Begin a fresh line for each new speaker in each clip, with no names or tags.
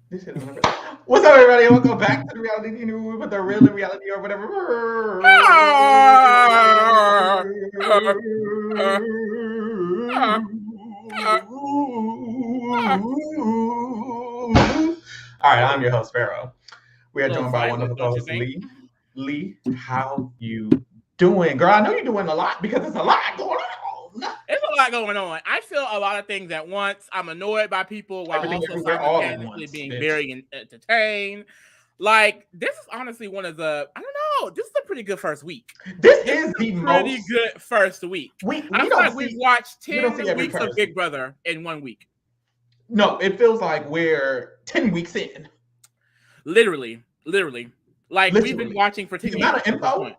This shit is not real. What's up, everybody? Welcome back to the reality TV with the real reality or whatever. All right, I'm your host, Pharaoh. We are
Little
joined by one of
violent,
the
don't you
hosts,
think?
Lee. Lee, how you doing? Girl, I know you're doing a lot because there's a lot going on.
There's a lot going on. I feel a lot of things at once. I'm annoyed by people while
Everything
also
everywhere all at
simultaneously
once,
being
bitch.
very entertained. Like, this is honestly one of the, I don't know, this is a pretty good first week.
This
This is
is
a
the
pretty
most
good first week.
we
I
we
feel
don't
like we've
see
watched
we don't
10
see every
weeks of
person.
Big Brother in 1 week.
No, it feels like we're 10 weeks in.
Literally. Like, we've been
Literally.
watching for
The
10
amount
years
of
at this
info,
point.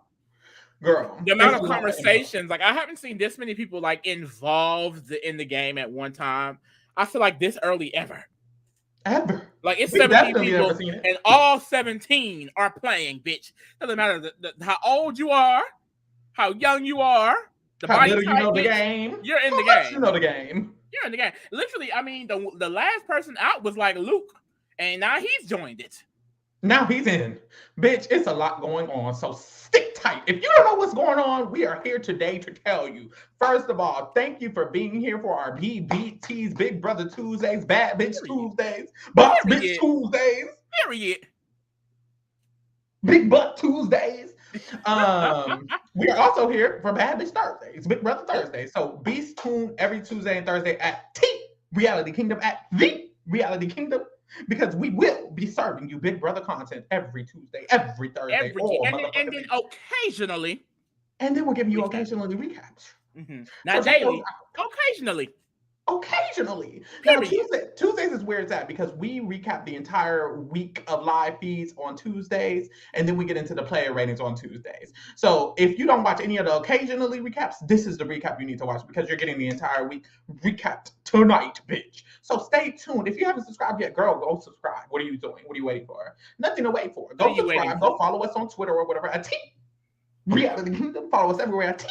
girl,
The amount
it's a
of
lot of info.
conversations, like I haven't seen this many people like involved in the game at one time. I feel like this early ever.
Ever.
Like it's
We've
17
definitely never
people
seen it.
and all 17 are playing, bitch. Doesn't matter how old you are, how young you are, the
How
body
little you
type,
know the
bitch.
game.
You're in the
How much you
game.
know the game.
You're in the game. Literally, I mean, the last person out was like Luke, and now he's joined it.
Now he's in. Bitch, it's a lot going on. So stick tight. If you don't know what's going on, we are here today to tell you. First of all, thank you for being here for our BBTs, Big Brother Tuesdays, Bad Bitch
Period.
Tuesdays, Boss Bitch
Period.
Tuesdays,
Period.
Big Butt Tuesdays. We are also here for Bad Bitch Thursdays, Big Brother
Oh,
Thursdays. So be tuned every Tuesday and Thursday at T Reality Kingdom at the Reality Kingdom because we will be serving you Big Brother content every Tuesday, every Thursday, all
and
motherfucking
then
week.
occasionally
And then we'll give you
recap.
occasionally recaps. So
Not
check those
daily,
out.
occasionally.
Occasionally. Now
Period.
Tuesdays is where it's at because we recap the entire week of live feeds on Tuesdays, and then we get into the player ratings on Tuesdays. So if you don't watch any of the occasionally recaps, this is the recap you need to watch because you're getting the entire week recapped tonight, bitch. So stay tuned. If you haven't subscribed yet, girl, go subscribe. What are you doing? What are you waiting for? Nothing to wait for.
What are
Go
you waiting
subscribe. Go
for?
follow us on Twitter or whatever at T Reality Kingdom. Follow us everywhere at T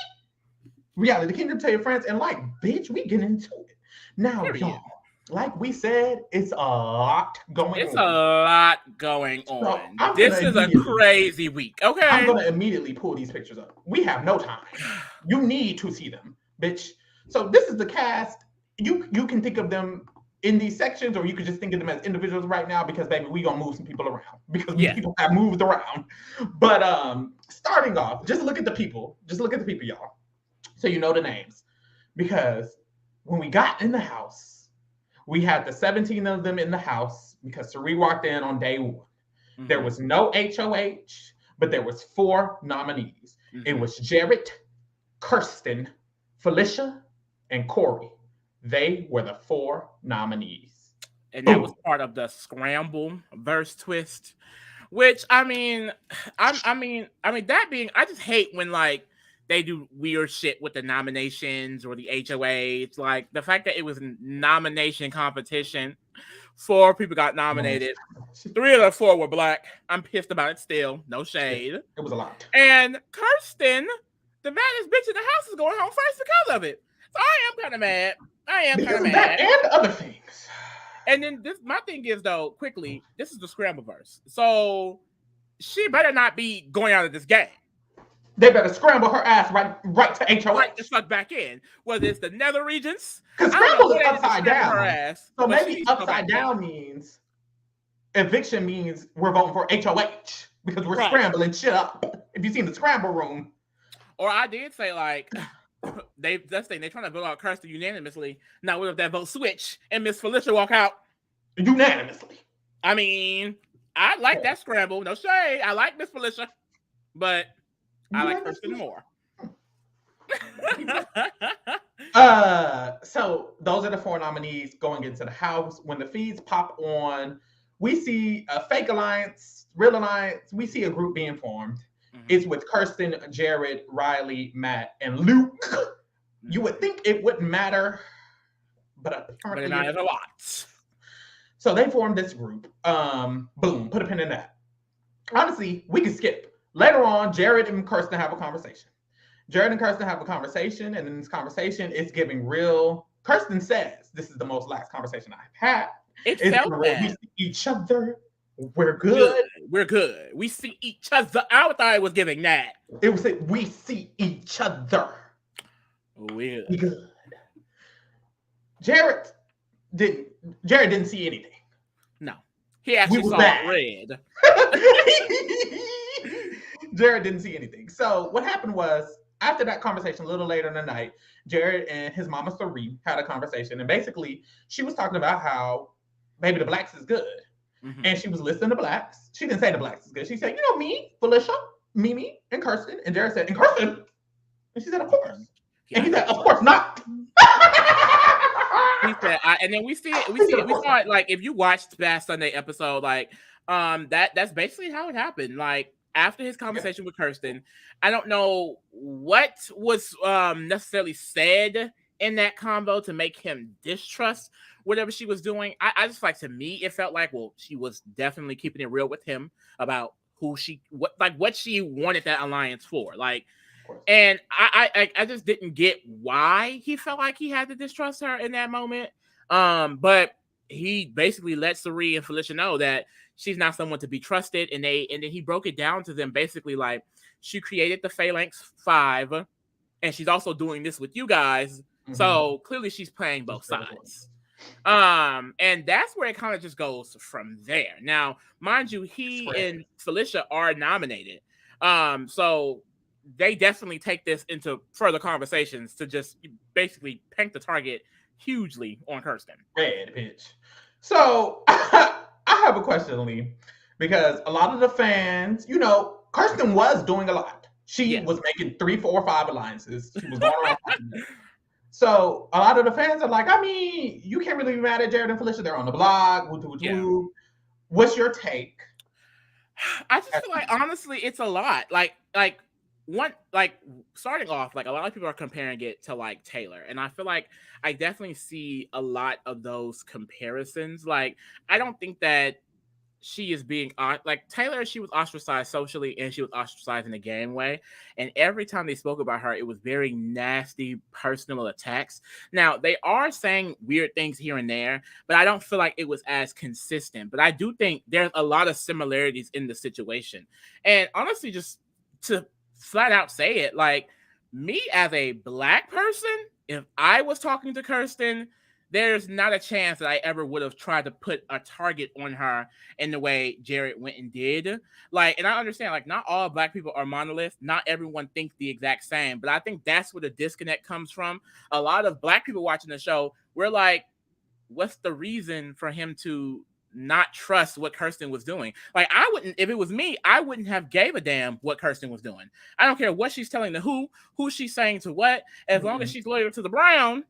Reality Kingdom. Tell your friends and like, bitch, we get into it. Now,
Period.
y'all, like we said, it's a lot going
It's a
on.
lot going
So
on. This is a crazy week.
I'm
Okay.
gonna immediately pull these pictures up. We have no time. You need to see them, bitch. So this is the cast. You can think of them in these sections, or you could just think of them as individuals right now because baby, we gonna move some people around because
Yeah.
people have moved around. But starting off, just look at the people. Just look at the people, y'all. So you know the names. Because when we got in the house, we had the 17 of them in the house because Cirie walked in on day one. There was no HOH, but there was 4 nominees. It was Jared, Kirsten, Felicia, and Cory. They were the 4 nominees.
And that was
Boom.
part of the scramble verse twist. Which I mean that being I just hate when like they do weird shit with the nominations or the HOAs. Like the fact that it was a nomination competition. 4 people got nominated. 3 of the 4 were black. I'm pissed about it still. No shade.
It was a lot.
And Kirsten, the baddest bitch in the house, is going home first because of it. So I am kind of mad.
Because of that and other things.
And then my thing is though, quickly, this is the scramble verse. So she better not be going out of this game.
They better scramble her ass right to HOH.
Right the fuck back in. Whether it's the nether regions.
Because
I don't know
scramble is
what they did to
upside
scramble her
down.
ass.
So
but she
maybe
needs to go back
upside
in.
down means eviction means we're voting for HOH because we're
Right.
scrambling shit up. If you've seen the scramble room.
Or I did say like that's the thing, they're trying to vote out Kirsten unanimously. Now what if that vote switch and Miss Felicia walk out?
Unanimously.
I mean, I like that scramble. No shade. I like Miss Felicia. But I like Kirsten more.
So those are the 4 nominees going into the house. When the feeds pop on, we see a fake alliance, real alliance. We see a group being formed. It's with Kirsten, Jared, Reilly, Matt, and Luke. You would think it wouldn't matter, but apparently
not a lot.
So they formed this group. Boom, put a pin in that. Honestly, we can skip. Later on, Jared and Kirsten have a conversation. Jared and Kirsten have a conversation, and in this conversation, it's giving real. Kirsten says, "This is the most lax conversation I've had."
It
It's
felt
we
bad.
see each other. We're
Good.
good.
We're good. We see each other. I thought it was giving that.
It was like, we see each other.
We're
We
good.
good. Jared didn't. Jared didn't see anything.
No. He
We
actually
was
saw
bad.
red.
Jared didn't see anything. So what happened was after that conversation, a little later in the night, Jared and his mama Cirie had a conversation, and basically she was talking about how Baby the Blacks is good.
Mhm.
And she was listing the blacks. She didn't say the blacks is good. She said, you know, me, Felicia, Mimi, and Kirsten. And Jared said, and Kirsten? And she said, of course.
Yeah,
And he
I
said,
know.
of course not.
He said, and then we see it. We
He
see
said,
it.
of
We
course
saw
not.
it. Like if you watched last Sunday episode, like that's basically how it happened. Like after his conversation with Kirsten, I don't know what was necessarily said in that convo to make him distrust whatever she was doing. I just like, to me, it felt like, well, she was definitely keeping it real with him about who she, what she wanted that alliance for. Like, and I just didn't get why he felt like he had to distrust her in that moment. But he basically let Cirie and Felicia know that she's not someone to be trusted, and then he broke it down to them basically like, she created the Phalanx 5, and she's also doing this with you guys. Mm-hmm. So clearly she's playing both sides. And that's where it kind of just goes from there. Now, mind you, he and Felicia are nominated. So they definitely take this into further conversations to just basically paint the target hugely on Kirsten.
Red bitch. So I have a question, Lee, because a lot of the fans, you know, Kirsten was doing a lot. She was making 3, 4, 5 alliances. She was going around. So a lot of the fans are like, I mean, you can't really be mad at Jared and Felicia. They're on the blog. What's your take?
I just feel like, honestly, it's a lot. Starting off, like, a lot of people are comparing it to like Taylor, and I feel like I definitely see a lot of those comparisons. Like, I don't think that she is being like Taylor. She was ostracized socially, and she was ostracized in a game way. And every time they spoke about her, it was very nasty personal attacks. Now, they are saying weird things here and there, but I don't feel like it was as consistent. But I do think there's a lot of similarities in the situation. And honestly, just to flat out say it, like, me as a Black person, if I was talking to Kirsten, there's not a chance that I ever would have tried to put a target on her in the way Jared went and did. Like, and I understand, like, not all Black people are monoliths. Not everyone thinks the exact same. But I think that's where the disconnect comes from. A lot of Black people watching the show, we're like, what's the reason for him to not trust what Kirsten was doing? Like, I wouldn't, if it was me, I wouldn't have gave a damn what Kirsten was doing. I don't care what she's telling to who she's saying to what, as long as she's loyal to the Brown,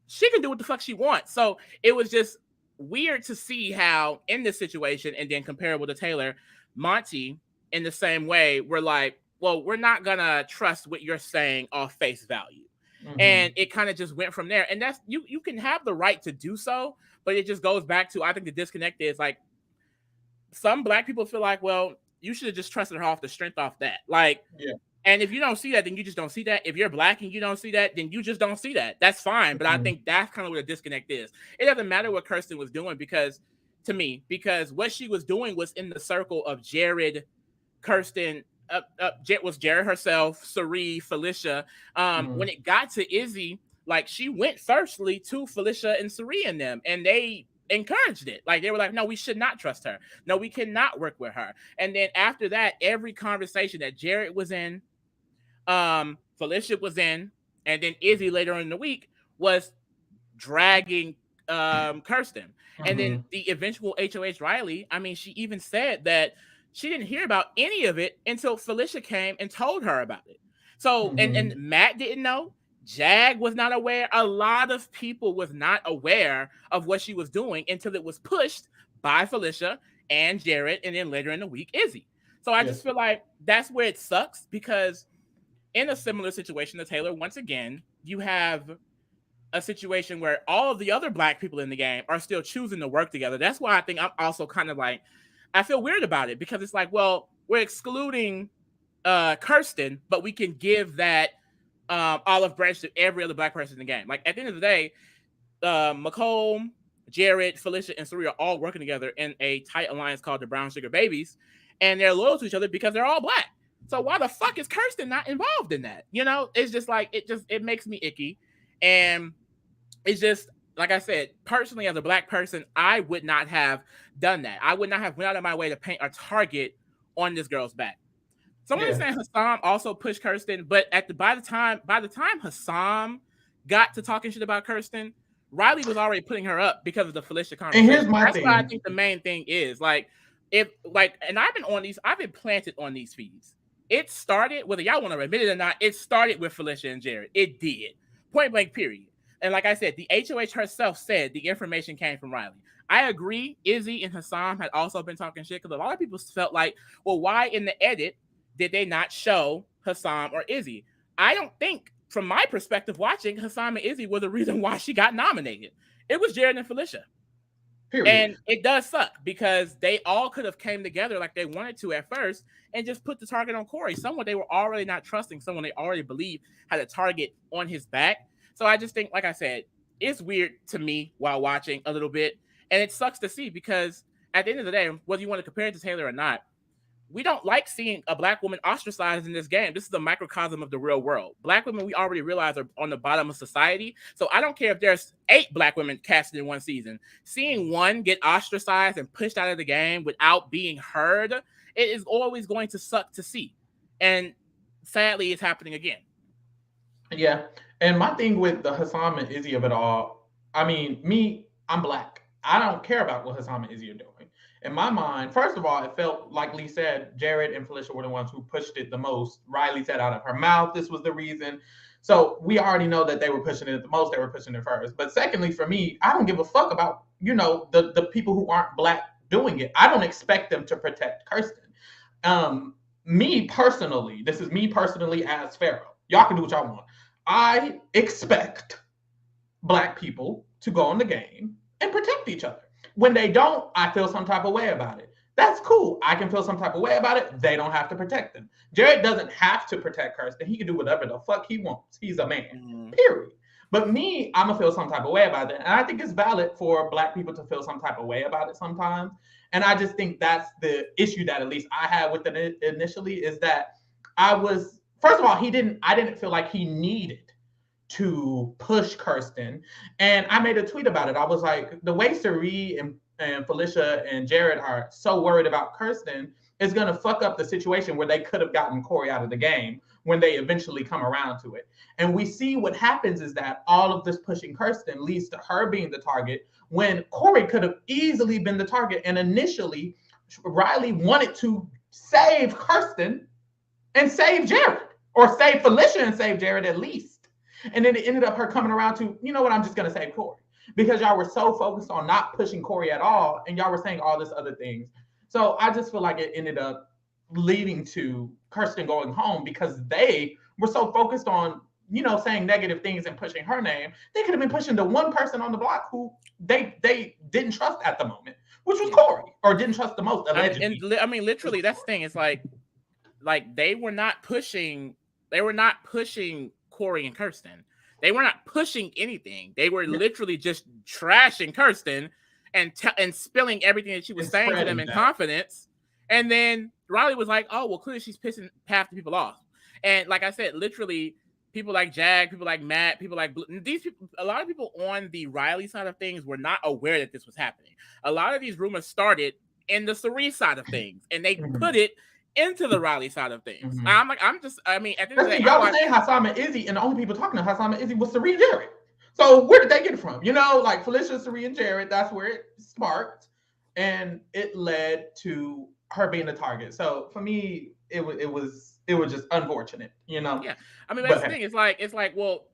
she can do what the fuck she wants. So it was just weird to see how in this situation, and then comparable to Taylor, Monty, in the same way, we're like, well, we're not gonna trust what you're saying off face value. Mm-hmm. And it kind of just went from there. And that's, you can have the right to do so, but it just goes back to, I think the disconnect is like, some Black people feel like, well, you should have just trusted her off the strength off that. Like, yeah. And if you don't see that, then you just don't see that. If you're Black and you don't see that, then you just don't see that. That's fine. But I think that's kind of what the disconnect is. It doesn't matter what Kirsten was doing, because what she was doing was in the circle of Jared, Kirsten, was Jared herself, Cirie, Felicia. When it got to Izzy, like, she went firstly to Felicia and Cirie and them, and they encouraged it. Like, they were like, no, we should not trust her. No, we cannot work with her. And then after that, every conversation that Jared was in, Felicia was in, and then Izzy later in the week was dragging Kirsten. And then the eventual HOH Reilly, I mean, she even said that she didn't hear about any of it until Felicia came and told her about it. So, and Matt didn't know. Jag was not aware. A lot of people was not aware of what she was doing until it was pushed by Felicia and Jared, and then later in the week, Izzy. So I just feel like that's where it sucks, because in a similar situation to Taylor, once again, you have a situation where all of the other Black people in the game are still choosing to work together. That's why I think I'm also kind of like, I feel weird about it, because it's like, well, we're excluding Kirsten, but we can give that olive branch to every other Black person in the game. Like, at the end of the day, Mecole, Jared, Felicia, and Cirie are all working together in a tight alliance called the Brown Sugar Babies, and they're loyal to each other because they're all black. So why the fuck is Kirsten not involved in that? You know, it's just like it makes me icky, and it's just like I said, personally, as a black person, I would not have done that. I would not have went out of my way to paint a target on this girl's back. Someone is saying Hisam also pushed Kirsten, but by the time Hisam got to talking shit about Kirsten, Reilly was already putting her up because of the Felicia conversation.
And here's my
thing. What I think the main thing is. And I've been planted on these feeds. It started, whether y'all want to admit it or not, it started with Felicia and Jared. It did. Point blank, period. And like I said, the HOH herself said the information came from Reilly. I agree. Izzy and Hisam had also been talking shit because a lot of people felt like, well, why in the edit did they not show Hisam or Izzy? I don't think, from my perspective watching, Hisam and Izzy were the reason why she got nominated. It was Jared and Felicia. Period. And it does suck because they all could have came together like they wanted to at first and just put the target on Cory, someone they were already not trusting, someone they already believed had a target on his back. So I just think, like I said, it's weird to me while watching a little bit. And it sucks to see because at the end of the day, whether you want to compare it to Taylor or not, we don't like seeing a black woman ostracized in this game. This is a microcosm of the real world. Black women, we already realize, are on the bottom of society. So I don't care if there's 8 black women casted in one season. Seeing one get ostracized and pushed out of the game without being heard, it is always going to suck to see. And sadly, it's happening again.
Yeah. And my thing with the Hisam and Izzy of it all, I mean, I'm black. I don't care about what Hisam and Izzy are doing. In my mind, first of all, it felt like Lee said, Jared and Felicia were the ones who pushed it the most. Reilly said out of her mouth, this was the reason. So we already know that they were pushing it the most. They were pushing it first. But secondly, for me, I don't give a fuck about, the people who aren't black doing it. I don't expect them to protect Kirsten. Me personally, this is me personally as Pharaoh. Y'all can do what y'all want. I expect black people to go in the game and protect each other. When they don't, I feel some type of way about it. That's cool. I can feel some type of way about it. They don't have to protect them. Jared doesn't have to protect Kirsten. He can do whatever the fuck he wants. He's a man, period. But me, I'm going to feel some type of way about it. And I think it's valid for black people to feel some type of way about it sometimes. And I just think that's the issue that at least I had with it initially, is that first of all, I didn't feel like he needed to push Kirsten. And I made a tweet about it. I was like, the way Cirie and Felicia and Jared are so worried about Kirsten is going to fuck up the situation where they could have gotten Cory out of the game when they eventually come around to it. And we see what happens is that all of this pushing Kirsten leads to her being the target when Cory could have easily been the target. And initially, Reilly wanted to save Kirsten and save Jared, or save Felicia and save Jared at least. And then it ended up her coming around to, you know what, I'm just going to save Cory. Because y'all were so focused on not pushing Cory at all, and y'all were saying all this other things. So I just feel like it ended up leading to Kirsten going home because they were so focused on, saying negative things and pushing her name. They could have been pushing the one person on the block who they didn't trust at the moment, which was Cory, or didn't trust the most, allegedly.
Literally, that's the thing. It's like they were not pushing Cory and Kirsten. They were not pushing anything. They were literally just trashing Kirsten and spilling everything that she was saying to them in confidence. And then Reilly was like, oh, well, clearly she's pissing half the people off. And like I said, literally, people like Jag, people like Matt, people like these people, a lot of people on the Reilly side of things were not aware that this was happening. A lot of these rumors started in the Cirie side of things, and they put it into the Reilly side of things. At the end of the day,
y'all were saying Hisam and Izzy, and the only people talking to Hisam and Izzy was Cirie and Jared. So where did they get it from? Like Felicia, Cirie, and Jared, that's where it sparked, and it led to her being the target. So for me, it was just unfortunate,
Yeah, that's the thing. It's like, well,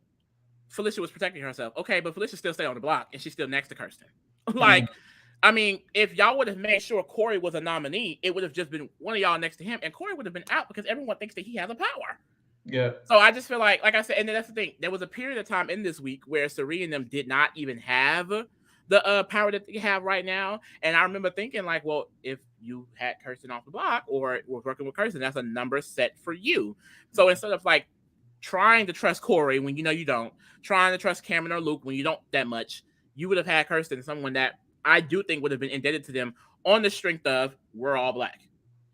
Felicia was protecting herself, okay, but Felicia still stayed on the block, and she's still next to Kirsten. If y'all would have made sure Cory was a nominee, it would have just been one of y'all next to him, and Cory would have been out because everyone thinks that he has a power.
Yeah.
So I just feel like I said, and then that's the thing. There was a period of time in this week where Cirie and them did not even have the power that they have right now. And I remember thinking, like, well, if you had Kirsten off the block or was working with Kirsten, that's a number set for you. So instead of trying to trust Cory when you know you don't, trying to trust Cameron or Luke when you don't that much, you would have had Kirsten, someone that I do think would have been indebted to them on the strength of we're all black.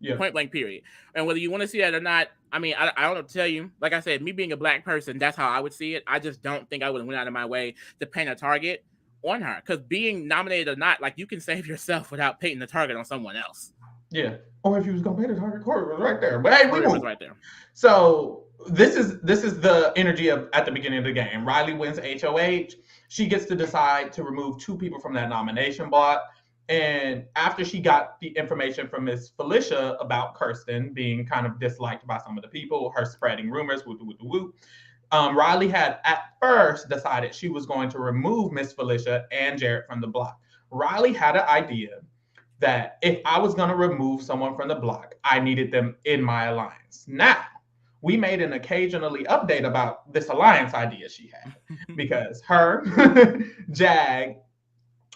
Yeah.
Point blank, period. And whether you want to see that or not, I mean, I don't know to tell you. Like I said, me being a black person, that's how I would see it. I just don't think I would have went out of my way to paint a target on her. Because being nominated or not, like, you can save yourself without painting the target on someone else.
Yeah. Or if you was gonna paint the target, Cory was right there. But hey, we
was right there.
So this is the energy of at the beginning of the game. Reilly wins HOH. She gets to decide to remove 2 people from that nomination block. And after she got the information from Miss Felicia about Kirsten being kind of disliked by some of the people, her spreading rumors, Reilly had at first decided she was going to remove Miss Felicia and Jared from the block. Reilly had an idea that if I was going to remove someone from the block, I needed them in my alliance. Now, we made an occasionally update about this alliance idea she had because her, Jag,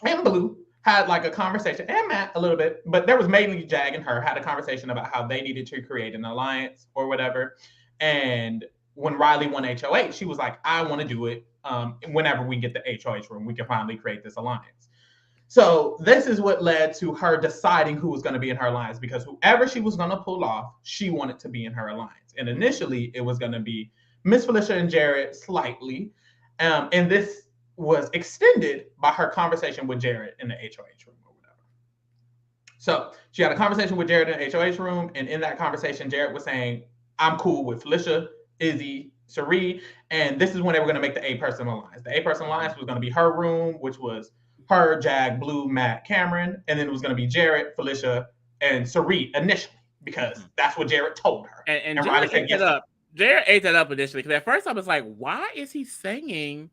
and Blue had like a conversation, and Matt a little bit, but there was mainly Jag and her had a conversation about how they needed to create an alliance or whatever. And when Reilly won HOH, she was like, I want to do it whenever we get the HOH room, we can finally create this alliance. So this is what led to her deciding who was going to be in her alliance, because whoever she was going to pull off, she wanted to be in her alliance. And initially, it was going to be Miss Felicia and Jared slightly. And this was extended by her conversation with Jared in the HOH room or whatever. So she had a conversation with Jared in the HOH room. And in that conversation, Jared was saying, I'm cool with Felicia, Izzy, Cirie. And this is when they were going to make the 8-person alliance. The 8-person alliance was going to be her room, which was her, Jag, Blue, Matt, Cameron, and then it was going to be Jared, Felicia, and Cirie initially, because that's what Jared told her.
And Jared ate that up. Jared ate that up initially, because at first I was like, why is he saying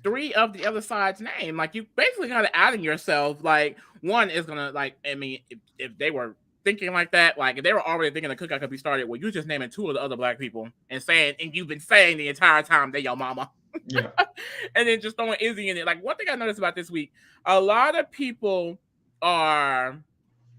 3 of the other side's name? Like, you basically kind of outing yourself. Like, one is going to, like, I mean, if they were thinking like that, like, if they were already thinking the cookout could be started, well, you just naming 2 of the other black people and you've been saying the entire time they're your mama.
Yeah.
And then just throwing Izzy in it. Like, one thing I noticed about this week, a lot of people are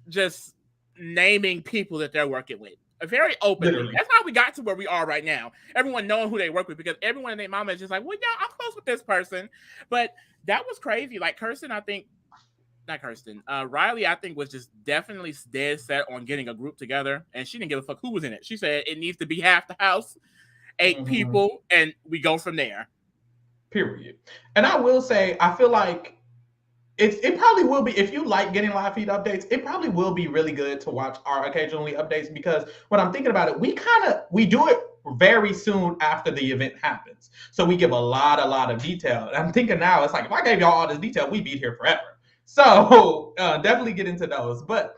just naming people that they're working with very openly. Literally. That's how we got to where we are right now. Everyone knowing who they work with, because everyone in their mama is just like, well, yeah, I'm close with this person. But that was crazy. Like, Reilly, I think, was just definitely dead set on getting a group together, and she didn't give a fuck who was in it. She said it needs to be half the house, 8 people, and we go from there.
Period. And I will say, I feel like it probably will be, if you like getting live feed updates, it probably will be really good to watch our occasionally updates, because when I'm thinking about it, we do it very soon after the event happens. So we give a lot of detail. And I'm thinking now, it's like, if I gave y'all all this detail, we'd be here forever. So definitely get into those. But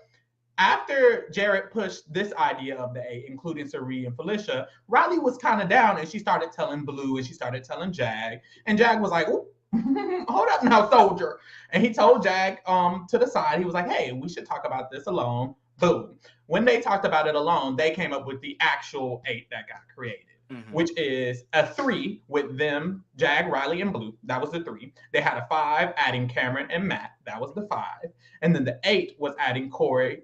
after Jared pushed this idea of the 8, including Cirie and Felicia, Reilly was kind of down, and she started telling Blue and she started telling Jag. And Jag was like, hold up now, soldier. And he told Jag to the side, he was like, hey, we should talk about this alone. Boom. When they talked about it alone, they came up with the actual 8 that got created, which is a 3 with them, Jag, Reilly, and Blue. That was the 3. They had a 5 adding Cameron and Matt. That was the 5. And then the 8 was adding Cory,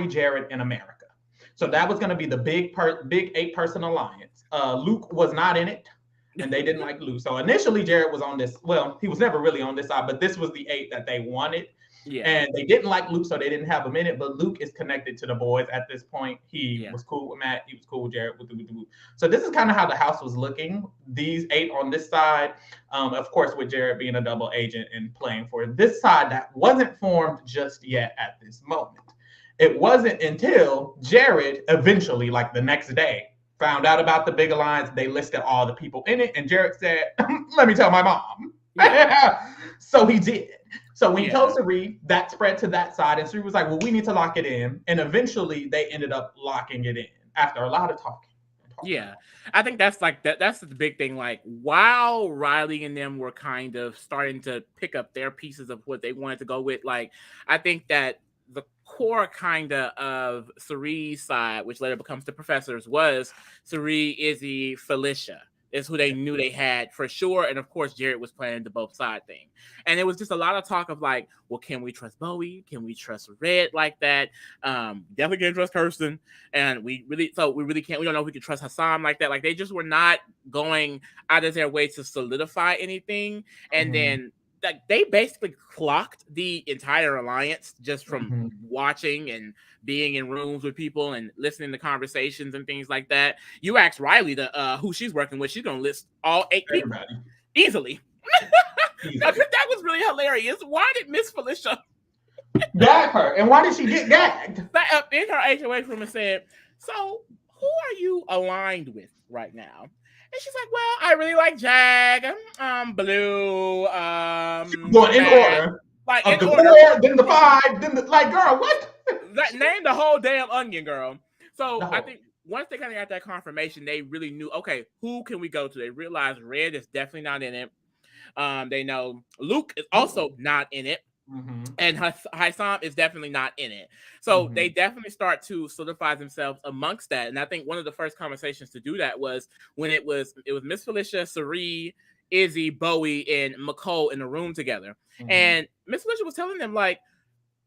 Jared, and America. So that was going to be the big 8-person alliance. Luke was not in it, and they didn't like Luke. So initially, Jared was on this. Well, he was never really on this side, but this was the 8 that they wanted. Yeah. And they didn't like Luke, so they didn't have him in it. But Luke is connected to the boys at this point. He was cool with Matt. He was cool with Jared. So this is kind of how the house was looking. These 8 on this side, of course, with Jared being a double agent and playing for this side that wasn't formed just yet at this moment. It wasn't until Jared eventually, like the next day, found out about the big alliance. They listed all the people in it, and Jared said, let me tell my mom. Yeah. So he did. So when he told Cirie, that spread to that side, and Cirie was like, well, we need to lock it in. And eventually they ended up locking it in after a lot of talking.
Yeah, I think that's like that's the big thing. Like, while Reilly and them were kind of starting to pick up their pieces of what they wanted to go with, like, I think that the core kind of Cirie's side, which later becomes the professors, was Cirie, Izzy, Felicia is who they knew they had for sure. And of course, Jared was playing the both side thing. And it was just a lot of talk of like, well, can we trust Bowie? Can we trust Red like that? Definitely can't trust Kirsten. And we really can't. We don't know if we can trust Hisam like that. Like, they just were not going out of their way to solidify anything. And then like they basically clocked the entire alliance just from
Mhm.
watching and being in rooms with people and listening to conversations and things like that. You ask Reilly to who she's working with, she's gonna list all 8 people
Everybody.
easily.
Easily.
That was really hilarious. Why did Miss Felicia
Gag her. And why did she get gagged?
sat up in her HOA room and said, "So who are you aligned with right now?" And she's like, "Well, I really like Jag, Blue,
She was going in
Matt."
order.
Like
Of
in
the
order.
4, then the 5, then the like, girl, what?
Name the whole damn onion, girl. So
The
I
whole-
think once they kind of got that confirmation, they really knew, okay, who can we go to? They realized Red is definitely not in it. They know Luke is also not in it.
Mhm.
And Hisam is definitely not in it. So
Mhm.
they definitely start to solidify themselves amongst that. And I think one of the first conversations to do that was when it was Miss Felicia, Cirie, Izzy, Bowie, and Mecole in a room together.
Mhm.
And Miss Felicia was telling them, like,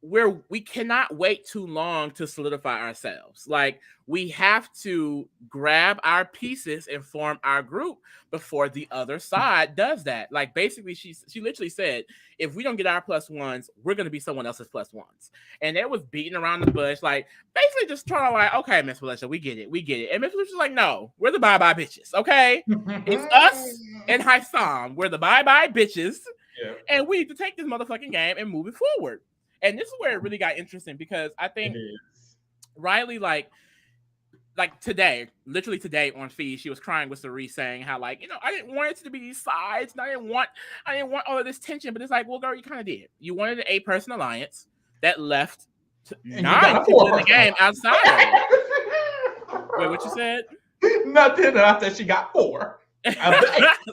we cannot wait too long to solidify ourselves. Like, we have to grab our pieces and form our group before the other side does that. Like, basically, she literally said, if we don't get our +1s, we're going to be someone else's +1s. And it was beating around the bush, like, basically just trying to, like, okay, Miss Felicia, we get it. And Miss Felicia's like, no, we're the bye-bye bitches, okay? It's us and Hisam. We're the bye-bye bitches.
Yeah.
And we need to take this motherfucking game and move it forward. And this is where it really got interesting, because I think Reilly, like today, literally today on feed, she was crying with Cirie, saying how, like, I didn't want it to be these sides, and I didn't want all of this tension. But it's like, well, girl, you kind of did. You wanted an 8-person alliance that left 9 people in the game outside of it. Wait, what you said?
Nothing. I said she got 4.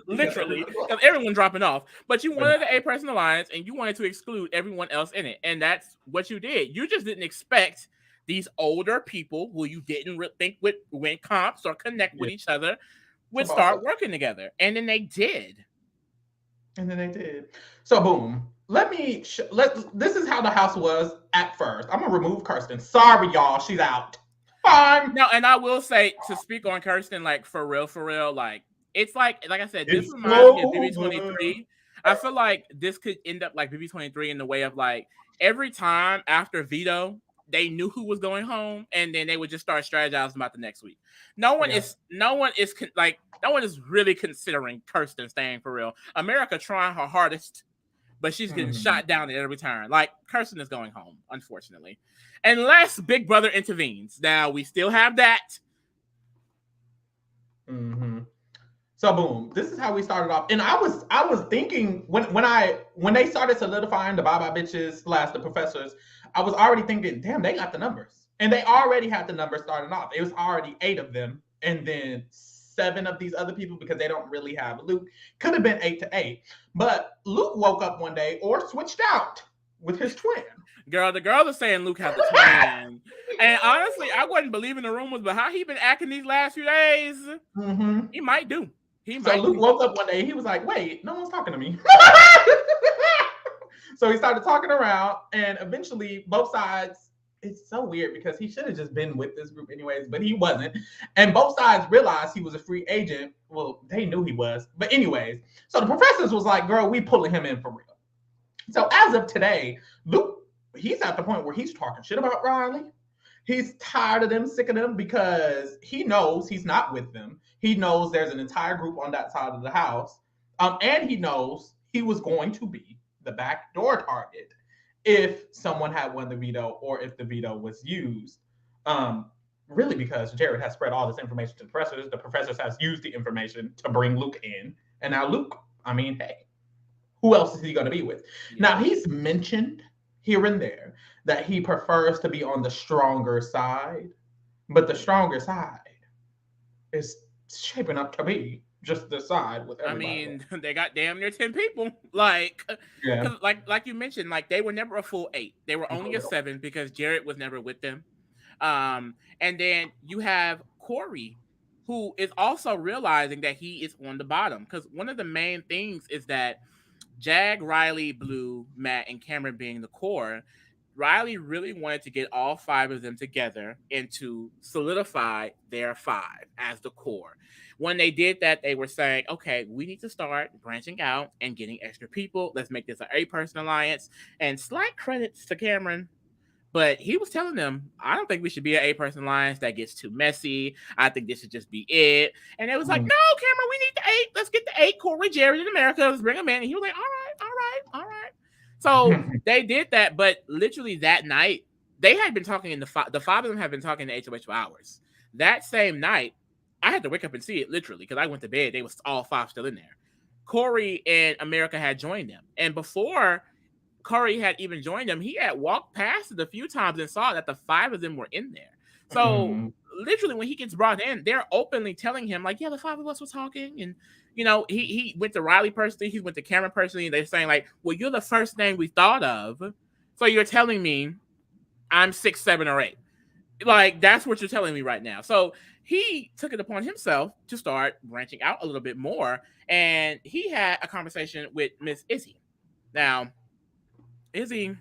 Literally, because everyone dropping off. But you wanted the 8-person alliance, and you wanted to exclude everyone else in it, and that's what you did. You just didn't expect these older people who you didn't think would win comps or connect with each other would start working together, and then they did.
So boom. This is how the house was at first. I'm gonna remove Kirsten. Sorry, y'all, she's out. Fine.
No, and I will say, to speak on Kirsten, like, for real, like, it's like I said, this reminds me of BB23. I feel like this could end up like BB23 in the way of, like, every time after veto, they knew who was going home, and then they would just start strategizing about the next week. No one is really considering Kirsten staying, for real. America trying her hardest, but she's getting shot down at every turn. Like, Kirsten is going home, unfortunately, unless Big Brother intervenes. Now we still have that.
Mm-hmm. So boom, this is how we started off. And I was thinking when they started solidifying the bye-bye bitches / the professors, I was already thinking, damn, they got the numbers. And they already had the numbers starting off. It was already 8 of them, and then 7 of these other people, because they don't really have Luke. Could have been 8 to 8. But Luke woke up one day or switched out with his twin.
Girl, the girls are saying Luke has a twin. And honestly, I wasn't believing the rumors, but how he been acting these last few days, he might do.
So Luke woke up one day, he was like, wait, no one's talking to me. So he started talking around, and eventually both sides, it's so weird because he should have just been with this group anyways, but he wasn't. And both sides realized he was a free agent. Well, they knew he was. But anyways, so the professors was like, girl, we pulling him in for real. So as of today, Luke, he's at the point where he's talking shit about Reilly. He's tired of them, sick of them, because he knows he's not with them. He knows there's an entire group on that side of the house. And he knows he was going to be the backdoor target if someone had won the veto or if the veto was used. Really, because Jared has spread all this information to the professors has used the information to bring Luke in. And now Luke, I mean, hey, who else is he going to be with? Yeah. Now, he's mentioned here and there that he prefers to be on the stronger side, but the stronger side is shaping up to be just the side with everybody.
I mean, they got damn near 10 people. Like,
yeah.
like you mentioned, like, they were never a full 8. They were only a 7 because Jared was never with them. And then you have Cory, who is also realizing that he is on the bottom, because one of the main things is that Jag, Reilly, Blue, Matt, and Cameron being the core, Reilly really wanted to get all 5 of them together and to solidify their 5 as the core. When they did that, they were saying, okay, we need to start branching out and getting extra people. Let's make this an 8-person alliance. And slight credits to Cameron, but he was telling them, I don't think we should be an 8-person alliance. That gets too messy. I think this should just be it. And it was like, no, Cameron, we need the 8. Let's get the 8. Cory, Jared in America. Let's bring them in. And he was like, all right. So they did that, but literally that night, they had been talking the 5 of them had been talking to HOH for hours. That same night, I had to wake up and see it literally because I went to bed. They was all 5 still in there. Cory and America had joined them. And before Cory had even joined them, he had walked past it a few times and saw that the 5 of them were in there. So literally when he gets brought in, they're openly telling him like, yeah, the 5 of us were talking. And, you know, he went to Reilly personally. He went to Cameron personally. And they're saying like, well, you're the first name we thought of. So you're telling me I'm 6, 7, or 8. Like, that's what you're telling me right now. So he took it upon himself to start branching out a little bit more. And he had a conversation with Miss Izzy. Now, Izzy,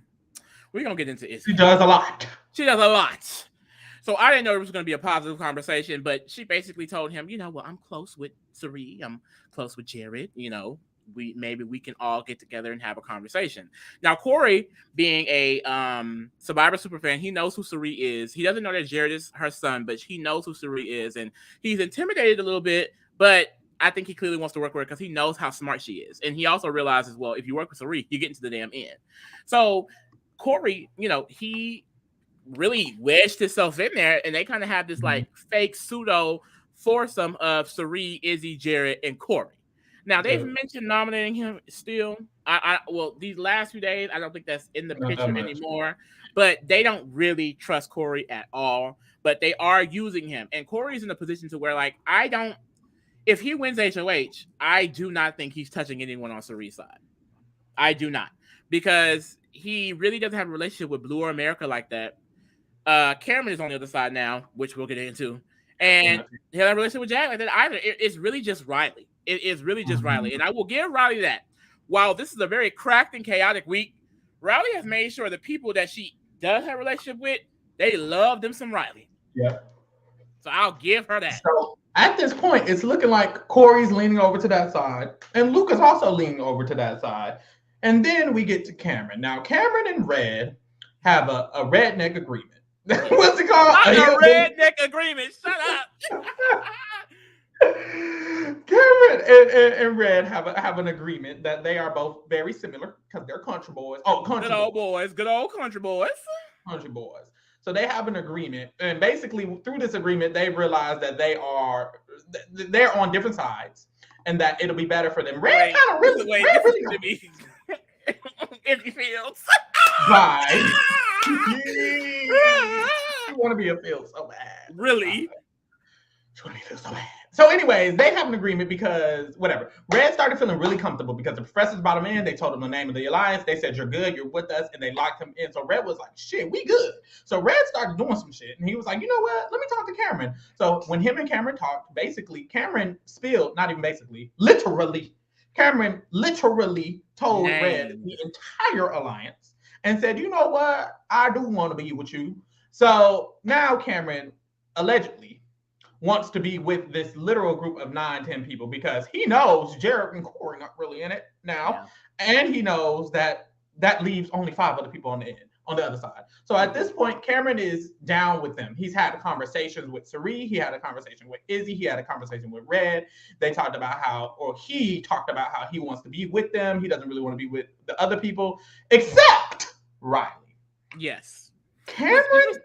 we're going to get into Izzy.
She does a lot.
So I didn't know it was going to be a positive conversation, but she basically told him, you know, well, I'm close with Cirie. I'm close with Jared. You know, maybe we can all get together and have a conversation. Now, Cory, being a Survivor superfan, he knows who Cirie is. He doesn't know that Jared is her son, but he knows who Cirie is. And he's intimidated a little bit, but I think he clearly wants to work with her because he knows how smart she is. And he also realizes, well, if you work with Cirie, you get into the damn end. So Cory, you know, he really wedged himself in there, and they kind of have this like fake pseudo foursome of Cirie, Izzy, Jared, and Cory. Now they've mentioned nominating him still. Well, these last few days, I don't think that's in the picture anymore. But they don't really trust Cory at all. But they are using him, and Cory's in a position to where like if he wins HOH, I do not think he's touching anyone on Cirie's side. I do not, because he really doesn't have a relationship with Blue or America like that. Cameron is on the other side now, which we'll get into, and he has a relationship with Jack like that either. It's really just Reilly. It is really just Reilly, and I will give Reilly that. While this is a very cracked and chaotic week, Reilly has made sure the people that she does have a relationship with, they love them some Reilly.
Yeah.
So I'll give her that.
So at this point, it's looking like Cory's leaning over to that side, and Luke is also leaning over to that side. And then we get to Cameron. Now, Cameron and Red have a redneck agreement. What's it called?
A redneck agreement. Shut up.
Cameron and Red have an agreement that they are both very similar because they're country boys. Oh, country boys.
Good old country boys.
Country boys. So they have an agreement, and basically through this agreement, they realize that they're on different sides, and that it'll be better for them. Red kind of really
Empty Fields.
Bye. You want to be a Field so bad.
Really?
You want to be a Field so bad. So anyways, they have an agreement because whatever. Red started feeling really comfortable because the professors brought him in. They told him the name of the alliance. They said, you're good. You're with us. And they locked him in. So Red was like, shit, we good. So Red started doing some shit. And he was like, you know what? Let me talk to Cameron. So when him and Cameron talked, basically, Cameron spilled, not even basically, literally, Cameron literally told Red the entire alliance and said, you know what? I do want to be with you. So now Cameron allegedly wants to be with this literal group of 9, 10 people because he knows Jared and Cory not really in it now. Yeah. And he knows that leaves only 5 other people on the other side. So at this point, Cameron is down with them. He's had conversations with Cirie. He had a conversation with Izzy. He had a conversation with Red. He talked about how he wants to be with them. He doesn't really want to be with the other people, except Reilly.
Yes.
Cameron,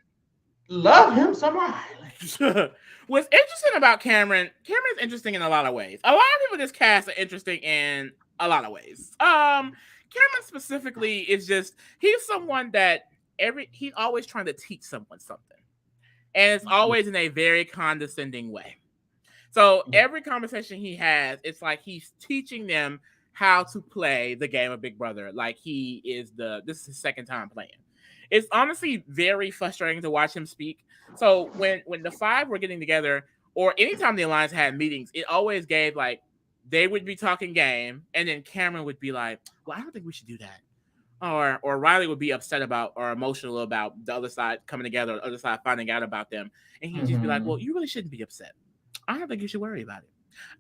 love him some Reilly.
What's interesting about Cameron's interesting in a lot of ways. A lot of people in this cast are interesting in a lot of ways. Cameron specifically is he's someone that he's always trying to teach someone something. And it's always in a very condescending way. So every conversation he has, it's like he's teaching them how to play the game of Big Brother. Like this is his second time playing. It's honestly very frustrating to watch him speak. So when the 5 were getting together, or anytime the Alliance had meetings, it always gave like they would be talking game, and then Cameron would be like, "Well, I don't think we should do that. or Reilly would be upset about or emotional about the other side coming together, or the other side finding out about them, and he'd just be like, "Well, you really shouldn't be upset. I don't think you should worry about it.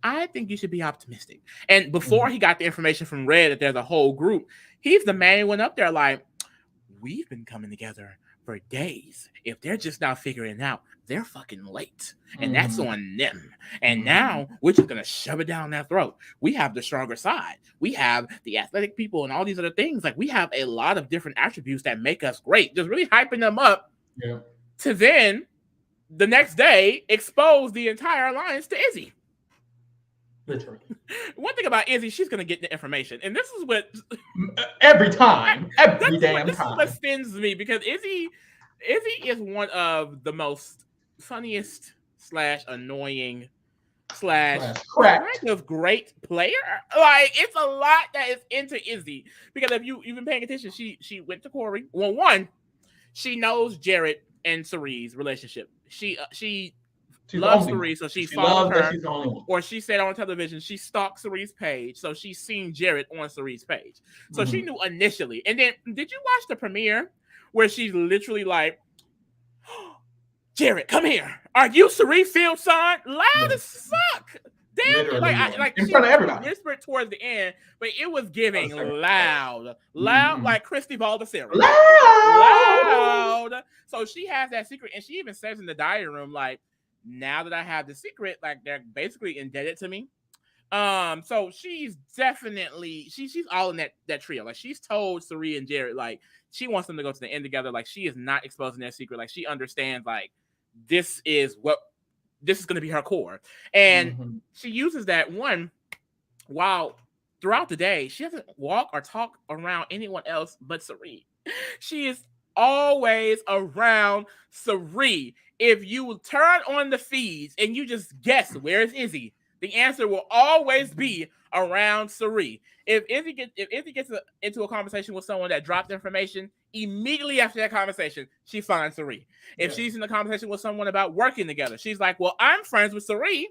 I think you should be optimistic." And before he got the information from Red that there's a whole group, he's the man who went up there like, "We've been coming together for days. If they're just now figuring it out, they're fucking late. And that's on them. And now we're just going to shove it down their throat. We have the stronger side. We have the athletic people and all these other things. Like, we have a lot of different attributes that make us great. Just really hyping them up to then the next day expose the entire alliance to Izzy.
Literally.
One thing about Izzy, she's going to get the information. And this is what...
Every time. Every damn time.
This is what spins me, because Izzy is one of the most funniest / annoying / kind of great player. Like, it's a lot that is into Izzy. Because if you've been paying attention, she went to Cory. Well, one, she knows Jared and Cirie's relationship. She loves Cirie, so she followed her. Or she said on television, she stalked Cirie's page, so she's seen Jared on Cirie's page. So she knew initially. And then, did you watch the premiere where she's literally like, "Jared, come here. Are you Cirie Field's son?" Loud as fuck. Damn, like
in front of everybody.
Whispered towards the end, but it was giving loud, like Christy Baldessari. Loud. So she has that secret, and she even says in the diary room, like, "Now that I have the secret, like, they're basically indebted to me." So she's definitely she's all in that trio. Like, she's told Cirie and Jared, like, she wants them to go to the end together. Like, she is not exposing their secret. Like, she understands, like, this is going to be her core. And she uses that one while throughout the day, she doesn't walk or talk around anyone else but Cirie. She is always around Cirie. If you turn on the feeds and you just guess where's Izzy, the answer will always be around Cirie. If Izzy gets into a conversation with someone that dropped information, immediately after that conversation, she finds Cirie. If she's in a conversation with someone about working together, she's like, "Well, I'm friends with Cirie,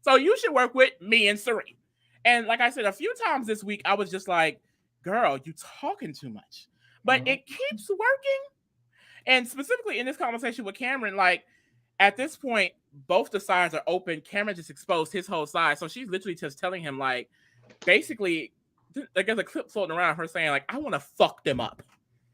so you should work with me and Cirie." And like I said, a few times this week, I was just like, "Girl, you talking too much." But it keeps working. And specifically in this conversation with Cameron, like, at this point, both the sides are open. Cameron just exposed his whole side. So she's literally just telling him, like, basically, like, there's a clip floating around her saying, like, "I want to fuck them up.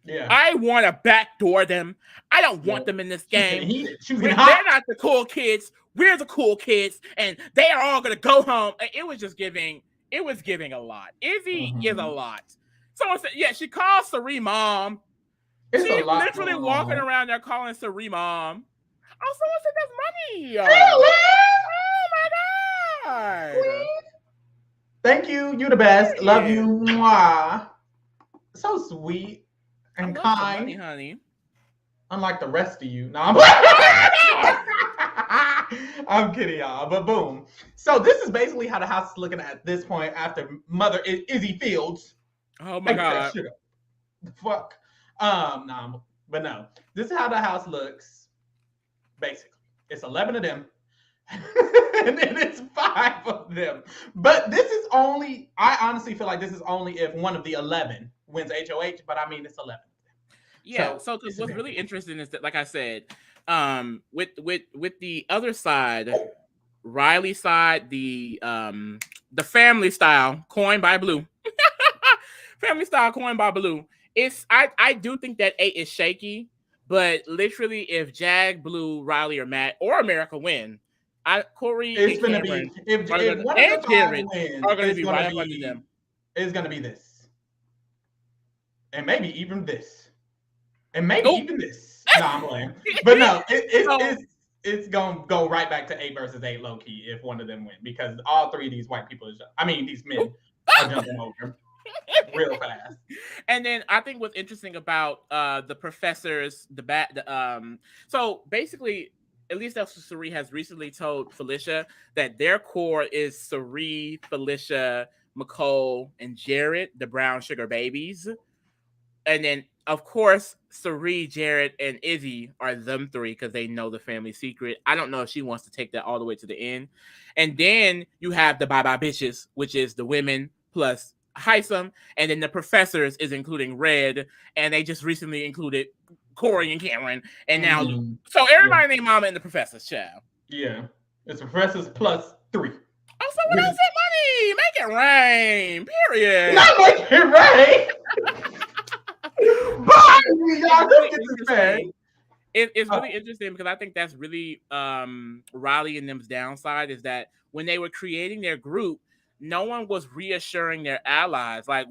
Yeah. I want to backdoor them. I don't want them in this game. They're not the cool kids. We're the cool kids. And they are all going to go home." And it was just giving a lot. Izzy is a lot. Someone said, she calls Cirie mom. She's literally walking around there calling Cirie mom. Oh, someone said that's money. Oh my God.
Thank you. You the best. Love you. Mwah. So sweet and kind.
Money, honey.
Unlike the rest of you. No, I'm kidding, y'all. But boom. So this is basically how the house is looking at this point after Mother Izzy Fields.
Oh my God.
Fuck. But no. This is how the house looks. Basically, it's 11 of them, and then it's 5 of them. But this is only, I honestly feel like this is only if one of the 11 wins HOH, but I mean, it's 11 of them.
Yeah, so what's really interesting is that, like I said, with the other side, Reilly side, the family style coined by Blue. Family style coined by Blue. I do think that 8 is shaky. But literally, if Jag, Blue, Reilly, or Matt, or America win, Cory and Cameron
and Jared are going to be right up under them. It's going to be this. And maybe even this. And maybe even this. No, I'm playing. But no, it's going to go right back to 8 versus 8 low-key if one of them win. Because all 3 of these white people, these men are jumping over real fast.
And then I think what's interesting about the professors, so basically, at least that's what Cirie has recently told Felicia, that their core is Cirie, Felicia, Mecole, and Jared, the brown sugar babies. And then, of course, Cirie, Jared, and Izzy are them 3 because they know the family secret. I don't know if she wants to take that all the way to the end. And then you have the bye-bye bitches, which is the women plus Hisam, and then the professors is including Red, and they just recently included Cory and Cameron, and now
Mhm.
so everybody named Mama and the professors, child.
Yeah. It's professors plus 3.
Also, when
Which
I
is
said money, make it rain. Period.
not making it right. But y'all do get this man.
It's really interesting because I think that's really Reilly and them's downside is that when they were creating their group, no one was reassuring their allies. Like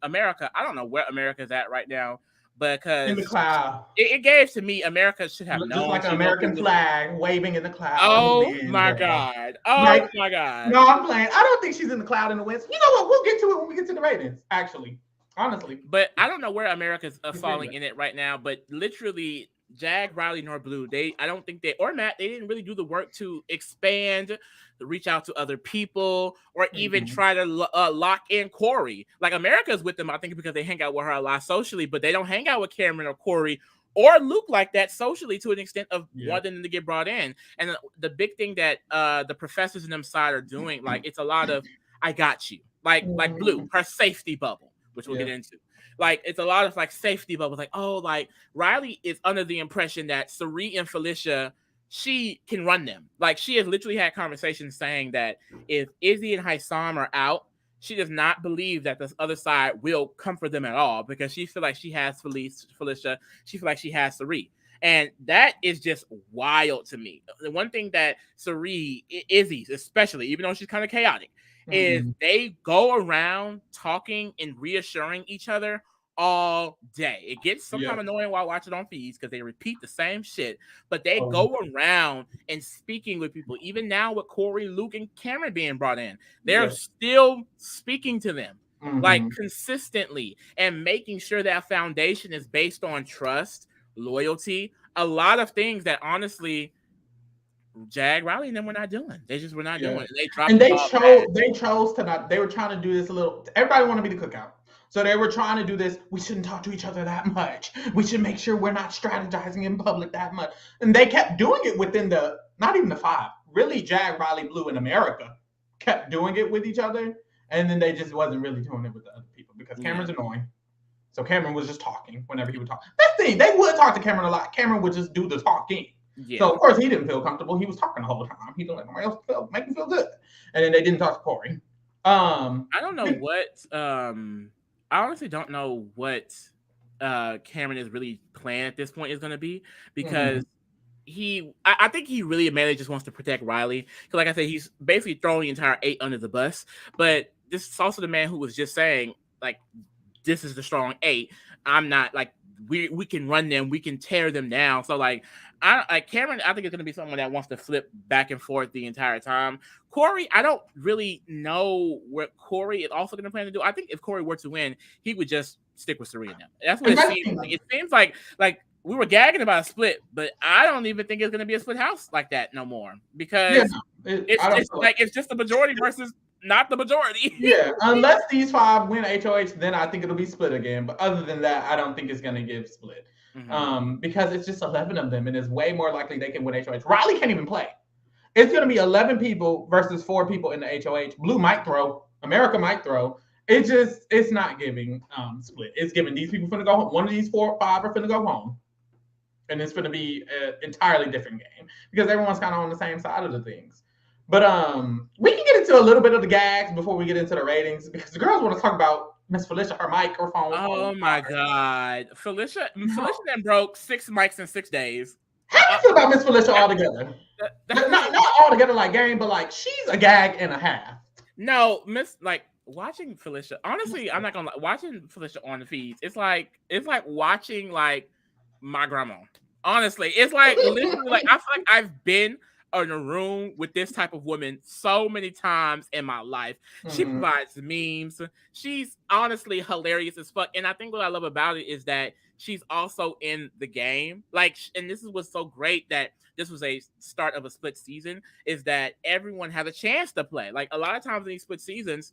America, I don't know where America's at right now,
In the
because
cloud.
it gave to me America should have
Just
known
like an
she low-key
American
was.
flag waving in the cloud in the
Oh
wind,
my
girl.
god! Oh
Like,
my god!
no, I'm playing. I don't think she's in the cloud in the wind. You know what? We'll get to it when we get to the ratings, actually. Honestly.
But I don't know where America's
It's
falling
anyway.
in it right now. But literally, Jag, Reilly, nor Blue, I don't think they, or Matt, they didn't really do the work to expand, to reach out to other people, or even try to lock in Cory. Like America's with them, I think, because they hang out with her a lot socially, but they don't hang out with Cameron or Cory or Luke like that socially to an extent of wanting them to get brought in. And the big thing that the professors in them side are doing, like it's a lot of I got you, like Blue, her safety bubble, which we'll get into. Like it's a lot of like safety bubbles. Like, oh, like Reilly is under the impression that Cirie and Felicia, she can run them. Like she has literally had conversations saying that if Izzy and Hisam are out, she does not believe that this other side will comfort them at all because she feels like she has Felicia. She feels like she has Cirie. And that is just wild to me. The one thing that Cirie, Izzy, especially, even though she's kind of chaotic, is they go around talking and reassuring each other all day. It gets sometimes annoying while watching on feeds because they repeat the same shit, but they go around and speaking with people. Even now with Cory, Luke, and Cameron being brought in, they're still speaking to them like consistently and making sure that foundation is based on trust, loyalty, a lot of things that honestly Jag, Reilly, and them were not doing. They just were not doing it. They dropped the ball.
They chose to not. They were trying to do this a little. Everybody wanted to be the cookout, so they were trying to do this. We shouldn't talk to each other that much. We should make sure we're not strategizing in public that much. And they kept doing it within the not even the 5. Really, Jag, Reilly, Blue, and America kept doing it with each other, and then they just wasn't really doing it with the other people because Cameron's annoying. So Cameron was just talking whenever he would talk. That's the thing. They would talk to Cameron a lot. Cameron would just do the talking. Yeah. So of course he didn't feel comfortable. He was talking the whole time. He was like, "Nobody else make me feel good." And then they didn't talk to Cory.
I don't know what. I honestly don't know what Cameron is really playing at this point is going to be because I think he really mainly just wants to protect Reilly. Because like I said, he's basically throwing the entire 8 under the bus. But this is also the man who was just saying like, "This is the strong 8. I'm not like." We can run them, we can tear them down. So like Cameron, I think it's gonna be someone that wants to flip back and forth the entire time. Cory, I don't really know what Cory is also gonna plan to do. I think if Cory were to win, he would just stick with Cirie now. That's what it seems like. It seems like we were gagging about a split, but I don't even think it's gonna be a split house like that no more because it's just the majority versus not the majority.
Unless these 5 win HOH, then I think it'll be split again. But other than that, I don't think it's going to give split because it's just 11 of them, and it's way more likely they can win HOH. Reilly can't even play. It's going to be 11 people versus 4 people in the HOH. Blue might throw. America might throw. It's not giving split. It's giving these people finna go home. One of these 4 or 5 are finna go home. And it's going to be an entirely different game because everyone's kind of on the same side of the things. But we can get into a little bit of the gags before we get into the ratings because the girls want to talk about Miss Felicia, her microphone.
Oh my God, Felicia then broke 6 mics in 6 days.
How do you feel about Miss Felicia altogether? Not altogether like game, but like she's a gag and a half.
No, watching Felicia. Honestly, I'm not gonna lie. Watching Felicia on the feeds, it's like watching like my grandma. Honestly, it's like literally like I feel like I've been in a room with this type of woman so many times in my life. She provides memes. She's honestly hilarious as fuck. And I think what I love about it is that she's also in the game. Like, and this is what's so great that this was a start of a split season is that everyone has a chance to play. Like a lot of times in these split seasons,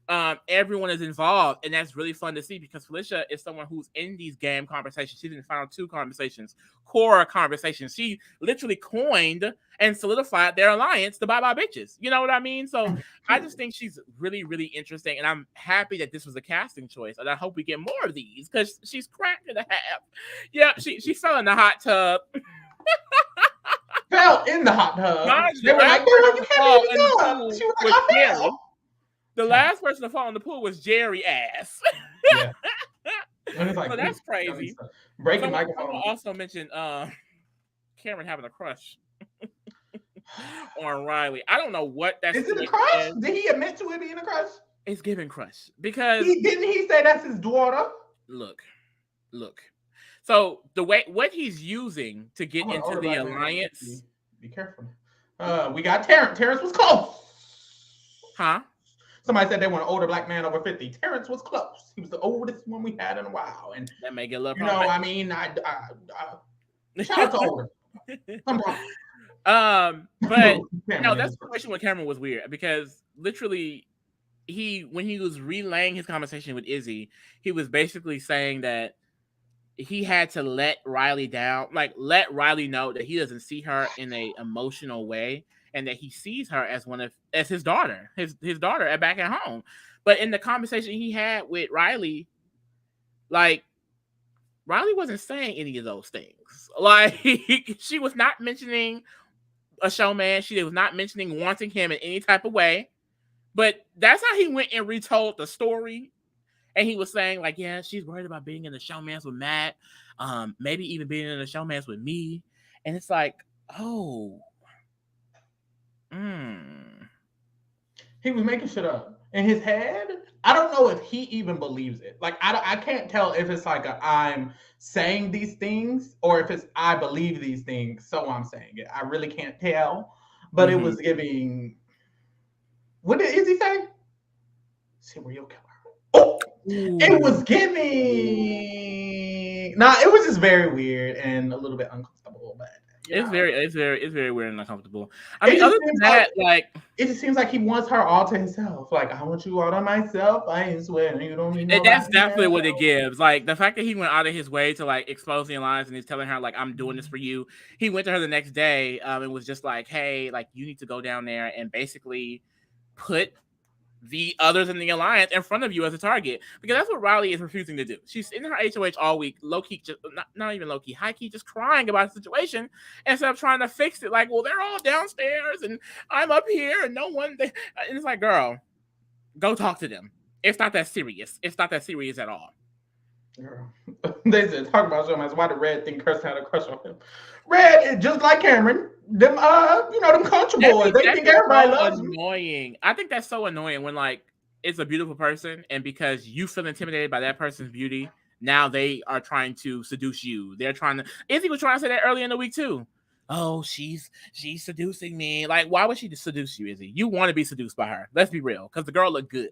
everyone is involved, and that's really fun to see because Felicia is someone who's in these game conversations. She's in the final two conversations, core conversations. She literally coined and solidified their alliance, the Bye Bye Bitches. You know what I mean? So I just think she's really, really interesting, and I'm happy that this was a casting choice, and I hope we get more of these because she's cracked in the half. Yeah, she fell in the hot tub.
Fell in the hot tub.
Mind
They
you,
were like, girl, you can't even
the
go.
pool
She was
was
like, I
Jerry.
fell.
The last person to fall in the pool was Cirie ass.
Yeah. And it's like,
So that's crazy.
Breaking
Someone
microphone.
also mentioned Cameron having a crush on Reilly. I don't know what that's.
Is it a crush? Did he admit to it being a crush?
It's giving crush because
didn't he say that's his daughter?
Look. So the way what he's using to get into the alliance.
Be careful. We got Terrence. Terrence was close.
Huh?
Somebody said they want an older black man over 50. Terrence was close. He was the oldest one we had in a while, and
that may get a little.
You know, I mean, I shout out to older.
But no, that situation with Cameron was weird because literally, when he was relaying his conversation with Izzy, he was basically saying that he had to let Reilly down, like let Reilly know that he doesn't see her in a emotional way and that he sees her as his daughter, his daughter back at home. But in the conversation he had with Reilly, like Reilly wasn't saying any of those things. Like she was not mentioning a showman. She was not mentioning wanting him in any type of way. But that's how he went and retold the story. And he was saying, like, yeah, she's worried about being in the showmans with Matt, maybe even being in the showmans with me. And it's like, oh.
He was making shit up. In his head, I don't know if he even believes it. Like, I can't tell if it's like I'm saying these things or if it's I believe these things, so I'm saying it. I really can't tell. But it was giving... What did Izzy say? Serial killer. Oh! It was giving... Nah, it was just very weird and a little bit uncomfortable, but...
It's very weird and uncomfortable. I mean, other than that, like
it just seems like he wants her all to himself. Like, I want you all to myself. I ain't swearing. You don't need nobody.
That's definitely what it gives. Like the fact that he went out of his way to like expose the alliance and he's telling her like I'm doing this for you. He went to her the next day and was just like, hey, like you need to go down there and basically put the others in the alliance in front of you as a target, because that's what Reilly is refusing to do. She's in her HOH all week, low-key, just not even low-key, high-key, just crying about the situation instead of trying to fix it. Like, well, they're all downstairs and I'm up here and no one. And it's like, girl, go talk to them. It's not that serious. It's not that serious at all.
Girl. They said, talk about showmans. Why did Red think Kirsten had a crush on him? Red, just like Cameron, them, them country boys. They think everybody loves them.
Annoying. I think that's so annoying when like it's a beautiful person, and because you feel intimidated by that person's beauty, now they are trying to seduce you. They're trying to. Izzy was trying to say that earlier in the week too. Oh, she's seducing me. Like, why would she seduce you, Izzy? You want to be seduced by her. Let's be real, because the girl looked good.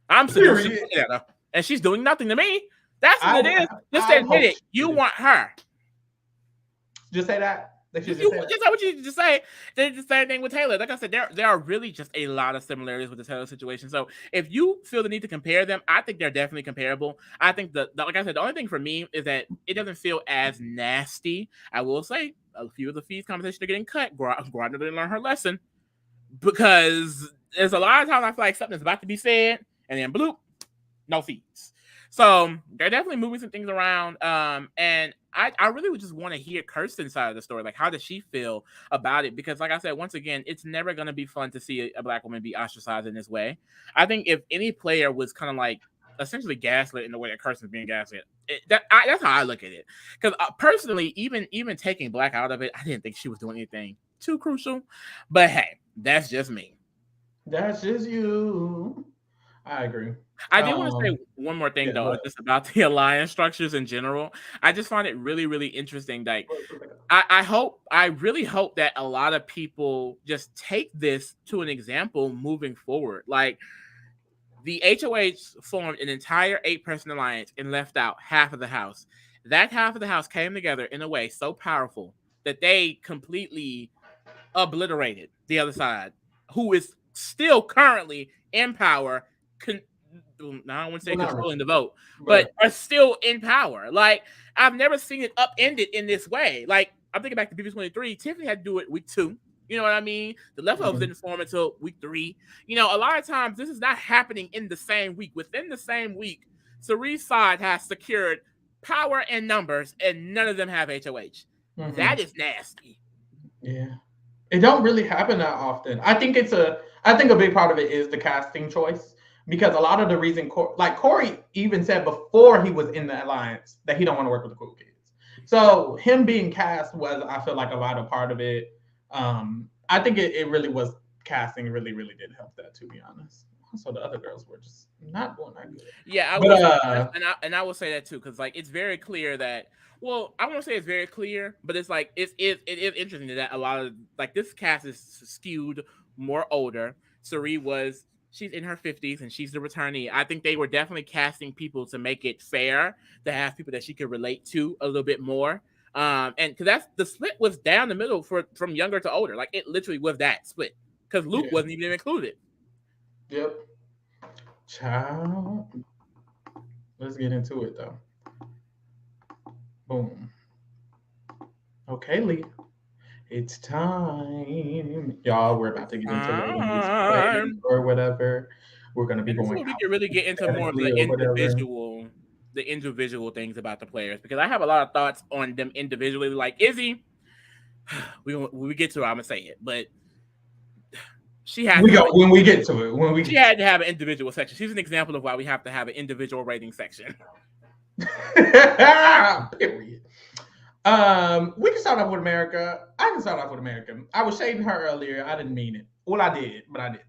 I'm seducing her, and she's doing nothing to me. That's what it is. Just admit it. You want her.
Just say that.
Just say what you just say. They did the same thing with Taylor. Like I said, there are really just a lot of similarities with the Taylor situation. So if you feel the need to compare them, I think they're definitely comparable. I think like I said, the only thing for me is that it doesn't feel as nasty. I will say a few of the feeds conversations are getting cut. Gardner didn't learn her lesson, because there's a lot of times I feel like something's about to be said and then bloop, no feeds. So they're definitely moving some things around. And I really would just want to hear Kirsten's side of the story. Like, how does she feel about it? Because like I said, once again, it's never going to be fun to see a black woman be ostracized in this way. I think if any player was kind of like essentially gaslit in the way that Kirsten's being gaslit, that's how I look at it. Because personally, even taking Black out of it, I didn't think she was doing anything too crucial. But hey, that's just me.
That's just you. I agree.
I do want to say one more thing, though, just about the alliance structures in general. I just find it really, really interesting. Like, I really hope that a lot of people just take this to an example moving forward. Like, the HOH formed an entire 8-person alliance and left out half of the house. That half of the house came together in a way so powerful that they completely obliterated the other side, who is still currently in power I don't want to say
Well, not
controlling
really,
the vote,
but
but are still in power. Like, I've never seen it upended in this way. Like, I'm thinking back to BB23. Tiffany had to do it week 2. You know what I mean? The leftovers
mhm.
didn't form until week 3. You know, a lot of times this is not happening in the same week. Within the same week, Cirie's side has secured power and numbers, and none of them have HOH.
Mhm.
That is nasty.
Yeah. It don't really happen that often. I think a big part of it is the casting choice because a lot of the reason like Cory even said before he was in the alliance that he don't want to work with the cool kids. So him being cast was, I feel like, a lot of part of it. I think it really was casting really did help that, to be honest. So the other girls were just not doing that good.
Yeah, I will
But
say, and I will say that too, because like it's very clear that. Well, I won't say it's very clear, but it's like it is interesting that a lot of like this cast is skewed more older. Cirie was she's in her 50s and she's the returnee. I think they were definitely casting people to make it fair to have people that she could relate to a little bit more. And because that's the split was down the middle for from younger to older. Like it literally was that split because Luke
yeah,
wasn't even included.
yep. Child, let's get into it though. Boom. Okay, Lee. It's time. Y'all, we're about
It's
to get into rating these players
time.
or whatever. We're going to be
And this is
going
where we can really get into more of
alphabetically or whatever.
the individual things about the players because I have a lot of thoughts on them individually. Like Izzy, when we get to it, I'm gonna say it, but she had
We
to have
go when we get to it. When we
she
get to
had to have an individual section. She's an example of why we have to have an individual rating section.
it. Period. We can start off with America. I can start off with America. I was shading her earlier. I didn't mean it. Well, I did, but I didn't.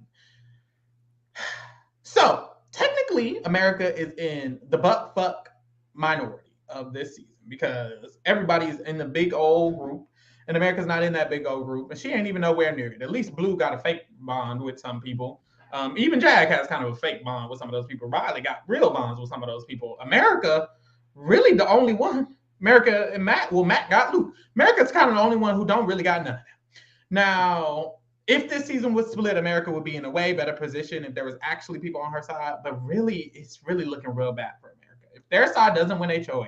So technically, America is in the butt fuck minority of this season because everybody's in the big old group, and America's not in that big old group, and she ain't even nowhere near it. At least Blue got a fake bond with some people. Even Jag has kind of a fake bond with some of those people. Reilly got real bonds with some of those people. America, really the only one. America and Matt. Well, Matt got Luke. America's kind of the only one who don't really got none of them. Now, if this season was split, America would be in a way better position if there was actually people on her side. But really, it's really looking real bad for America. If their side doesn't win HOH,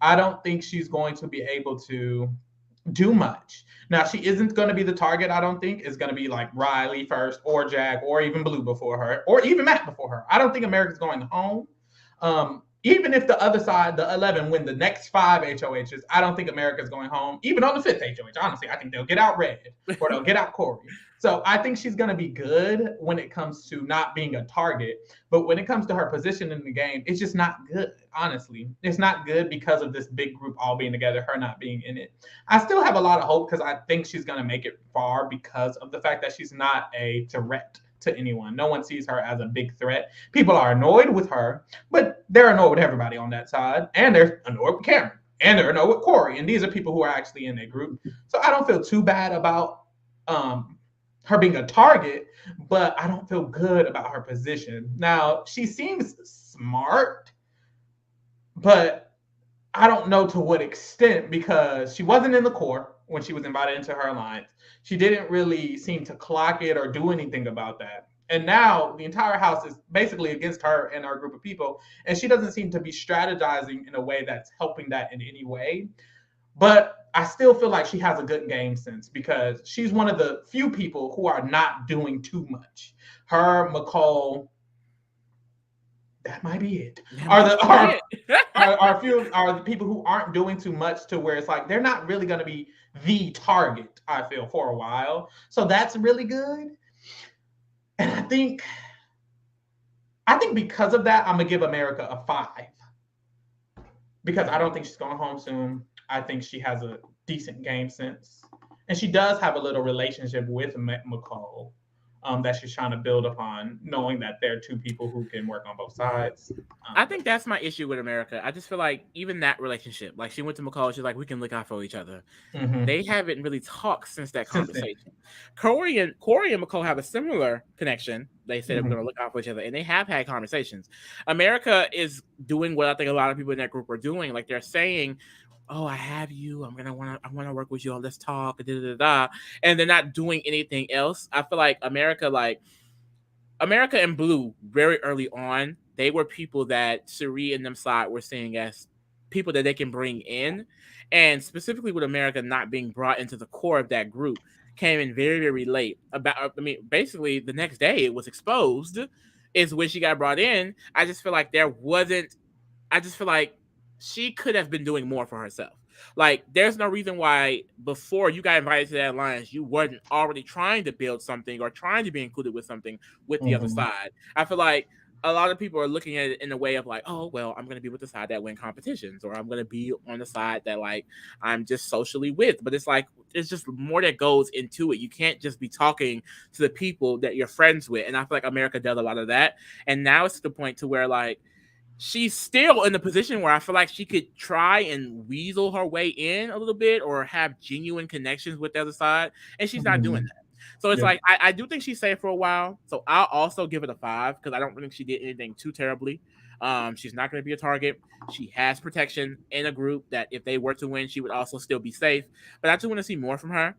I don't think she's going to be able to do much. Now, she isn't going to be the target, I don't think. It's going to be like Reilly first, or Jag, or even Blue before her, or even Matt before her. I don't think America's going home. Even if the other side, the 11, win the next 5 HOHs, I don't think America's going home. Even on the 5th HOH, honestly, I think they'll get out Red or they'll get out Cory. So I think she's going to be good when it comes to not being a target. But when it comes to her position in the game, it's just not good, honestly. It's not good because of this big group all being together, her not being in it. I still have a lot of hope because I think she's going to make it far because of the fact that she's not a threat to anyone. No one sees her as a big threat. People are annoyed with her, but they're annoyed with everybody on that side. And they're annoyed with Cameron. And they're annoyed with Cory. And these are people who are actually in their group. So I don't feel too bad about her being a target, but I don't feel good about her position. Now, she seems smart, but I don't know to what extent because she wasn't in the core when she was invited into her alliance. She didn't really seem to clock it or do anything about that. And now the entire house is basically against her and our group of people. And she doesn't seem to be strategizing in a way that's helping that in any way. But I still feel like she has a good game sense because she's one of the few people who are not doing too much. Her, Mecole, that might be it. Are the people who aren't doing too much to where it's like they're not really going to be the target, I feel, for a while. So that's really good. And I think because of that, I'm gonna give America a 5. Because I don't think she's going home soon. I think she has a decent game sense. And she does have a little relationship with Mecole that she's trying to build upon, knowing that there are two people who can work on both sides.
I think that's my issue with America. I just feel like even that relationship, like she went to Mecole, she's like, we can look out for each other.
Mm-hmm.
They haven't really talked since that conversation. Cory and Mecole have a similar connection. They said they're going to look out for each other, and they have had conversations. America is doing what I think a lot of people in that group are doing. Like they're saying, "Oh, I have you. I want to work with you. Let's talk." Da, da, da, da. And they're not doing anything else. I feel like America, like America and Blue, very early on, they were people that Cirie and them side were seeing as people that they can bring in. And specifically with America not being brought into the core of that group, came in very, very late. Basically the next day it was exposed is when she got brought in. I just feel like she could have been doing more for herself. Like, there's no reason why before you got invited to that alliance, you weren't already trying to build something or trying to be included with something with the other side. I feel like a lot of people are looking at it in a way of like, oh, well, I'm going to be with the side that win competitions, or I'm going to be on the side that like I'm just socially with. But it's like, there's just more that goes into it. You can't just be talking to the people that you're friends with. And I feel like America does a lot of that. And now it's to the point to where like, she's still in the position where I feel like she could try and weasel her way in a little bit or have genuine connections with the other side, and she's not doing that. So it's like I do think she's safe for a while. So I'll also give it a 5 because I don't think she did anything too terribly. She's not going to be a target. She has protection in a group that if they were to win, she would also still be safe. But I do want to see more from her.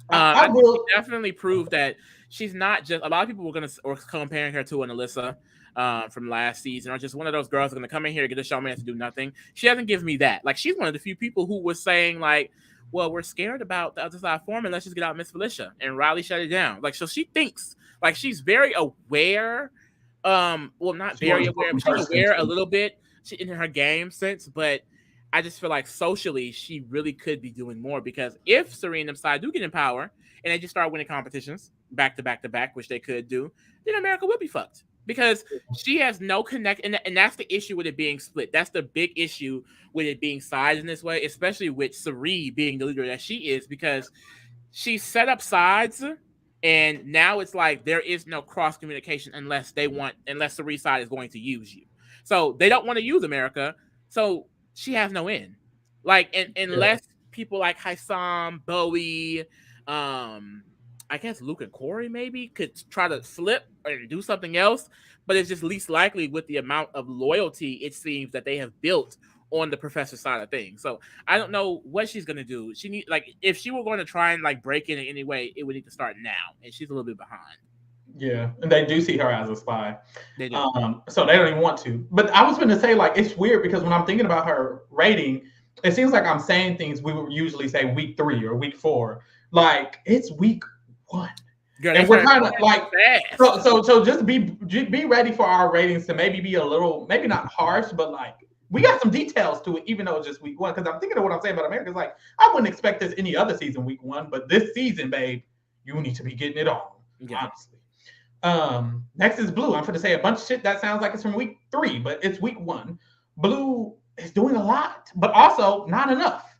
I think she definitely proved that she's not just. A lot of people were comparing her to an Alyssa from last season, or just one of those girls going to come in here and get a showman to do nothing. She doesn't give me that. Like, she's one of the few people who was saying like, well, we're scared about the other side forming. Let's just get out Miss Felicia, and Reilly shut it down. Like, so she thinks like she's very aware. Well, not very aware, but she's aware a little bit in her game sense, but I just feel like socially she really could be doing more, because if Cirie and them side do get in power and they just start winning competitions back to back to back, which they could do, then America will be fucked, because she has no connect, and that's the issue with it being split. That's the big issue with it being sides in this way, especially with Cirie being the leader that she is, because she set up sides. And now it's like there is no cross communication unless Cirie side is going to use you. So they don't want to use America. So she has no end. Like, unless people like Hisam, Bowie, I guess Luke and Cory maybe could try to flip and do something else, but it's just least likely with the amount of loyalty it seems that they have built on the professor side of things. So I don't know what she's gonna do. She need, like, if she were going to try and like break in any way, it would need to start now, and she's a little bit behind.
Yeah, and they do see her as a spy.
They do.
So they don't even want to. But I was going to say, like, it's weird because when I'm thinking about her rating, it seems like I'm saying things we would usually say week 3 or week 4. Like, it's week 1. Girl, and we're kind of like, so just be ready for our ratings to maybe be a little, maybe not harsh, but like, we got some details to it, even though it's just week 1. Because I'm thinking of what I'm saying about America. It's like, I wouldn't expect this any other season week 1, but this season, babe, you need to be getting it on, honestly. Next is Blue. I'm going to say a bunch of shit that sounds like it's from week 3, but it's week 1. Blue is doing a lot, but also not enough.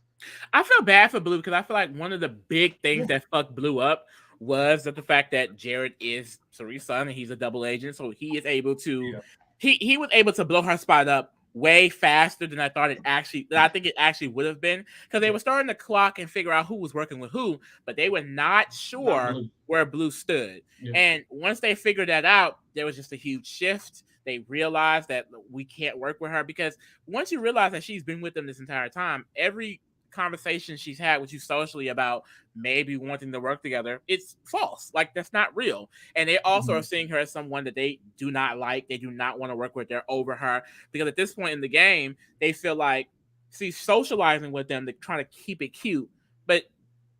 I feel bad for Blue because I feel like one of the big things that fucked Blue up was that the fact that Jared is Cirie's son and he's a double agent, so he is able to he was able to blow her spot up way faster than I thought I think it actually would have been, because they were starting to clock and figure out who was working with who, but they were not sure where Blue stood. And once they figured that out, there was just a huge shift. They realized that we can't work with her, because once you realize that she's been with them this entire time, every conversation she's had with you socially about maybe wanting to work together, it's false. Like, that's not real. And they also are seeing her as someone that they do not like. They do not want to work with. They're over her, because at this point in the game, they feel like she's socializing with them. They're trying to keep it cute, but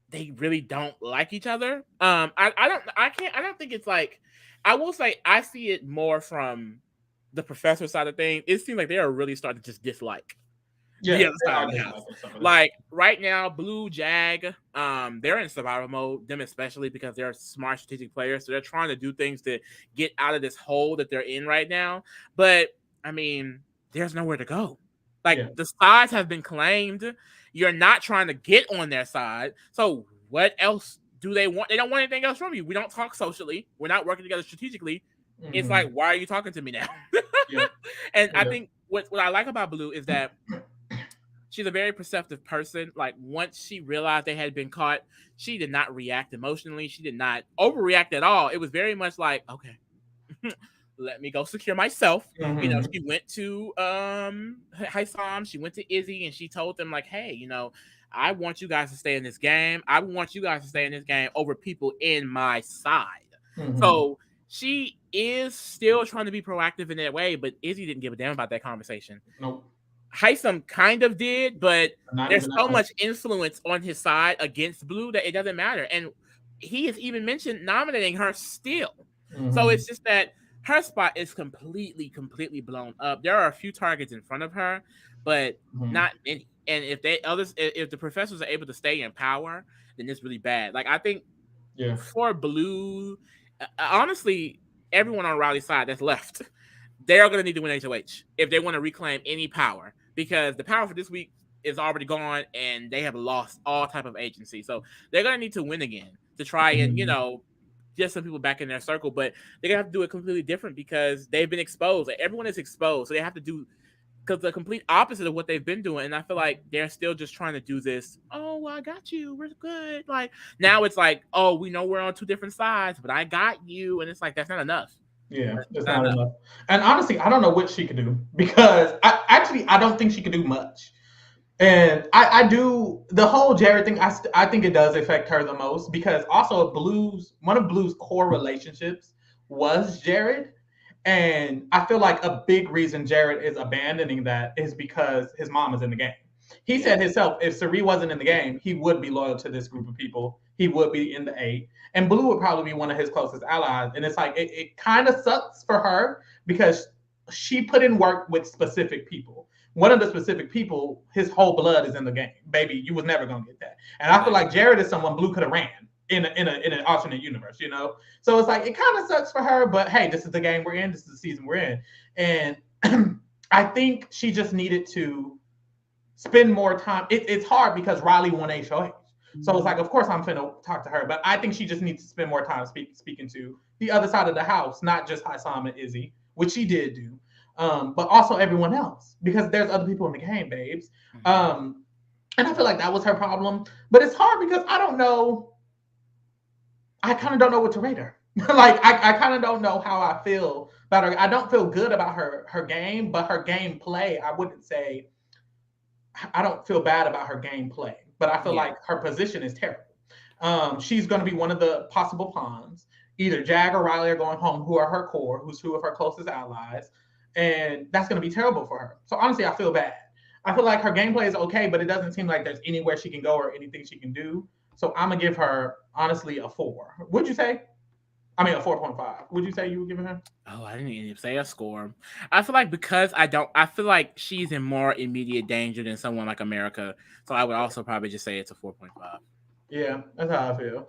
they really don't like each other. I don't think it's like, I will say I see it more from the professor side of things. It seems like they are really starting to just dislike the other side of the house. Like, right now, Blue, Jag, they're in survival mode, them especially, because they're smart strategic players, so they're trying to do things to get out of this hole that they're in right now. But I mean, there's nowhere to go. Like, the sides have been claimed. You're not trying to get on their side, so what else do they want? They don't want anything else from you. We don't talk socially. We're not working together strategically. It's like, why are you talking to me now? And I think what I like about Blue is that she's a very perceptive person. Like, once she realized they had been caught, she did not react emotionally. She did not overreact at all. It was very much like, okay, let me go secure myself. You know, she went to Hisam, she went to Izzy, and she told them, like, hey, you know, I want you guys to stay in this game. I want you guys to stay in this game over people in my side. So she is still trying to be proactive in that way, but Izzy didn't give a damn about that conversation.
Nope.
Hisam kind of did, but
Not
there's
even that
so
much.
much influence on his side against Blue that it doesn't matter. And he has even mentioned nominating her still. So
Mm-hmm.
it's just that her spot is completely blown up. There are a few targets in front of her, but
Mm-hmm.
not many. And if the professors are able to stay in power, then it's really bad. Like I think
Yeah.
for Blue, honestly, everyone on Riley's side that's left, they are going to need to win HOH if they want to reclaim any power, because the power for this week is already gone and they have lost all type of agency. So they're going to need to win again to try and
Mm-hmm.
get some people back in their circle. But they're going to have to do it completely different because they've been exposed. Like, everyone is exposed, so they have to do because the complete opposite of what they've been doing. And I feel like they're still just trying to do this. Oh, well, I got you. We're good. Like now it's like, oh, we know we're on two different sides, but I got you. And it's like, that's not enough.
Yeah,
That's
it's
not
not
enough.
enough. And honestly, I don't know what she could do because I don't think she could do much. And I do the whole Jared thing. I think it does affect her the most because also one of Blue's core relationships was Jared, and I feel like a big reason Jared is abandoning that is because his mom is in the game. He
Yeah.
said himself, if Cirie wasn't in the game, he would be loyal to this group of people. He would be in the eight, and Blue would probably be one of his closest allies. And it's like it kind of sucks for her because she put in work with specific people. One of the specific people, his whole blood is in the game. Baby, you was never gonna get that. And I feel
Exactly.
like Jared is someone Blue could have ran in an alternate universe, you know. So it's like it kind of sucks for her, but hey, this is the game we're in. This is the season we're in, and I think she just needed to spend more time. It's hard because Reilly won HOH. So it's like, of course, I'm finna talk to her, but I think she just needs to spend more time speaking to the other side of the house, not just Hisam and Izzy, which she did do, but also everyone else because there's other people in the game, babes.
Mhm.
Um, and I feel like that was her problem, but it's hard because I don't know. I kind of don't know what to rate her. Like I kind of don't know how I feel about her. I don't feel good about her game, but her gameplay, I wouldn't say I don't feel bad about her gameplay, but I feel
Yeah.
like her position is terrible. She's going to be one of the possible pawns. Either Jag or Reilly are going home, who are her core, who's two of her closest allies, and that's going to be terrible for her. So honestly, I feel bad. I feel like her gameplay is okay, but it doesn't seem like there's anywhere she can go or anything she can do. So I'm gonna give her honestly a 4. Would you say? I mean a 4.5. Would you say you were giving her?
Oh, I didn't even say a score. I feel like because I feel like she's in more immediate danger than someone like America. So I would also probably just say it's a 4.5.
Yeah, that's how I feel.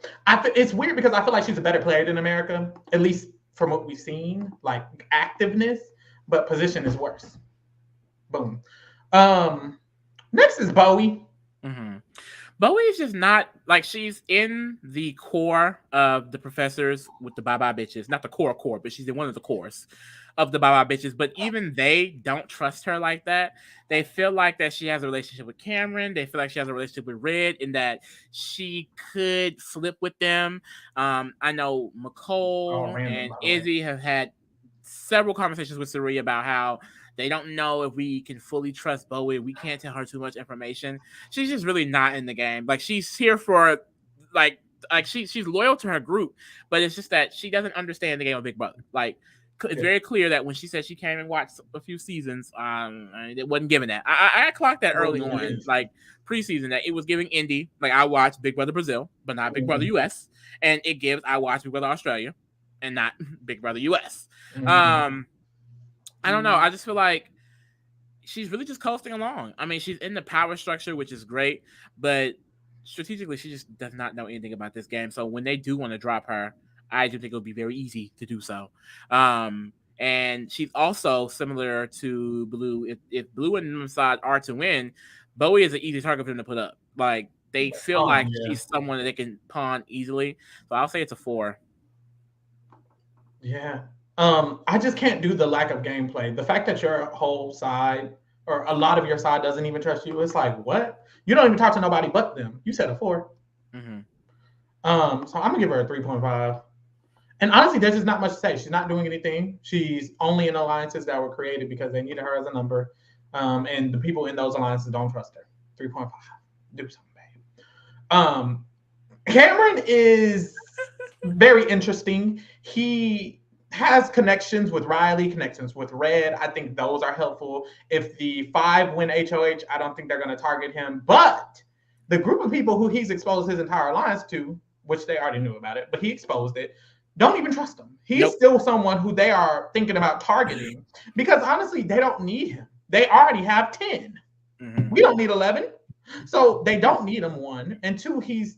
It's weird because I feel like she's a better player than America, at least from what we've seen, like activeness, but position is worse. Boom. Um, Next is Bowie.
Mm-hmm. Bowie is just not like she's in the core of the professors with the bye bye bitches. Not the core, but she's in one of the cores of the bye bye bitches. But even they don't trust her like that. They feel like that she has a relationship with Cameron. They feel like she has a relationship with Red, and that she could flip with them. I know
Oh,
Mecole
random,
and
by the way.
Izzy have had several conversations with Cirie about how they don't know if we can fully trust Bowie. We can't tell her too much information. She's just really not in the game. Like she's here for like she's loyal to her group, but it's just that she doesn't understand the game of Big Brother. Like it's
Yeah,
very clear that when she said she came and watched a few seasons, it wasn't given that. I clocked that
wasn't
early
giving
on,
anything.
like preseason, that it was giving indie. Like I watched Big Brother Brazil, but not Big Brother
Mm-hmm.
US, and it gives I watched Big Brother Australia, and not Big Brother US.
Mm-hmm.
Um, I don't know. I just feel like she's really just coasting along. I mean, she's in the power structure, which is great, but strategically, she just does not know anything about this game. So when they do want to drop her, I do think it'll be very easy to do so. And she's also similar to Blue. If Blue and Nimsad are to win, Bowie is an easy target for them to put up. Like they feel like
Yeah,
she's someone that they can pawn easily. So I'll say it's a 4.
yeah. I just can't do the lack of gameplay. The fact that your whole side or a lot of your side doesn't even trust you, it's like, what? You don't even talk to nobody but them. You said a 4.
Mm-hmm.
So I'm gonna give her a 3.5. And honestly, there's just not much to say. She's not doing anything. She's only in alliances that were created because they needed her as a number. And the people in those alliances don't trust her. 3.5. Do something, babe. Cameron is very interesting. He has connections with Reilly, connections with Red. I think those are helpful. If the 5 win HOH, I don't think they're going to target him. But the group of people who he's exposed his entire alliance to, which they already knew about it, but he exposed it, don't even trust him. He's still someone who they are thinking about targeting because honestly, they don't need him. They already have 10. Mm-hmm. We don't need 11. So they don't need him, one. And two, his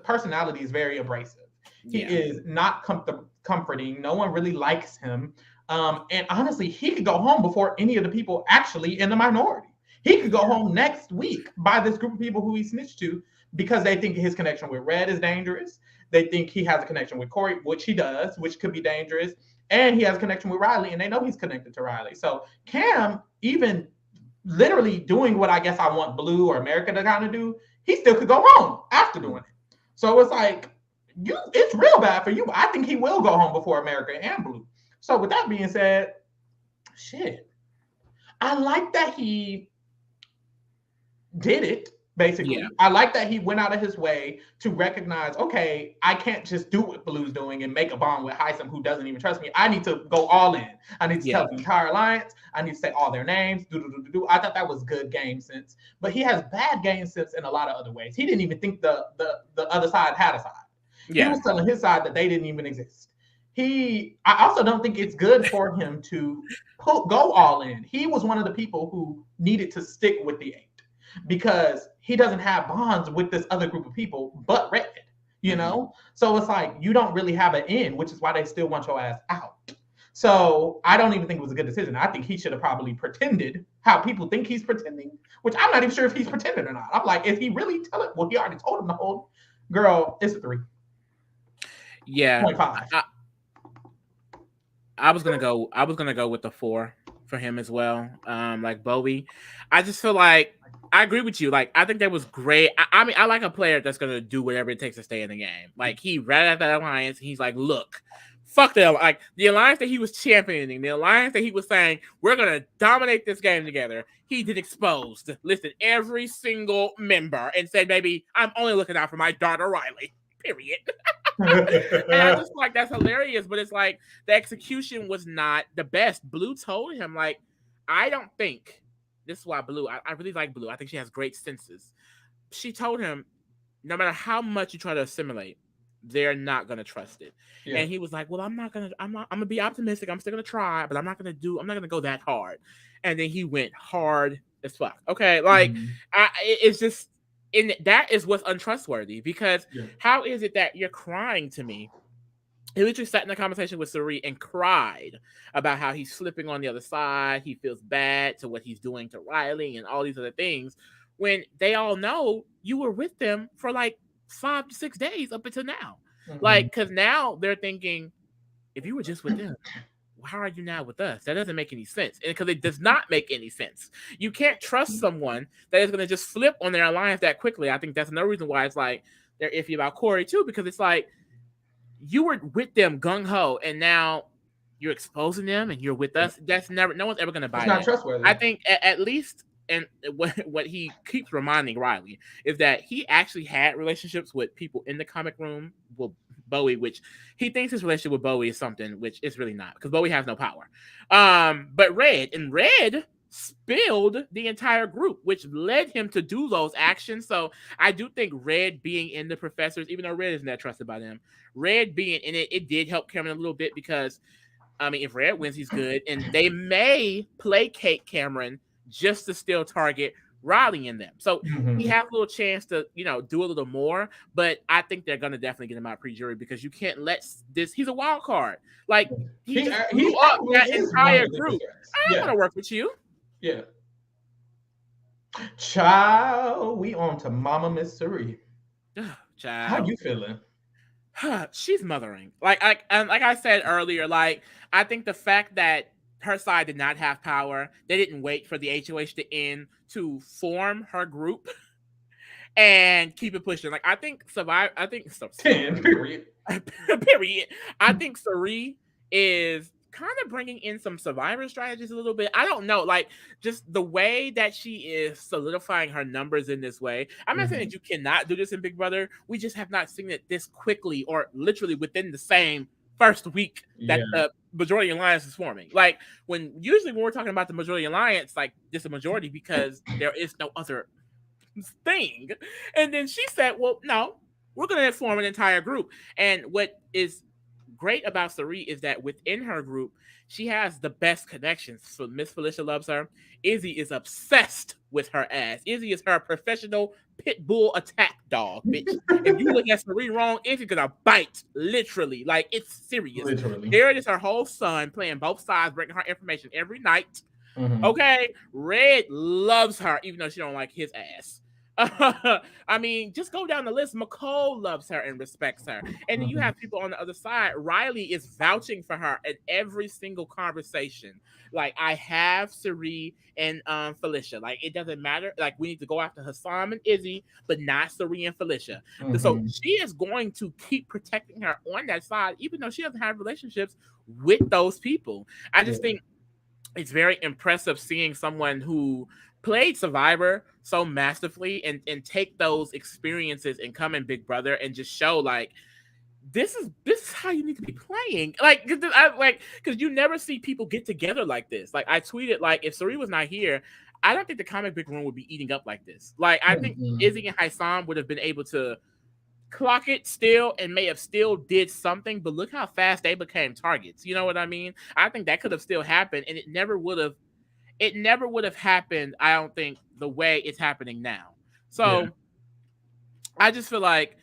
personality is very abrasive. He is not comforting. No one really likes him. And honestly, he could go home before any of the people actually in the minority. He could go home next week by this group of people who he snitched to because they think his connection with Red is dangerous. They think he has a connection with Cory, which he does, which could be dangerous. And he has a connection with Reilly, and they know he's connected to Reilly. So Cam, even literally doing what I guess I want Blue or America to kind of do, he still could go home after doing it. So it's like, it's real bad for you. I think he will go home before America and Blue. So with that being said, shit. I like that he did it, basically. Yeah. I like that he went out of his way to recognize, okay, I can't just do what Blue's doing and make a bond with Hisam who doesn't even trust me. I need to go all in. I need to tell the entire alliance. I need to say all their names. I thought that was good game sense. But he has bad game sense in a lot of other ways. He didn't even think the other side had a side. Yeah. He was telling his side that they didn't even exist. I also don't think it's good for him to go all in. He was one of the people who needed to stick with the 8 because he doesn't have bonds with this other group of people but Red, you know? So it's like, you don't really have an in, which is why they still want your ass out. So I don't even think it was a good decision. I think he should have probably pretended how people think he's pretending, which I'm not even sure if he's pretending or not. I'm like, is he really telling? Well, he already told him the whole, girl, it's a 3.
Yeah. 0.5. I was gonna go with the 4 for him as well. Like Bowie. I just feel like I agree with you. Like, I think that was great. I mean, I like a player that's gonna do whatever it takes to stay in the game. Like, he read at that alliance. He's like, look, fuck them. Like, the alliance that he was championing, the alliance that he was saying, we're gonna dominate this game together. He did exposed, listed every single member, and said, maybe I'm only looking out for my daughter Reilly. Period. And I just like, that's hilarious, but it's like the execution was not the best. Blue told him, like, I don't think this is why Blue, I really like Blue. I think she has great senses. She told him, no matter how much you try to assimilate, they're not gonna trust it. Yeah. And he was like, well, I'm gonna be optimistic. I'm still gonna try, but I'm not gonna go that hard. And then he went hard as fuck. Okay, like it's just. And that is what's untrustworthy, because how is it that you're crying to me? He literally sat in a conversation with Cirie and cried about how he's slipping on the other side. He feels bad to what he's doing to Reilly and all these other things, when they all know you were with them for like 5 to 6 days up until now. Like, because now they're thinking, if you were just with them, how are you now with us? That doesn't make any sense. And because it does not make any sense. You can't trust someone that is going to just flip on their alliance that quickly. I think that's another reason why it's like they're iffy about Cory too, because it's like, you were with them gung-ho and now you're exposing them and you're with us. That's never, no one's ever going to buy that. It's not trustworthy. I think at least, and what he keeps reminding Reilly is that he actually had relationships with people in the comic room, well, Bowie, which he thinks his relationship with Bowie is something which is really not, because Bowie has no power. But Red spilled the entire group, which led him to do those actions. So I do think Red being in the professors, even though Red isn't that trusted by them, Red being in it did help Cameron a little bit, because I mean, if Red wins, he's good, and they may placate Cameron just to still target Reilly in them. So he has a little chance to, do a little more, but I think they're going to definitely get him out pre-jury, because you can't let this, he's a wild card. Like, he's up that entire group. I don't want to work with you.
Yeah. Child, we on to Mama Miss Cirie.
Child.
How you feeling?
She's mothering. Like I said earlier, like, I think the fact that her side did not have power, they didn't wait for the HOH to end to form her group and keep it pushing. Like, I think period. Period. I think Cirie is kind of bringing in some survivor strategies a little bit. I don't know, like, just the way that she is solidifying her numbers in this way. I'm not saying that you cannot do this in Big Brother. We just have not seen it this quickly, or literally within the same first week that
Yeah.
the majority alliance is forming. Like usually when we're talking about the majority alliance, like this is a majority because there is no other thing. And then she said, well, no, we're going to form an entire group. And what is great about Cirie is that within her group, she has the best connections. So Miss Felicia loves her. Izzy is obsessed with her ass. Izzy is her professional pit bull attack dog, bitch. If you look at Cirie wrong, Izzy's gonna bite, literally. Like, it's serious.
Literally.
There it is, her whole son playing both sides, bringing her information every night.
Mhm.
Okay, Red loves her, even though she don't like his ass. I mean, just go down the list. Mecole loves her and respects her. And then you have people on the other side. Reilly is vouching for her in every single conversation. Like, I have Cirie and Felicia. Like, it doesn't matter. Like, we need to go after Hisam and Izzy, but not Cirie and Felicia. So she is going to keep protecting her on that side, even though she doesn't have relationships with those people. I just think it's very impressive seeing someone who played Survivor so masterfully and take those experiences and come in Big Brother and just show like this is how you need to be playing. Like, because you never see people get together like this. Like, I tweeted, like, if Cirie was not here, I don't think the comic book room would be eating up like this. Like, I think Izzy and Hisam would have been able to clock it still and may have still did something, but look how fast they became targets. You know what I mean? I think that could have still happened, and it never would have happened, I don't think, the way it's happening now. So I just feel like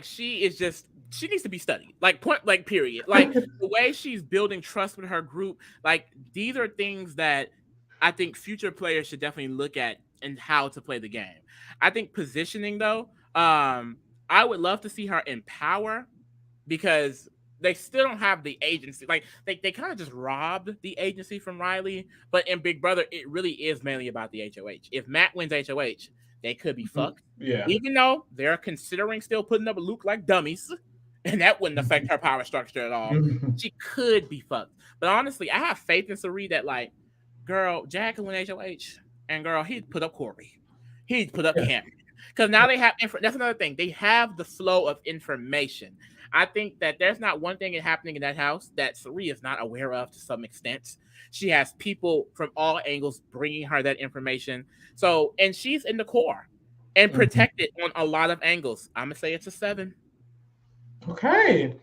she needs to be studied. Like, point blank period. Like, the way she's building trust with her group, like, these are things that I think future players should definitely look at and how to play the game. I think positioning, though, I would love to see her in power because they still don't have the agency. Like, they kind of just robbed the agency from Reilly. But in Big Brother, it really is mainly about the HOH. If Matt wins HOH, they could be fucked.
Yeah.
Even though they're considering still putting up a Luke like dummies, and that wouldn't affect her power structure at all. She could be fucked. But honestly, I have faith in Cirie that, like, girl, Jack can win HOH, and girl, he'd put up Cory. He'd put up Cameron. Because now they have, that's another thing, they have the flow of information. I think that there's not one thing happening in that house that Cirie is not aware of to some extent. She has people from all angles bringing her that information. So, and she's in the core and protected on a lot of angles. I'm going to say it's a 7.
Okay.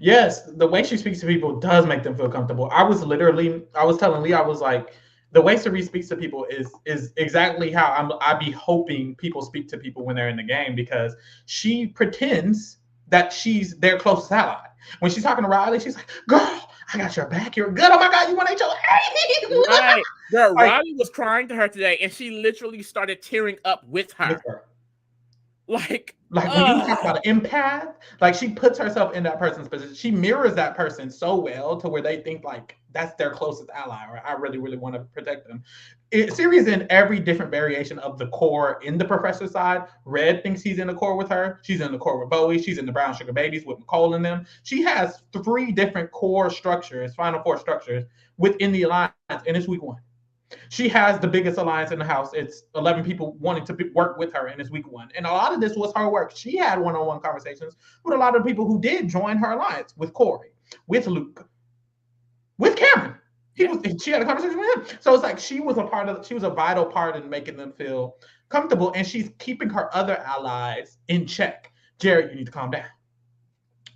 Yes, the way she speaks to people does make them feel comfortable. I was telling Lee, I was like, the way Cirie speaks to people is exactly how I'd be hoping people speak to people when they're in the game, because she pretends that she's their closest ally. When she's talking to Reilly, she's like, girl, I got your back. You're good. Oh my God, you want HOH?
Right. Girl, Reilly was crying to her today, and she literally started tearing up with her. Like
when you talk about an empath, like, she puts herself in that person's position. She mirrors that person so well to where they think like that's their closest ally, or I really, really want to protect them. Cirie is in every different variation of the core in the professor side. Red thinks he's in the core with her. She's in the core with Bowie. She's in the Brown Sugar Babies with Mecole and them. She has 3 different core structures, final 4 structures within the alliance, and it's week 1. She has the biggest alliance in the house. It's 11 people wanting to work with her, and it's week 1. And a lot of this was her work. She had one-on-one conversations with a lot of people who did join her alliance, with Cory, with Luke, with Cameron. She had a conversation with him. So it's like she was a vital part in making them feel comfortable, and she's keeping her other allies in check. Jared, you need to calm down.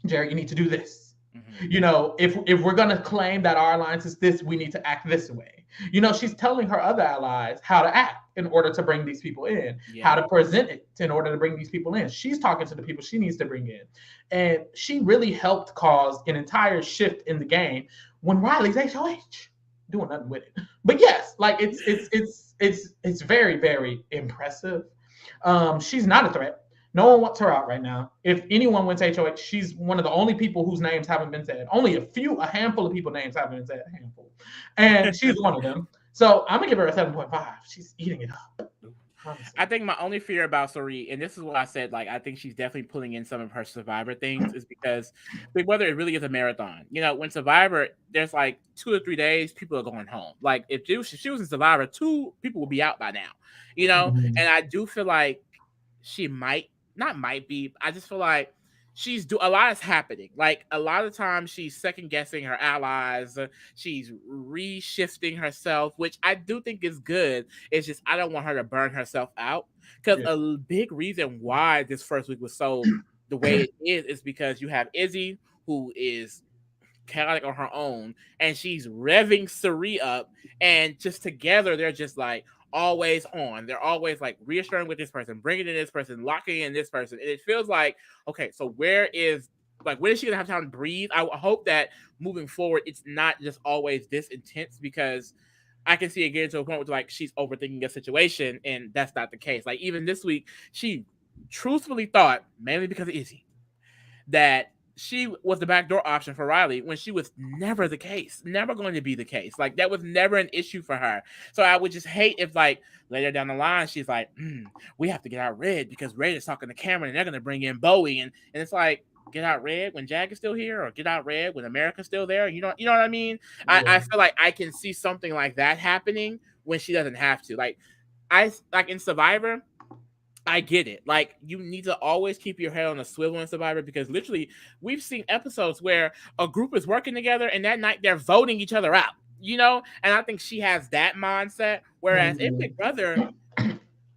Jared, you need to do this. You know, if we're going to claim that our alliance is this, we need to act this way. You know, she's telling her other allies how to act in order to bring these people in, how to present it in order to bring these people in. She's talking to the people she needs to bring in. And she really helped cause an entire shift in the game when Reilly's HOH, doing nothing with it. But yes, like, it's very, very impressive. She's not a threat. No one wants her out right now. If anyone wins HOH, she's one of the only people whose names haven't been said. Only a handful of people's names haven't been said. A handful. And she's one of them. So I'm going to give her a 7.5. She's eating it up.
I think my only fear about Cirie, and this is what I said, like, I think she's definitely pulling in some of her Survivor things, is because Big Brother, it really is a marathon. You know, when Survivor, there's like 2 or 3 days, people are going home. Like, if she was in Survivor, 2 people will be out by now. You know, and I do feel like she I just feel like a lot is happening. Like a lot of times she's second guessing her allies. She's reshifting herself, which I do think is good. It's just I don't want her to burn herself out because
Yeah.
a big reason why this first week was so the way it is because you have Izzy who is chaotic on her own, and she's revving Cirie up, and just together they're just like always on. They're always like reassuring with this person, bringing in this person, locking in this person, and it feels like okay, so when is she gonna have time to breathe? I hope that moving forward, it's not just always this intense because I can see it getting to a point where like she's overthinking a situation, and that's not the case. Like even this week, she truthfully thought, mainly because of Izzy, that she was the backdoor option for Reilly when she was never the case, never going to be the case. Like that was never an issue for her. So I would just hate if like later down the line she's like, we have to get out Red because Red is talking to Cameron and they're going to bring in Bowie, and it's like get out Red when Jag is still here, or get out Red when America's still there. You know what I mean?
Yeah.
I feel like I can see something like that happening when she doesn't have to. Like in Survivor. I get it. Like you need to always keep your head on a swivel in Survivor because literally we've seen episodes where a group is working together and that night they're voting each other out, And I think she has that mindset. Whereas in Big Brother,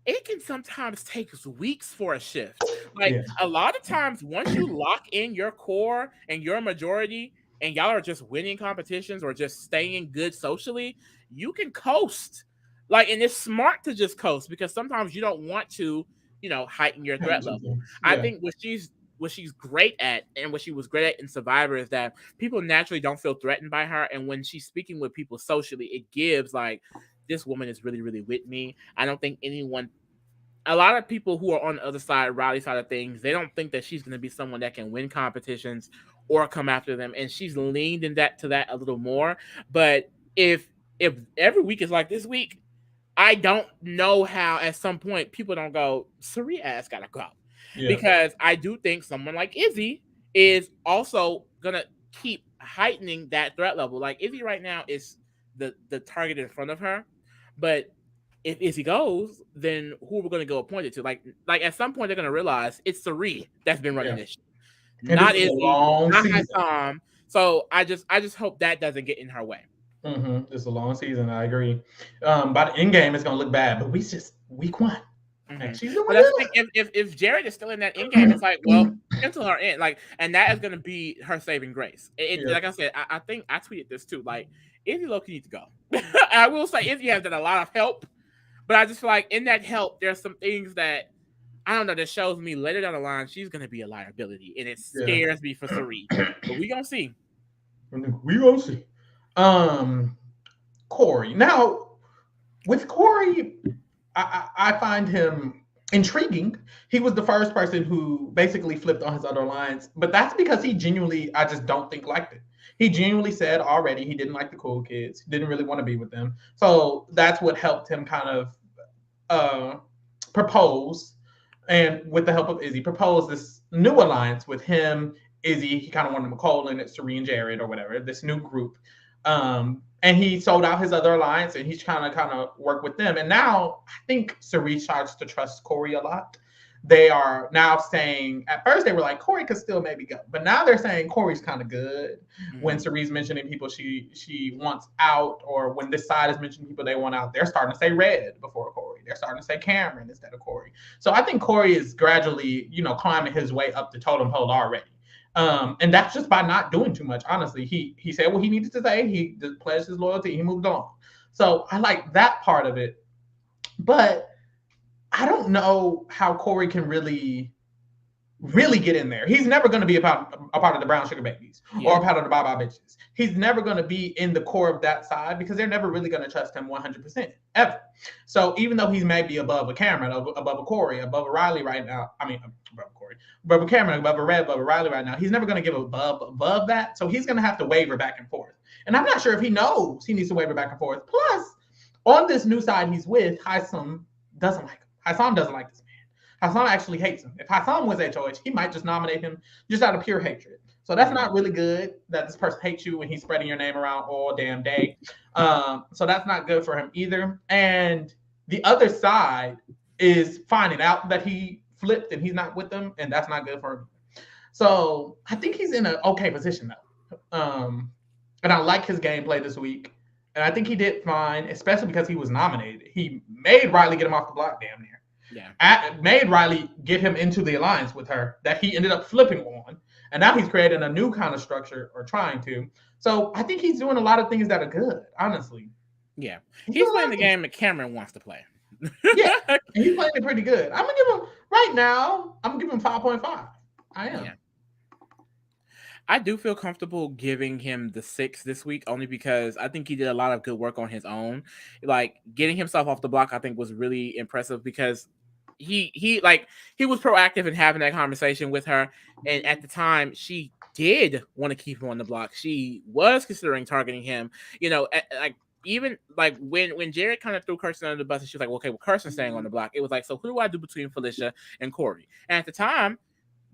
it can sometimes take weeks for a shift. Like a lot of times, once you lock in your core and your majority, and y'all are just winning competitions or just staying good socially, you can coast. Like, and it's smart to just coast because sometimes you don't want to, heighten your threat level. I think what she's great at and what she was great at in Survivor is that people naturally don't feel threatened by her. And when she's speaking with people socially, it gives like this woman is really, really with me. I don't think a lot of people who are on the other side, Reilly's side of things, they don't think that she's going to be someone that can win competitions or come after them. And she's leaned in to that a little more. But if every week is like this week, I don't know how at some point people don't go, Cirie ass gotta go. Yeah. Because I do think someone like Izzy is also gonna keep heightening that threat level. Like Izzy right now is the target in front of her. But if Izzy goes, then who are we gonna go appoint it to? Like at some point they're gonna realize it's Cirie that's been running this shit. Not Izzy, not Hisam. So I just hope that doesn't get in her way.
It's a long season. I agree. By the end game, it's gonna look bad, but we just week one.
But that's the thing. If Jared is still in that end game, it's like, well, until her end, like, and that is gonna be her saving grace. Like I said, I think I tweeted this too. Like, Izzy low-key needs to go. I will say Izzy has done a lot of help, but I just feel like in that help, there's some things that I don't know that shows me later down the line she's gonna be a liability, and it scares me for Cirie. But we gonna see.
We gonna see. Cory. Now, with Cory, I find him intriguing. He was the first person who basically flipped on his other alliance, but that's because he genuinely, I just don't think liked it. He genuinely said already he didn't like the cool kids, he didn't really want to be with them. So that's what helped him kind of propose, and with the help of Izzy, propose this new alliance with him, Izzy. He kind of wanted Mecole in it, Cirie and Jared or whatever, this new group. And he sold out his other alliance and he's kind of worked with them. And now I think Cirie starts to trust Cory a lot. They are now saying, at first they were like, Cory could still maybe go. But now they're saying Cory's kind of good. When Cirie's mentioning people she wants out, or when this side is mentioning people they want out, they're starting to say Red before Cory. They're starting to say Cameron instead of Cory. So I think Cory is gradually, climbing his way up the totem pole already. And that's just by not doing too much. Honestly, he said what he needed to say. He pledged his loyalty. He moved on. So I like that part of it. But I don't know how Cory can really get in there. He's never going to be a part of the Brown Sugar Babies or a part of the Bye Bye Bitches. He's never going to be in the core of that side because they're never really going to trust him 100% ever. So even though he's maybe above a Cameron, above a Cory, above a Reilly right now, above Cory, above a Cameron, above a Red, above a Reilly right now, he's never going to give above that. So he's going to have to waver back and forth. And I'm not sure if he knows he needs to waver back and forth. Plus, on this new side he's with, Hisam doesn't like him. Hisam doesn't like this man. Hisam actually hates him. If Hisam was HOH, he might just nominate him just out of pure hatred. So that's not really good that this person hates you and he's spreading your name around all damn day. So that's not good for him either. And the other side is finding out that he flipped and he's not with them, and that's not good for him. So I think he's in an okay position though. And I like his gameplay this week. And I think he did fine, especially because he was nominated. He made Reilly get him off the block damn near.
Yeah.
Made Reilly get him into the alliance with her that he ended up flipping on. And now he's creating a new kind of structure or trying to. So I think he's doing a lot of things that are good, honestly.
Yeah. He's playing the game that Cameron wants to play.
Yeah. And he's playing it pretty good. I'm going to give him, right now, I'm going to give him 5.5. I am.
Yeah. I do feel comfortable giving him the 6 this week only because I think he did a lot of good work on his own. Like getting himself off the block, I think was really impressive because he was proactive in having that conversation with her. And at the time, she did want to keep him on the block. She was considering targeting him. Like even like when Jared kind of threw Kirsten under the bus and she was like, well, okay, well, Kirsten's staying on the block. It was like, so who do I do between Felicia and Cory? And at the time,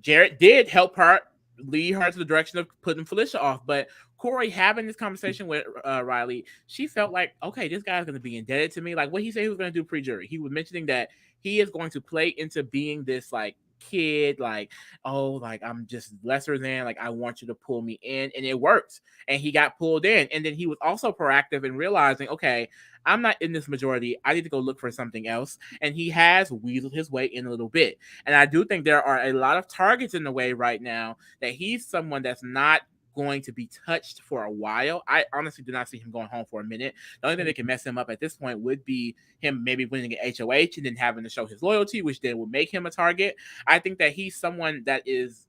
Jared did help her lead her to the direction of putting Felicia off. But Cory having this conversation with Reilly, she felt like, okay, this guy's going to be indebted to me. Like what he said he was going to do pre-jury. He was mentioning that he is going to play into being this like kid, like, oh, like I'm just lesser than, like I want you to pull me in, and it worked. And he got pulled in, and then he was also proactive in realizing, okay, I'm not in this majority. I need to go look for something else. And he has weaseled his way in a little bit. And I do think there are a lot of targets in the way right now that he's someone that's not going to be touched for a while. I honestly do not see him going home for a minute. The only thing that can mess him up at this point would be him maybe winning an HOH and then having to show his loyalty, which then would make him a target. I think that he's someone that is,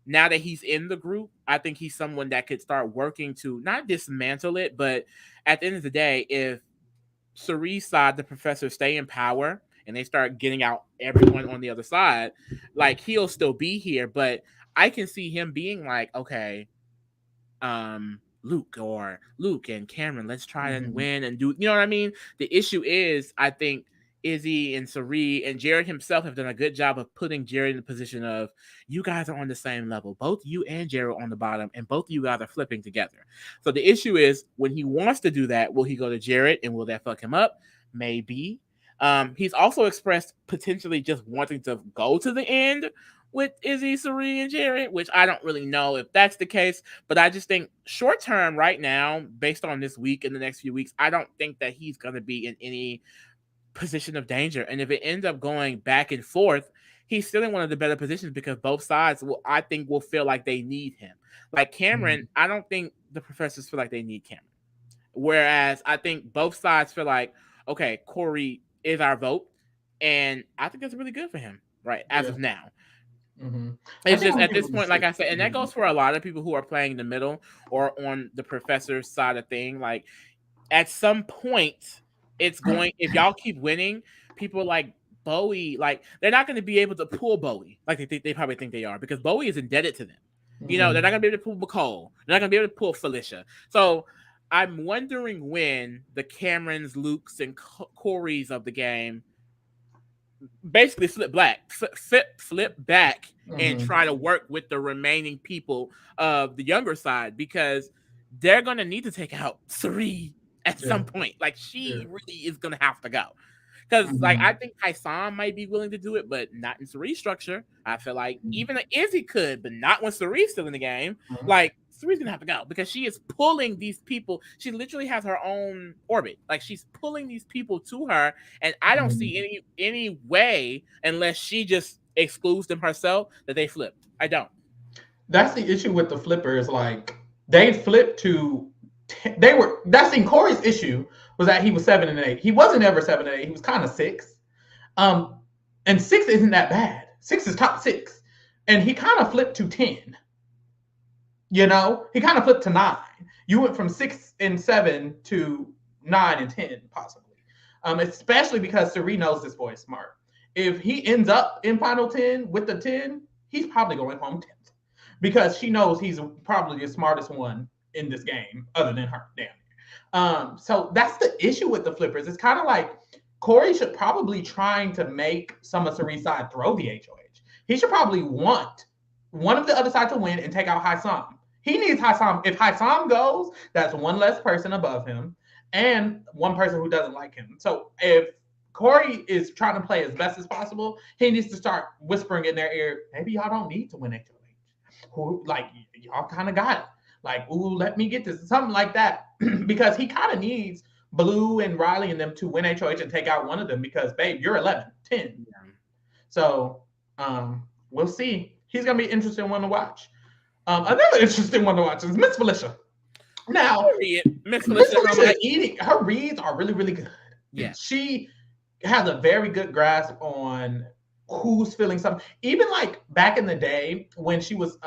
now that he's in the group, I think he's someone that could start working to not dismantle it, but at the end of the day, if Cirie's side, the professors stay in power and they start getting out everyone on the other side, like he'll still be here, but I can see him being like, okay, Luke and Cameron, let's try and win and do, you know what I mean? The issue is, I think Izzy and Cirie and Jared himself have done a good job of putting Jared in the position of, you guys are on the same level. Both you and Jared are on the bottom, and both of you guys are flipping together. So the issue is, when he wants to do that, will he go to Jared and will that fuck him up? Maybe. He's also expressed potentially just wanting to go to the end with Izzy, Cirie, and Jared, which I don't really know if that's the case, but I just think short term right now, based on this week and the next few weeks, I don't think that he's going to be in any position of danger. And if it ends up going back and forth, he's still in one of the better positions because both sides I think will feel like they need him. Like Cameron, I don't think the professors feel like they need Cameron. Whereas I think both sides feel like, okay, Cory is our vote. And I think that's really good for him, right? As of now. It's just at this point, like I said, and that goes for a lot of people who are playing in the middle or on the professor's side of thing. Like at some point, it's going, if y'all keep winning, people like Bowie, like they're not going to be able to pull Bowie like they probably think they are, because Bowie is indebted to them. You know, they're not going to be able to pull Mecole. They're not going to be able to pull Felicia. So I'm wondering when the Camerons, Lukes, and Corys of the game basically flip back and try to work with the remaining people of the younger side, because they're going to need to take out Cirie at some point. Like she really is going to have to go. Because like I think Hisam might be willing to do it, but not in Cirie's structure. I feel like even Izzy could, but not when Cirie's still in the game. Like Cirie's gonna have to go because she is pulling these people. She literally has her own orbit. Like she's pulling these people to her, and I don't see any way, unless she just excludes them herself, that they flip. I don't.
That's the issue with the flippers. Like they flipped to, that's in Cory's issue was that he was 7 and 8. He wasn't ever 7 and 8. He was kind of 6. And 6 isn't that bad. 6 is top 6. And he kind of flipped to 10. You know, he kind of flipped to 9. You went from 6 and 7 to 9 and 10, possibly. Especially because Cirie knows this boy is smart. If he ends up in final 10 with the 10, he's probably going home 10th. Because she knows he's probably the smartest one in this game, other than her. Damn. So that's the issue with the flippers. It's kind of like Cory should probably trying to make some of Cirie's side throw the HOH. He should probably want one of the other side to win and take out Hisam. He needs Hisam. If Hisam goes, that's one less person above him and one person who doesn't like him. So if Cory is trying to play as best as possible, he needs to start whispering in their ear, maybe y'all don't need to win HOH. who like y'all kind of got it. Like, ooh, let me get this, something like that, because he kind of needs Blue and Reilly and them to win HOH and take out one of them because, babe, you're 11, 10.
Yeah.
So we'll see. He's gonna be an interesting one to watch. Another interesting one to watch is Miss Felicia. Now,
Miss
Miss
Felicia,
Felicia is eating. Her reads are really, really good.
yeah,
She has a very good grasp on who's feeling something. Even like back in the day when she was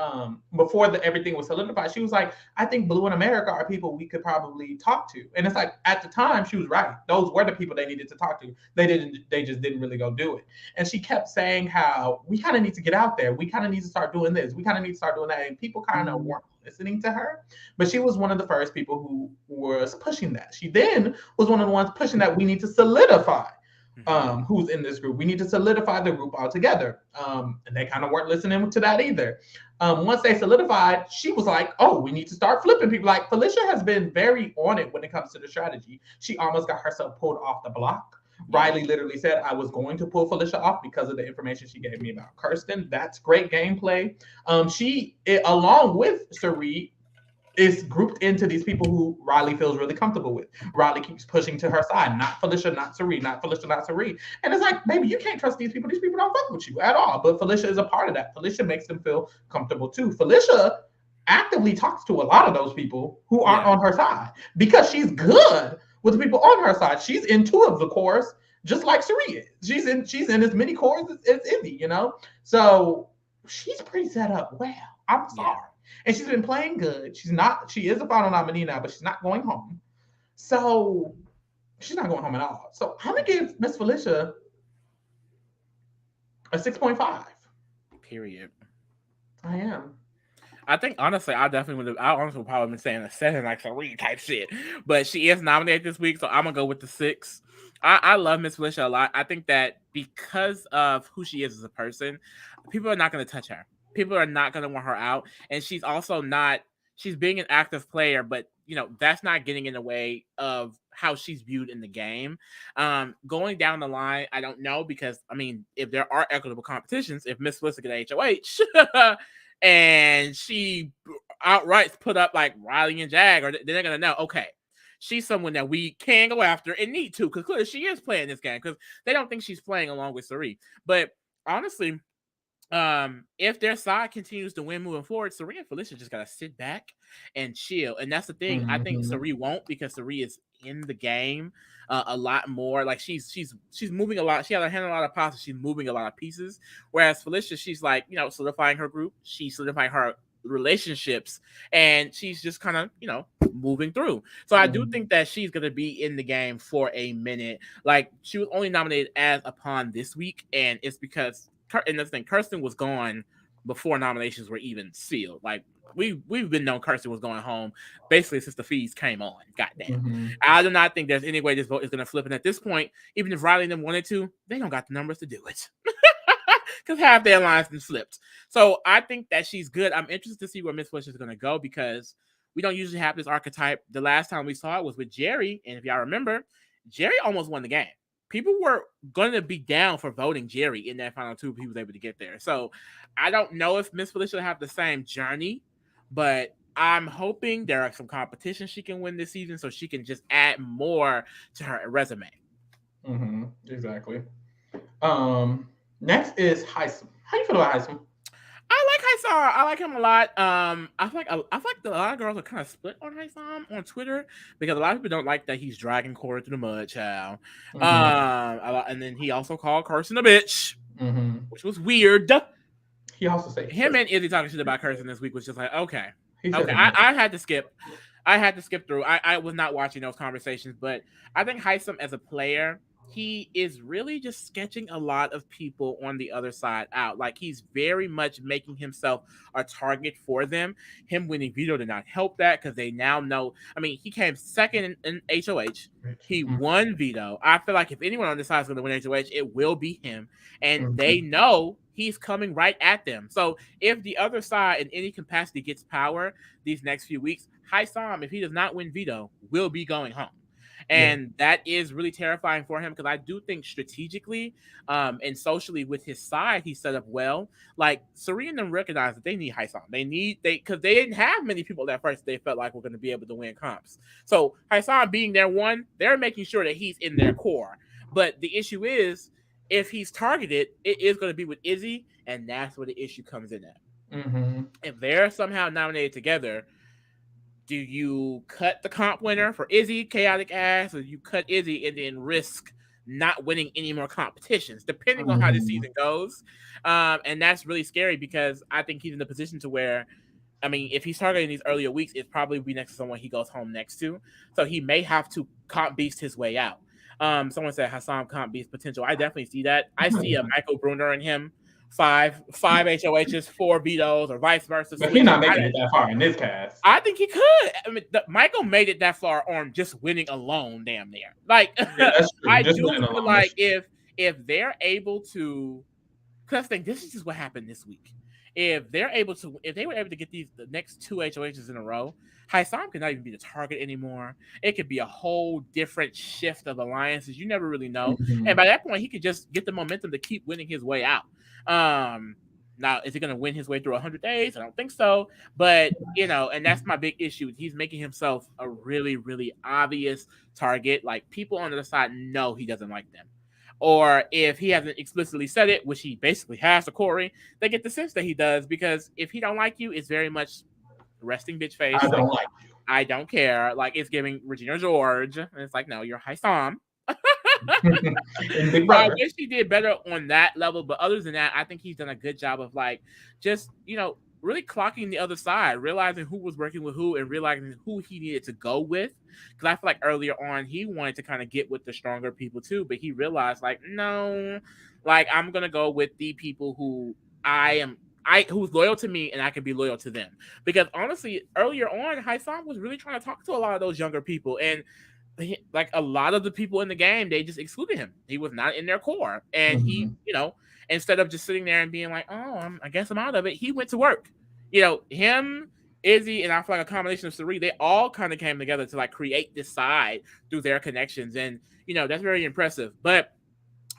before everything was solidified, she was like, I think Blue in America are people we could probably talk to. And it's like at the time she was right. Those were the people they needed to talk to. They just didn't really go do it. And she kept saying how we kind of need to get out there. We kind of need to start doing this. We kind of need to start doing that. And people kind of weren't listening to her. But she was one of the first people who was pushing that. She then was one of the ones pushing that we need to solidify who's in this group. We need to solidify the group altogether. And they kind of weren't listening to that either. Once they solidified, she was like, oh, we need to start flipping people. Like Felicia has been very on it when it comes to the strategy. She almost got herself pulled off the block. Reilly literally said, I was going to pull Felicia off because of the information she gave me about Kirsten. That's great gameplay. Along with Cirie, is grouped into these people who Reilly feels really comfortable with. Reilly keeps pushing to her side, not Felicia, not Cirie, not Felicia, not Cirie. And it's like, baby, you can't trust these people. These people don't fuck with you at all. But Felicia is a part of that. Felicia makes them feel comfortable too. Felicia actively talks to a lot of those people who aren't on her side because she's good with the people on her side. She's in 2 of the cores, just like Cirie is. She's in as many cores as Izzy, you know? So she's pretty set up well. I'm sorry. And she's been playing good. She is a final nominee now, but she's not going home. So she's not going home at all. So I'm gonna give Miss Felicia a 6.5.
Period.
I am.
I think honestly, I honestly would probably been saying a 7, like Cirie type shit. But she is nominated this week, so I'm gonna go with the 6. I love Miss Felicia a lot. I think that because of who she is as a person, people are not gonna touch her. People are not gonna want her out, and she's also not. She's being an active player, but that's not getting in the way of how she's viewed in the game. Going down the line, I don't know, because I mean, if there are equitable competitions, if Miss Felicia get HOH and she outright put up like Reilly and Jag, or they're gonna know, okay, she's someone that we can go after and need to, because clearly she is playing this game, because they don't think she's playing along with Cirie. But honestly, if their side continues to win moving forward, Cirie and Felicia just gotta sit back and chill. And that's the thing. I think Cirie won't, because Cirie is in the game a lot more. Like she's moving a lot. She has her hand on a lot of pots. She's moving a lot of pieces. Whereas Felicia, she's like, solidifying her group. She's solidifying her relationships, and she's just kind of moving through. So I do think that she's gonna be in the game for a minute. Like, she was only nominated as a pawn this week, and it's because, and that's the thing, Kirsten was gone before nominations were even sealed. Like, we've been known Kirsten was going home basically since the feeds came on. Goddamn. I do not think there's any way this vote is going to flip. And at this point, even if Reilly and them wanted to, they don't got the numbers to do it. Because half their lines been flipped. So I think that she's good. I'm interested to see where Miss Felicia is going to go, because we don't usually have this archetype. The last time we saw it was with Jerry. And if y'all remember, Jerry almost won the game. People were going to be down for voting Jerry in that final 2 if he was able to get there. So I don't know if Miss Felicia will have the same journey, but I'm hoping there are some competitions she can win this season so she can just add more to her resume.
Exactly. Next is Hisam. How you feel about Hisam?
I like Hisam. I like him a lot. I feel like a lot of girls are kind of split on Hisam on Twitter, because a lot of people don't like that he's dragging Cory through the mud, child. And then he also called Kirsten a bitch, which was weird.
He also said
him and Izzy talking shit about Kirsten this week was just like, okay. I had to skip. I had to skip through. I was not watching those conversations, but I think Hisam as a player, he is really just sketching a lot of people on the other side out. Like, he's very much making himself a target for them. Him winning veto did not help that, because they now know. I mean, he came second in HOH. He won veto. I feel like if anyone on this side is going to win HOH, it will be him. And they know he's coming right at them. So if the other side in any capacity gets power these next few weeks, Hisam, if he does not win veto, will be going home.
Yeah.
And that is really terrifying for him because I do think strategically and socially with his side, he's set up well. Like Cirie and them recognize that they need Hisam. Because they didn't have many people at first they felt like were going to be able to win comps. So Hisam being their one, they're making sure that he's in their core. But the issue is, if he's targeted, it is going to be with Izzy, and that's where the issue comes in at.
Mm-hmm.
If they're somehow nominated together, do you cut the comp winner for Izzy, chaotic ass, or you cut Izzy and then risk not winning any more competitions, depending on how this
Mm-hmm.
season goes? And that's really scary because I think he's in the position to where, I mean, if he's targeting these earlier weeks, it's probably be next to someone he goes home next to. So he may have to comp beast his way out. Someone said Hisam comp beast potential. I definitely see that. I see a Michael Bruner in him. Five HOHs, 4 vetoes, or vice versa.
But he's
Switching.
not making it that far in this cast.
I think he could. I mean, Michael made it that far on just winning alone, damn near. Like,
Yeah, that's true.
I
Just
do
winning
feel
alone.
like if they're able to, because I think this is just what happened this week. If they were able to get the next 2 HOHs in a row, Hisam could not even be the target anymore. It could be a whole different shift of alliances. You never really know.
Mm-hmm.
And by that point, he could just get the momentum to keep winning his way out. Now, is he going to win his way through 100 days? I don't think so. But, and that's my big issue. He's making himself a really, really obvious target. Like, people on the other side know he doesn't like them. Or if he hasn't explicitly said it, which he basically has to Cory, they get the sense that he does, because if he don't like you, it's very much resting bitch face.
I don't like you.
I don't care. Like, it's giving Regina George. And it's like, no, you're Hisam.
And Big
I
Brother.
wish he did better on that level, but other than that, I think he's done a good job of just really clocking the other side, realizing who was working with who, and realizing who he needed to go with. Because I feel like earlier on he wanted to kind of get with the stronger people too, but he realized no, I'm gonna go with the people who who's loyal to me and I can be loyal to them. Because honestly, earlier on, Hisam was really trying to talk to a lot of those younger people, and like a lot of the people in the game, they just excluded him. He was not in their core, and he, instead of just sitting there and being like, "Oh, I guess I'm out of it," he went to work. Him, Izzy, and I feel like a combination of Cirie, they all kind of came together to create this side through their connections, and that's very impressive. But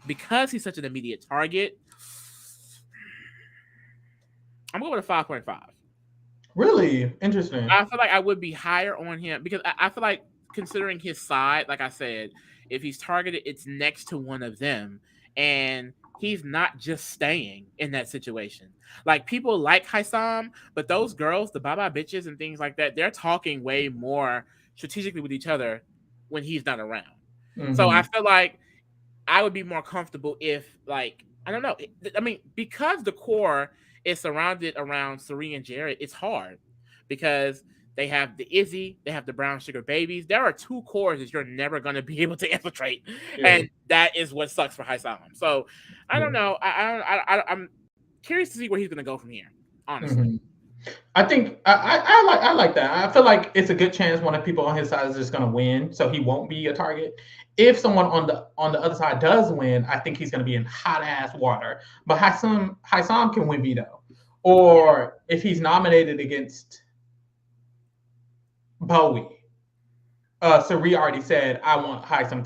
because he's such an immediate target, I'm going with a 5.5.
Really interesting.
I feel like I would be higher on him because I feel like, considering his side, like I said, if he's targeted, it's next to one of them, and he's not just staying in that situation. Like, people like Hisam, but those girls, the bye-bye bitches and things like that, they're talking way more strategically with each other when he's not around. Mm-hmm. So I feel like I would be more comfortable if, I don't know. I mean, because the core is surrounded around Cirie and Jared, it's hard because they have the Izzy, they have the brown sugar babies. There are 2 cores that you're never going to be able to infiltrate, and that is what sucks for Hisam. So I don't know. I'm curious to see where he's going to go from here. Honestly,
I think I like that. I feel like it's a good chance one of the people on his side is just going to win, so he won't be a target. If someone on the other side does win, I think he's going to be in hot ass water. But Hisam can win veto, or if he's nominated against Bowie. Cirie already said, I want Hisam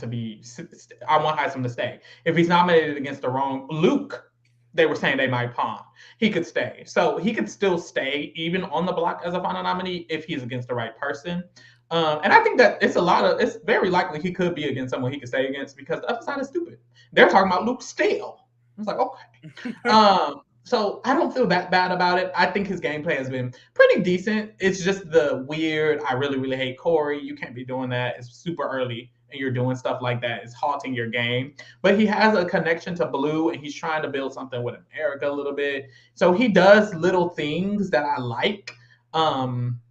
to stay. If he's nominated against the wrong Luke, they were saying they might pawn. He could stay. So he could still stay even on the block as a final nominee if he's against the right person. And I think that it's very likely he could be against someone he could stay against, because the other side is stupid. They're talking about Luke still. It's like, okay. So I don't feel that bad about it. I think his gameplay has been pretty decent. It's just the weird, I really, really hate Cory. You can't be doing that. It's super early and you're doing stuff like that. It's halting your game. But he has a connection to Blue, and he's trying to build something with America a little bit. So he does little things that I like. And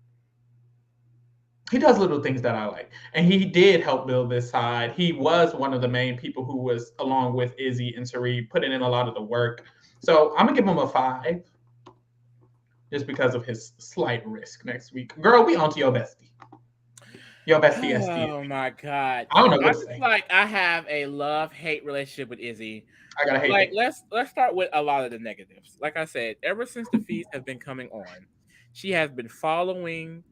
he did help build this side. He was one of the main people who was, along with Izzy and Cirie, putting in a lot of the work. So I'm going to give him a 5 just because of his slight risk next week. Girl, we on to your bestie. Your bestie SD.
Oh, my God.
I don't know what to say.
I have a love-hate relationship with Izzy.
I got to hate it.
Let's start with a lot of the negatives. Like I said, ever since the feast have been coming on, she has been following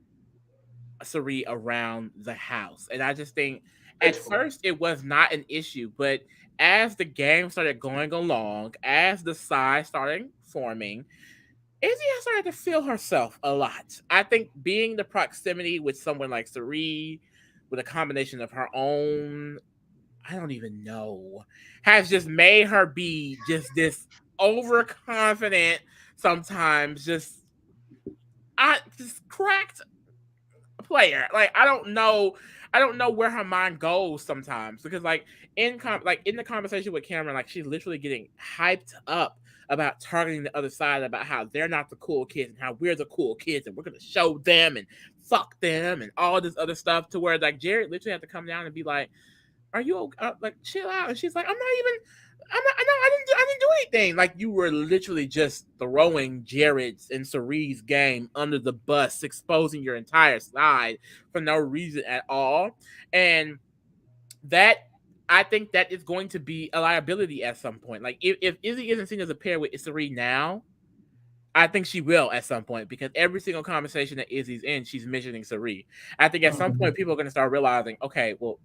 Cirie around the house. And I just think at first it was not an issue, but as the game started going along, as the sides started forming, Izzy has started to feel herself a lot. I think being the proximity with someone like Cirie, with a combination of her own, I don't even know, has just made her be just this overconfident, sometimes just cracked player. Like I don't know where her mind goes sometimes because like in the conversation with Cameron, like she's literally getting hyped up about targeting the other side, about how they're not the cool kids and how we're the cool kids and we're gonna show them and fuck them and all this other stuff. To where like Jared literally had to come down and be like, "Are you okay? Like chill out?" And she's like, "I'm not even. I'm not. No, I didn't do anything." Like you were literally just throwing Jared's and Cirie's game under the bus, exposing your entire side for no reason at all, and that. I think that is going to be a liability at some point. Like if Izzy isn't seen as a pair with Cirie now, I think she will at some point because every single conversation that Izzy's in, she's mentioning Cirie. I think at some point people are going to start realizing, okay, well,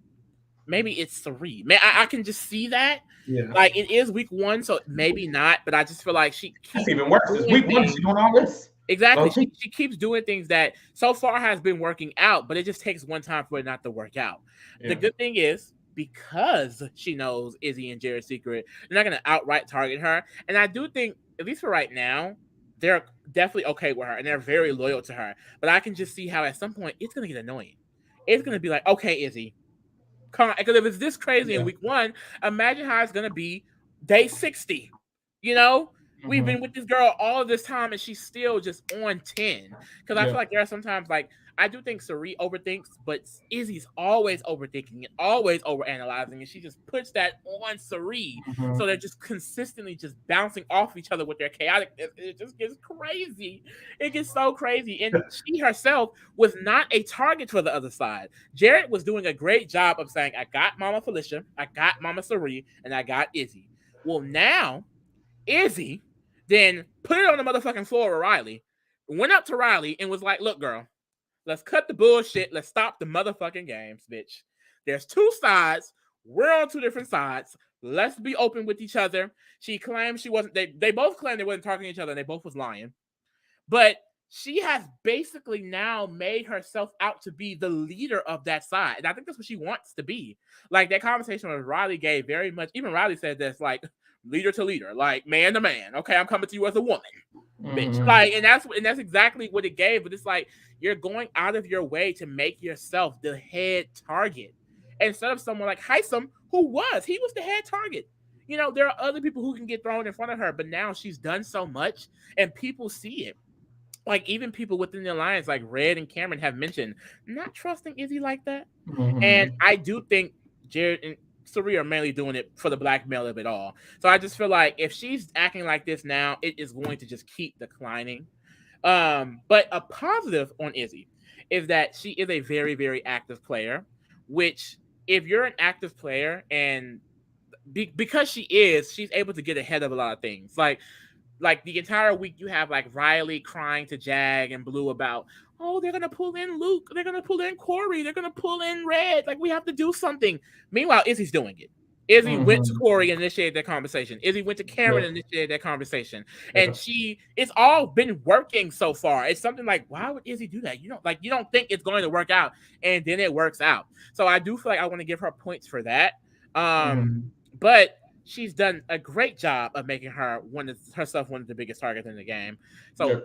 maybe it's Cirie. Man, I can just see that.
Yeah.
Like it is week 1, so maybe not. But I just feel like she keeps.
That's even worse. It's week 1. She's doing all this.
Exactly. She keeps doing things that so far has been working out, but it just takes one time for it not to work out. Yeah. The good thing is because she knows Izzy and Jared's secret, they're not going to outright target her. And I do think, at least for right now, they're definitely okay with her and they're very loyal to her. But I can just see how at some point it's going to get annoying. It's going to be like, okay, Izzy. Because if it's this crazy in week 1, imagine how it's going to be day 60. You know? We've been with this girl all of this time and she's still just on 10. Because I feel like there are sometimes, like, I do think Cirie overthinks, but Izzy's always overthinking and always overanalyzing, and she just puts that on Cirie. So they're just consistently just bouncing off each other with their chaoticness. It just gets crazy. It gets so crazy. And she herself was not a target for the other side. Jared was doing a great job of saying, I got Mama Felicia, I got Mama Cirie, and I got Izzy. Well, now, Izzy then put it on the motherfucking floor with Reilly, went up to Reilly and was like, look, girl, let's cut the bullshit. Let's stop the motherfucking games, bitch. There's 2 sides. We're on 2 different sides. Let's be open with each other. She claimed she wasn't. They both claimed they wasn't talking to each other and they both was lying. But she has basically now made herself out to be the leader of that side. And I think that's what she wants to be. Like that conversation with Reilly gave very much, even Reilly said this, like, leader to leader, like man to man. Okay, I'm coming to you as a woman, bitch. Like, and that's exactly what it gave. But it's like you're going out of your way to make yourself the head target instead of someone like Hisam, he was the head target. You know, there are other people who can get thrown in front of her, but now she's done so much and people see it. Like even people within the alliance, like Red and Cameron, have mentioned not trusting Izzy like that. And I do think Jared and Cirie are mainly doing it for the blackmail of it all. So I just feel like if she's acting like this now, it is going to just keep declining. But a positive on Izzy is that she is a very, very active player, which if you're an active player and because she's able to get ahead of a lot of things. Like the entire week you have like Reilly crying to Jag and Blue about, oh, they're going to pull in Luke. They're going to pull in Cory. They're going to pull in Red. Like, we have to do something. Meanwhile, Izzy's doing it. Izzy went to Cory and initiated that conversation. Izzy went to Cameron and initiated that conversation. And it's all been working so far. It's something like, why would Izzy do that? You don't think it's going to work out. And then it works out. So I do feel like I want to give her points for that. But she's done a great job of making herself one of the biggest targets in the game. So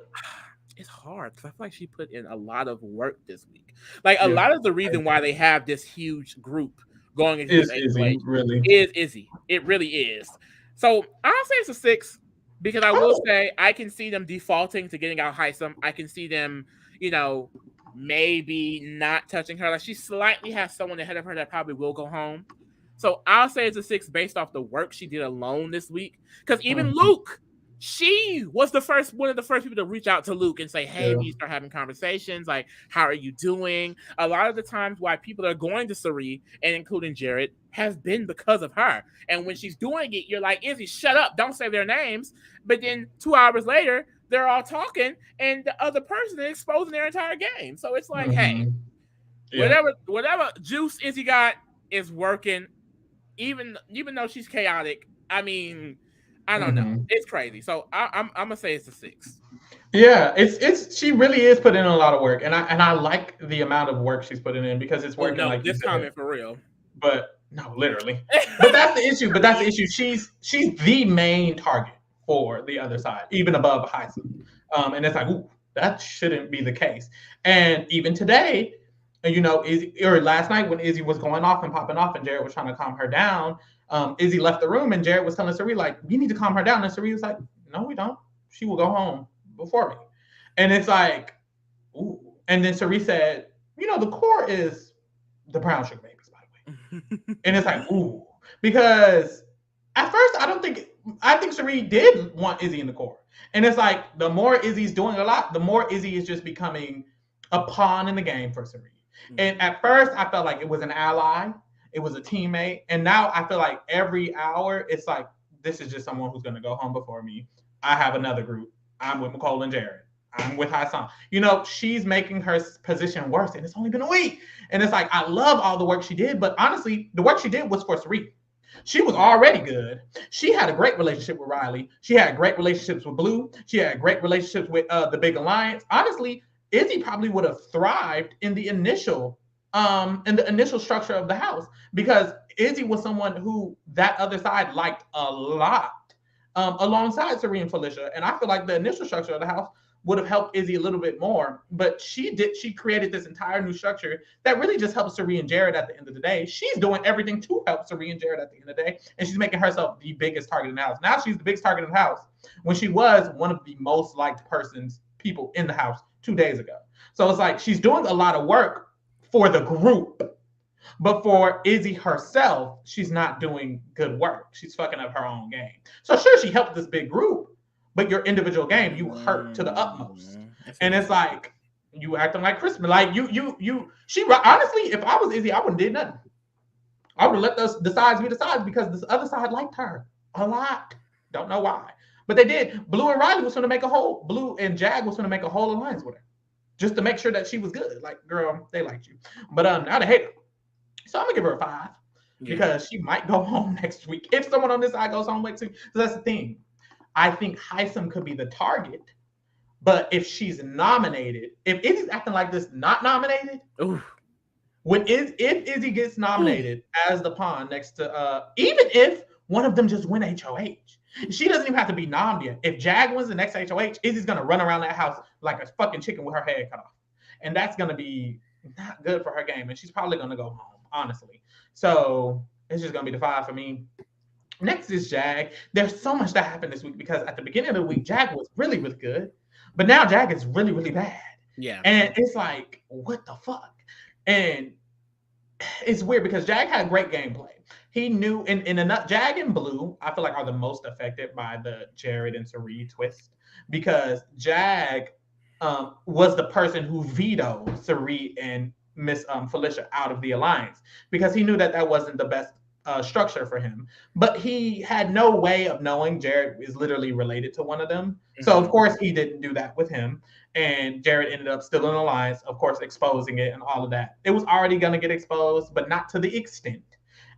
it's hard because I feel like she put in a lot of work this week. Like a lot of the reason why they have this huge group going into this
Izzy, really.
is Izzy. It really is. So I'll say it's a 6 because I will say I can see them defaulting to getting out Hisam. I can see them, maybe not touching her. Like she slightly has someone ahead of her that probably will go home. So I'll say it's a 6 based off the work she did alone this week. Because even Luke, she was one of the first people to reach out to Luke and say, hey, we start having conversations. Like, how are you doing? A lot of the times why people are going to Cirie, and including Jared, has been because of her. And when she's doing it, you're like, Izzy, shut up. Don't say their names. But then 2 hours later, they're all talking, and the other person is exposing their entire game. So it's like, hey, whatever juice Izzy got, is working, even though she's chaotic. I mean, I don't know.
Mm-hmm.
It's crazy. So I'm gonna say it's a 6.
Yeah, it's she really is putting in a lot of work, and I like the amount of work she's putting in because it's
Oh
working,
no,
like you
this
said.
comment for real.
But no, literally. But that's the issue. But that's the issue. She's the main target for the other side, even above Hisam. And it's like, ooh, that shouldn't be the case. And even today, Izzy, or last night when Izzy was going off and popping off, and Jared was trying to calm her down. Izzy left the room, and Jared was telling Cirie, like, we need to calm her down. And Cirie was like, no, we don't. She will go home before me. And it's like, ooh. And then Cirie said, the core is the brown sugar babies, by the way. And it's like, ooh. Because at first, I think Cirie did want Izzy in the core. And it's like, the more Izzy's doing a lot, the more Izzy is just becoming a pawn in the game for Cirie. And at first, I felt like it was an ally, it was a teammate. And now I feel like every hour, it's like, this is just someone who's going to go home before me. I have another group. I'm with Mecole and Jared. I'm with Hisam. She's making her position worse, and it's only been a week. And it's like, I love all the work she did, but honestly, the work she did was for Cirie. She was already good. She had a great relationship with Reilly. She had great relationships with Blue. She had great relationships with the Big Alliance. Honestly, Izzy probably would have thrived in the initial structure of the house, because Izzy was someone who that other side liked a lot, alongside Cirie and Felicia. And I feel like the initial structure of the house would have helped Izzy a little bit more, but she created this entire new structure that really just helps Cirie and Jared at the end of the day. She's doing everything to help Cirie and Jared at the end of the day, and she's making herself the biggest target in the house. Now she's the biggest target in the house when she was one of the most liked people in the house 2 days ago. So it's like she's doing a lot of work for the group, but for Izzy herself, she's not doing good work. She's fucking up her own game. So sure, she helped this big group, but your individual game, you hurt to the utmost. And it's like, you acting like Christmas. Like she honestly, if I was Izzy, I wouldn't did nothing. I would have let the sides be the sides, because this other side liked her a lot. Don't know why. But they did. Blue and Reilly was going to make Blue and Jag was going to make a whole alliance with her, just to make sure that she was good. Like, girl, they liked you. But now they hate her. So I'm going to give her a 5, because she might go home next week. If someone on this side goes home next week. So that's the thing. I think Hisam could be the target, but if she's nominated, if Izzy's acting like this, not nominated, if Izzy gets nominated as the pawn next to, even if one of them just win HOH, she doesn't even have to be nommed yet. If Jag wins the next HOH, Izzy's gonna run around that house like a fucking chicken with her head cut off, and that's gonna be not good for her game, and she's probably gonna go home, honestly. So it's just gonna be the 5 for me. Next is Jag. There's so much that happened this week, because at the beginning of the week, Jag was really, really good. But now Jag is really, really bad.
Yeah.
And it's like, what the fuck? And it's weird because Jag had great gameplay. He knew Jag and Blue, I feel like, are the most affected by the Jared and Cirie twist, because Jag was the person who vetoed Cirie and Miss Felicia out of the alliance, because he knew that wasn't the best structure for him. But he had no way of knowing Jared is literally related to one of them. So of course he didn't do that with him. And Jared ended up still in alliance, of course, exposing it and all of that. It was already going to get exposed, but not to the extent.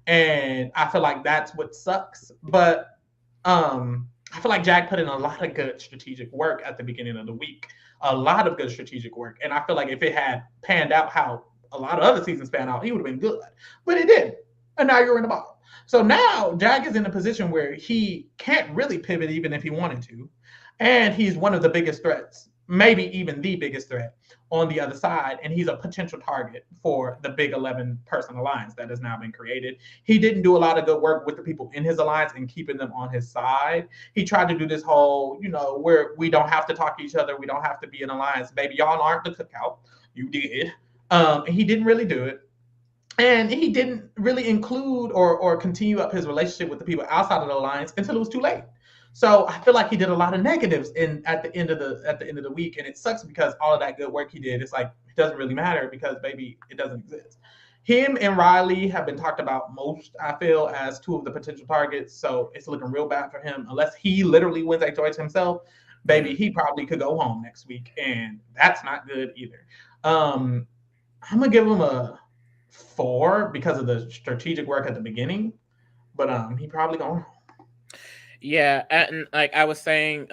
And I feel like that's what sucks. But I feel like Jag put in a lot of good strategic work at the beginning of the week. A lot of good strategic work. And I feel like if it had panned out how a lot of other seasons panned out, he would have been good. But it didn't. And now you're in the bottom. So now Jag is in a position where he can't really pivot even if he wanted to. And he's one of the biggest threats, maybe even the biggest threat on the other side. And he's a potential target for the big 11-person alliance that has now been created. He didn't do a lot of good work with the people in his alliance and keeping them on his side. He tried to do this whole, where we don't have to talk to each other. We don't have to be an alliance. Baby, y'all aren't the cookout. You did. He didn't really do it. And he didn't really include or continue up his relationship with the people outside of the alliance until it was too late. So I feel like he did a lot of negatives at the end of the week, and it sucks because all of that good work he did, it's like it doesn't really matter because baby, it doesn't exist. Him and Reilly have been talked about most, I feel, as 2 of the potential targets. So it's looking real bad for him unless he literally wins HOH himself. Baby, he probably could go home next week, and that's not good either. I'm gonna give him a 4 because of the strategic work at the beginning. But he probably gonna.
Yeah, and like I was saying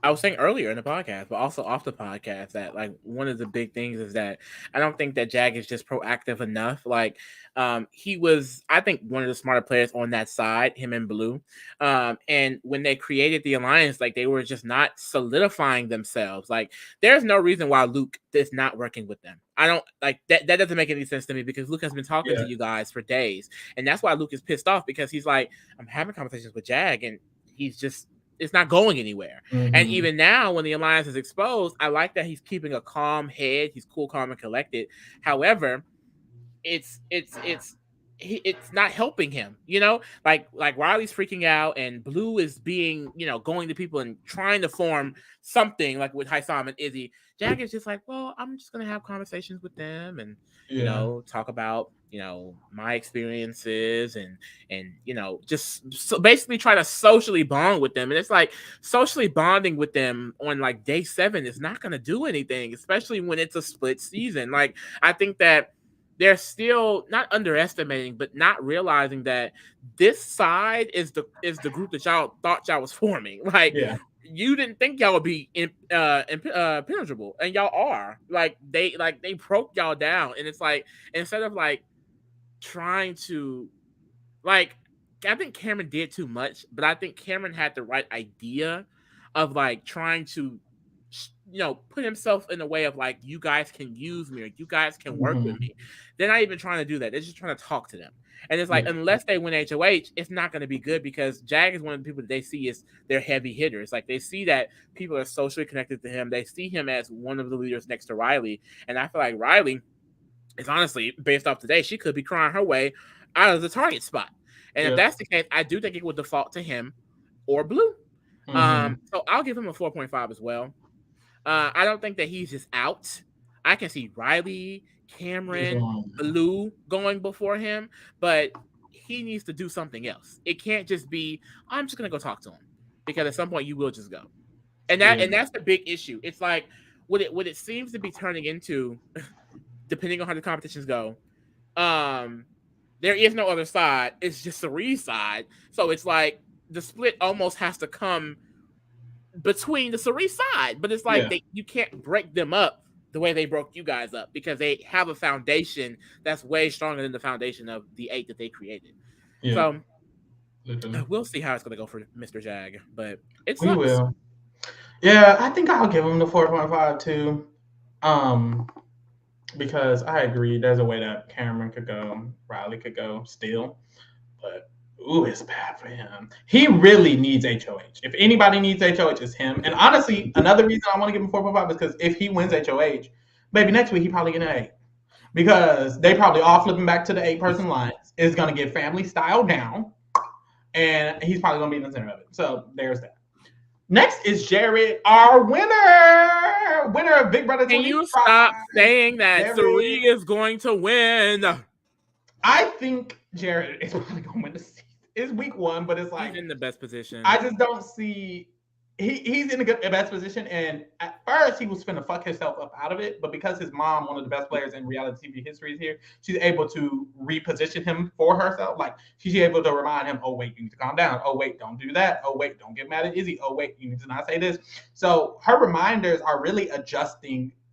earlier in the podcast, but also off the podcast, that like one of the big things is that I don't think that Jag is just proactive enough. Like, he was, I think, one of the smarter players on that side, him and Blue. And when they created the alliance, like they were just not solidifying themselves. Like, there's no reason why Luke is not working with them. I don't like that. That doesn't make any sense to me because Luke has been talking to you guys for days, and that's why Luke is pissed off because he's like, I'm having conversations with Jag, and he's just it's not going anywhere.
Mm-hmm.
And even now, when the alliance is exposed, I like that he's keeping a calm head. He's cool, calm, and collected. However, it's not helping him. You know, like Reilly's freaking out, and Blue is being, going to people and trying to form something like with Hisam and Izzy. Jag is just like, well, I'm just gonna have conversations with them and talk about my experiences and just basically try to socially bond with them. And it's like socially bonding with them on like day 7 is not gonna do anything, especially when it's a split season. Like, I think that they're still not underestimating, but not realizing that this side is the group that y'all thought y'all was forming. Like, you didn't think y'all would be impenetrable, and y'all are. Like, they broke y'all down, and it's like, instead of like trying to, like, I think Cameron did too much, but I think Cameron had the right idea of like trying to put himself in a way of like, you guys can use me, or you guys can work with me. They're not even trying to do that. They're just trying to talk to them. And it's like, unless they win HOH, it's not going to be good, because Jag is one of the people that they see as their heavy hitters. Like, they see that people are socially connected to him. They see him as one of the leaders next to Reilly. And I feel like Reilly is, honestly, based off today, she could be crying her way out of the target spot. And if that's the case, I do think it would default to him or Blue. So I'll give him a 4.5 as well. I don't think that he's just out. I can see Reilly, Cameron, Blue going before him, but he needs to do something else. It can't just be, I'm just gonna go talk to him, because at some point you will just go. And that's the big issue. It's like what it seems to be turning into, depending on how the competitions go. There is no other side. It's just Cirie's side. So it's like the split almost has to come between the Cirie side, but it's like you can't break them up the way they broke you guys up, because they have a foundation that's way stronger than the foundation of the 8 that they created. So we'll see how it's going to go for Mr. Jag, but it sucks.
We will. Yeah, I think I'll give him the 4.5 too. Because I agree, there's a way that Cameron could go, Reilly could go still, but it's bad for him. He really needs HOH. If anybody needs HOH, it's him. And honestly, another reason I want to give him 4.5 is because if he wins HOH, maybe next week he probably get an 8. Because they probably all flipping back to the 8-person lines. It's going to get family style down. And he's probably going to be in the center of it. So there's that. Next is Jared, our winner. Winner of Big Brother 25.
Can you stop saying that Cirie is going to win?
I think Jared is probably going to win the season. It's week 1, but it's like
he's in the best position.
I just don't see he's in the best position. And at first he was finna fuck himself up out of it, but because his mom, one of the best players in reality TV history, is here, she's able to reposition him for herself. Like, she's able to remind him, oh wait, you need to calm down. Oh wait, don't do that. Oh wait, don't get mad at Izzy. Oh wait, you need to not say this. So her reminders are really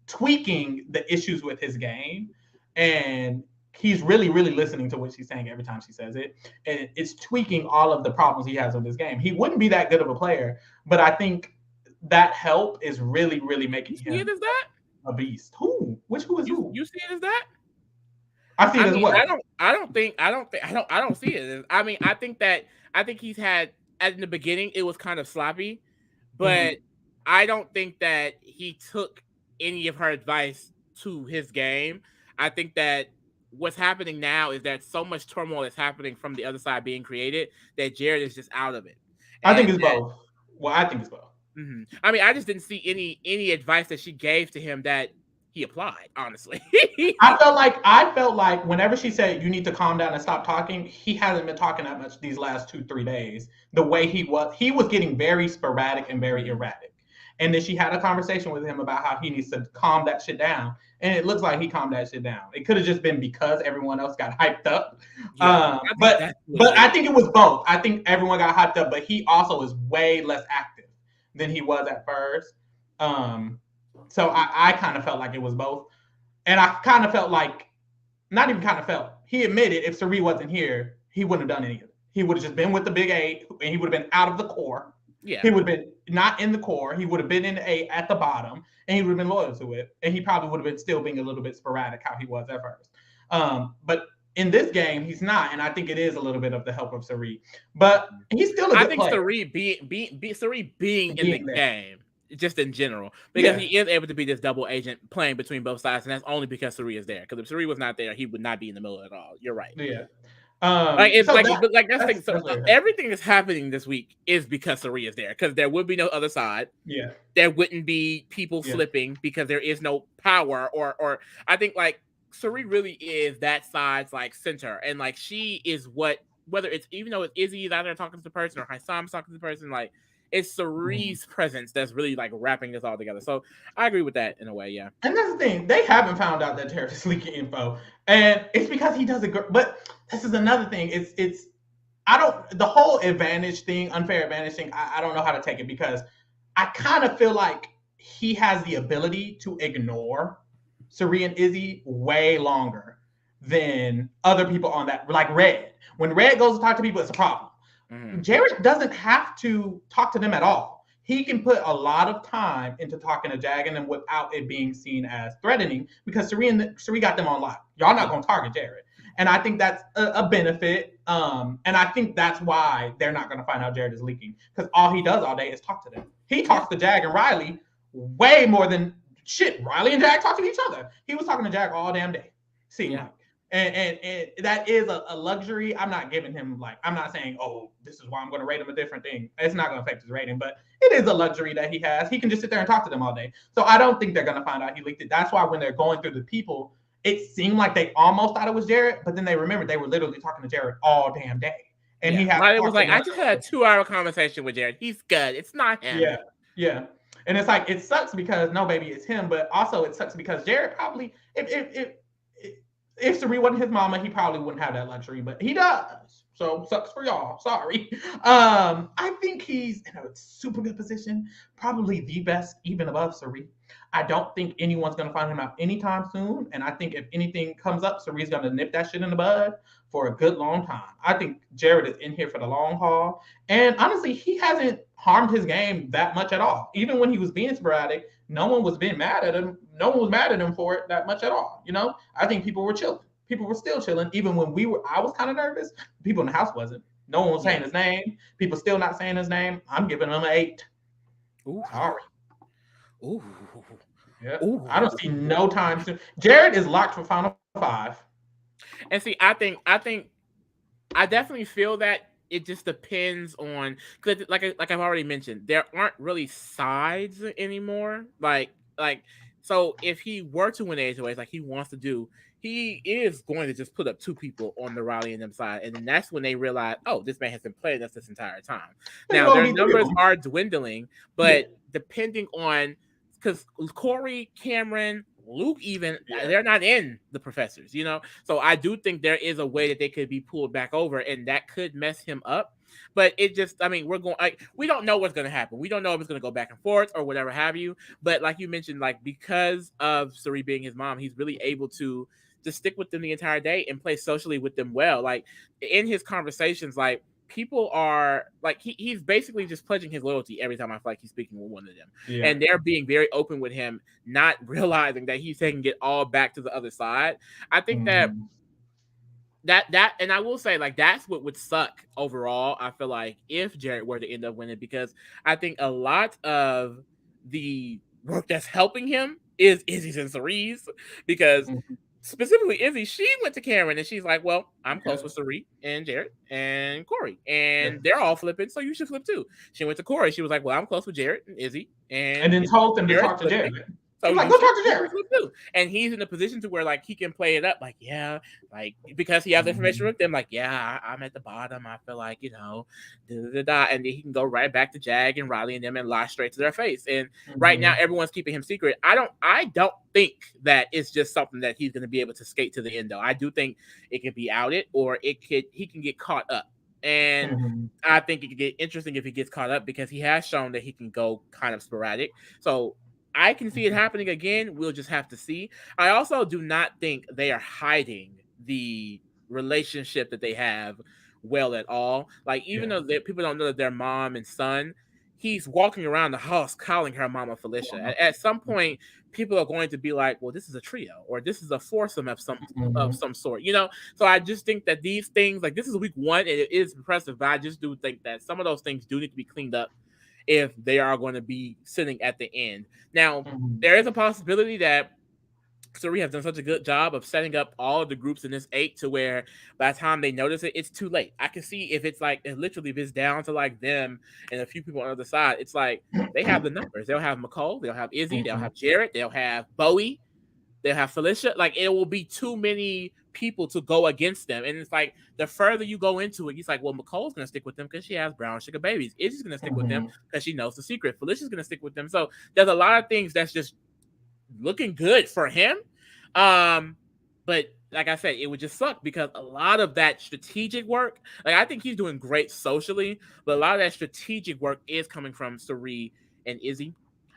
tweaking the issues with his game, and he's really, really listening to what she's saying every time she says it. And it's tweaking all of the problems he has with his game. He wouldn't be that good of a player, but I think that help is really, really making him a beast. Who is who?
You see it as that?
I see it as what?
I don't see it. I mean, I think he's had, in the beginning, it was kind of sloppy, but I don't think that he took any of her advice to his game. I think that what's happening now is that so much turmoil is happening from the other side being created that Jared is just out of it.
I think it's both. Well, I think it's both.
I mean, I just didn't see any advice that she gave to him that he applied, honestly.
I felt like whenever she said you need to calm down and stop talking, he hasn't been talking that much these last 2-3 days. The way he was getting very sporadic and very erratic. And then she had a conversation with him about how he needs to calm that shit down. And it looks like he calmed that shit down. It could have just been because everyone else got hyped up. But I think it was both. I think everyone got hyped up, but he also is way less active than he was at first. So I kind of felt like it was both. And I kind of felt like, not even kind of felt, he admitted if Cirie wasn't here, he wouldn't have done any of it. He would have just been with the big A, and he would have been out of the core.
Yeah.
He would have been not in the core. He would have been in A at the bottom, and he would have been loyal to it. And he probably would have been still being a little bit sporadic how he was at first. But in this game, he's not, and I think it is a little bit of the help of Cirie. But he's still a good player.
Cirie being in the game, just in general, because he is able to be this double agent playing between both sides, and that's only because Cirie is there. Because if Cirie was not there, he would not be in the middle at all. You're right.
Yeah.
Everything that's happening this week is because Cirie is there. Because there would be no other side.
Yeah.
There wouldn't be people flipping because there is no power. Or I think like Cirie really is that side's like center, and like she is whether it's even though it's Izzy is out there talking to the person or Hisam's talking to the person, like it's Cirie's presence that's really like wrapping this all together. So I agree with that in a way, yeah.
And that's the thing, they haven't found out that Jared is leaking info, and it's because he does it. But this is another thing. It's the whole advantage thing, unfair advantage thing. I don't know how to take it because I kind of feel like he has the ability to ignore Cirie and Izzy way longer than other people on that, like Red. When Red goes to talk to people, it's a problem. Jared doesn't have to talk to them at all. He can put a lot of time into talking to Jag and them without it being seen as threatening because Cirie got them on lock. Y'all not going to target Jared. And I think that's a benefit. And I think that's why they're not going to find out Jared is leaking because all he does all day is talk to them. He talks to Jag and Reilly way more than shit. Reilly and Jag talk to each other. He was talking to Jag all damn day. And that is a luxury. I'm not giving him I'm not saying, oh, this is why I'm going to rate him a different thing. It's not going to affect his rating, but it is a luxury that he has. He can just sit there and talk to them all day. So I don't think they're going to find out he leaked it. That's why when they're going through the people, it seemed like they almost thought it was Jared, but then they remembered they were literally talking to Jared all damn day. And he had
it was like, I just had a 2-hour conversation with Jared. He's good. It's not him.
Yeah. And it's like, it sucks because no, baby, it's him. But also it sucks because Jared probably, if Cirie wasn't his mama, he probably wouldn't have that luxury, but he does. So sucks for y'all. Sorry. I think he's in a super good position, probably the best, even above Cirie. I don't think anyone's going to find him out anytime soon. And I think if anything comes up, Cirie's going to nip that shit in the bud for a good long time. I think Jared is in here for the long haul. And honestly, he hasn't harmed his game that much at all. Even when he was being sporadic, no one was being mad at him. No one was mad at him for it that much at all. You know, I think people were chilling. People were still chilling. Even when I was kind of nervous. People in the house wasn't. No one was saying his name. People still not saying his name. I'm giving him an 8. Ooh. Sorry.
Ooh.
Yeah. Ooh. I don't see no time soon. Jared is locked for Final 5.
And see, I definitely feel that it just depends on, because like I've already mentioned, there aren't really sides anymore. So if he were to win HOAs like he wants to do, he is going to just put up 2 people on the Reilly and them side, and then that's when they realize, oh, this man has been playing us this entire time. Now their numbers are dwindling, but depending on, because Cory, Cameron, Luke, even they're not in the professors, you know. So I do think there is a way that they could be pulled back over, and that could mess him up. But it just, I mean, we don't know what's going to happen. We don't know if it's going to go back and forth or whatever have you. But like you mentioned, because of Cirie being his mom, he's really able to stick with them the entire day and play socially with them well. Like in his conversations, people are he's basically just pledging his loyalty every time I feel like he's speaking with one of them, and they're being very open with him, not realizing that he's taking it all back to the other side. I think that and I will say that's what would suck overall. I feel like if Jared were to end up winning, because I think a lot of the work that's helping him is Izzy's and Cirie's, because specifically Izzy, she went to Cameron and she's like, well, I'm close with Cirie and Jared and Cory, and they're all flipping, so you should flip too. She went to Cory. She was like, well, I'm close with Jared and Izzy, and
then told them to talk to Jared. He's
So
like,
you
go
should
talk to Jared.
too. And he's in a position to where like he can play it up, like yeah, like because he has information with them, like yeah, I'm at the bottom. I feel like da, da, da, da. And then he can go right back to Jag and Reilly and them and lie straight to their face. And right now everyone's keeping him secret. I don't think that it's just something that he's going to be able to skate to the end though. I do think it could be outed or he can get caught up. And I think it could get interesting if he gets caught up because he has shown that he can go kind of sporadic. So I can see it happening again. We'll just have to see. I also do not think they are hiding the relationship that they have well at all. Like, even though people don't know that they're mom and son, he's walking around the house calling her Mama Felicia. At some point, people are going to be like, well, this is a trio or this is a foursome of some sort, So I just think that these things, like this is week one, and it is impressive, but I just do think that some of those things do need to be cleaned up if they are going to be sitting at the end. Now, there is a possibility that Cirie has done such a good job of setting up all of the groups in this 8 to where by the time they notice it, it's too late. I can see if it's like, literally if it's down to like them and a few people on the other side, it's like they have the numbers. They'll have Mecole, they'll have Izzy, they'll have Jared, they'll have Bowie, they'll have Felicia. Like, it will be too many people to go against them. And it's like, the further you go into it, he's like, well, Mecole's going to stick with them because she has brown sugar babies. Izzy's going to stick with them because she knows the secret. Felicia's going to stick with them. So there's a lot of things that's just looking good for him. But like I said, it would just suck because a lot of that strategic work, like I think he's doing great socially, but a lot of that strategic work is coming from Cirie and Izzy.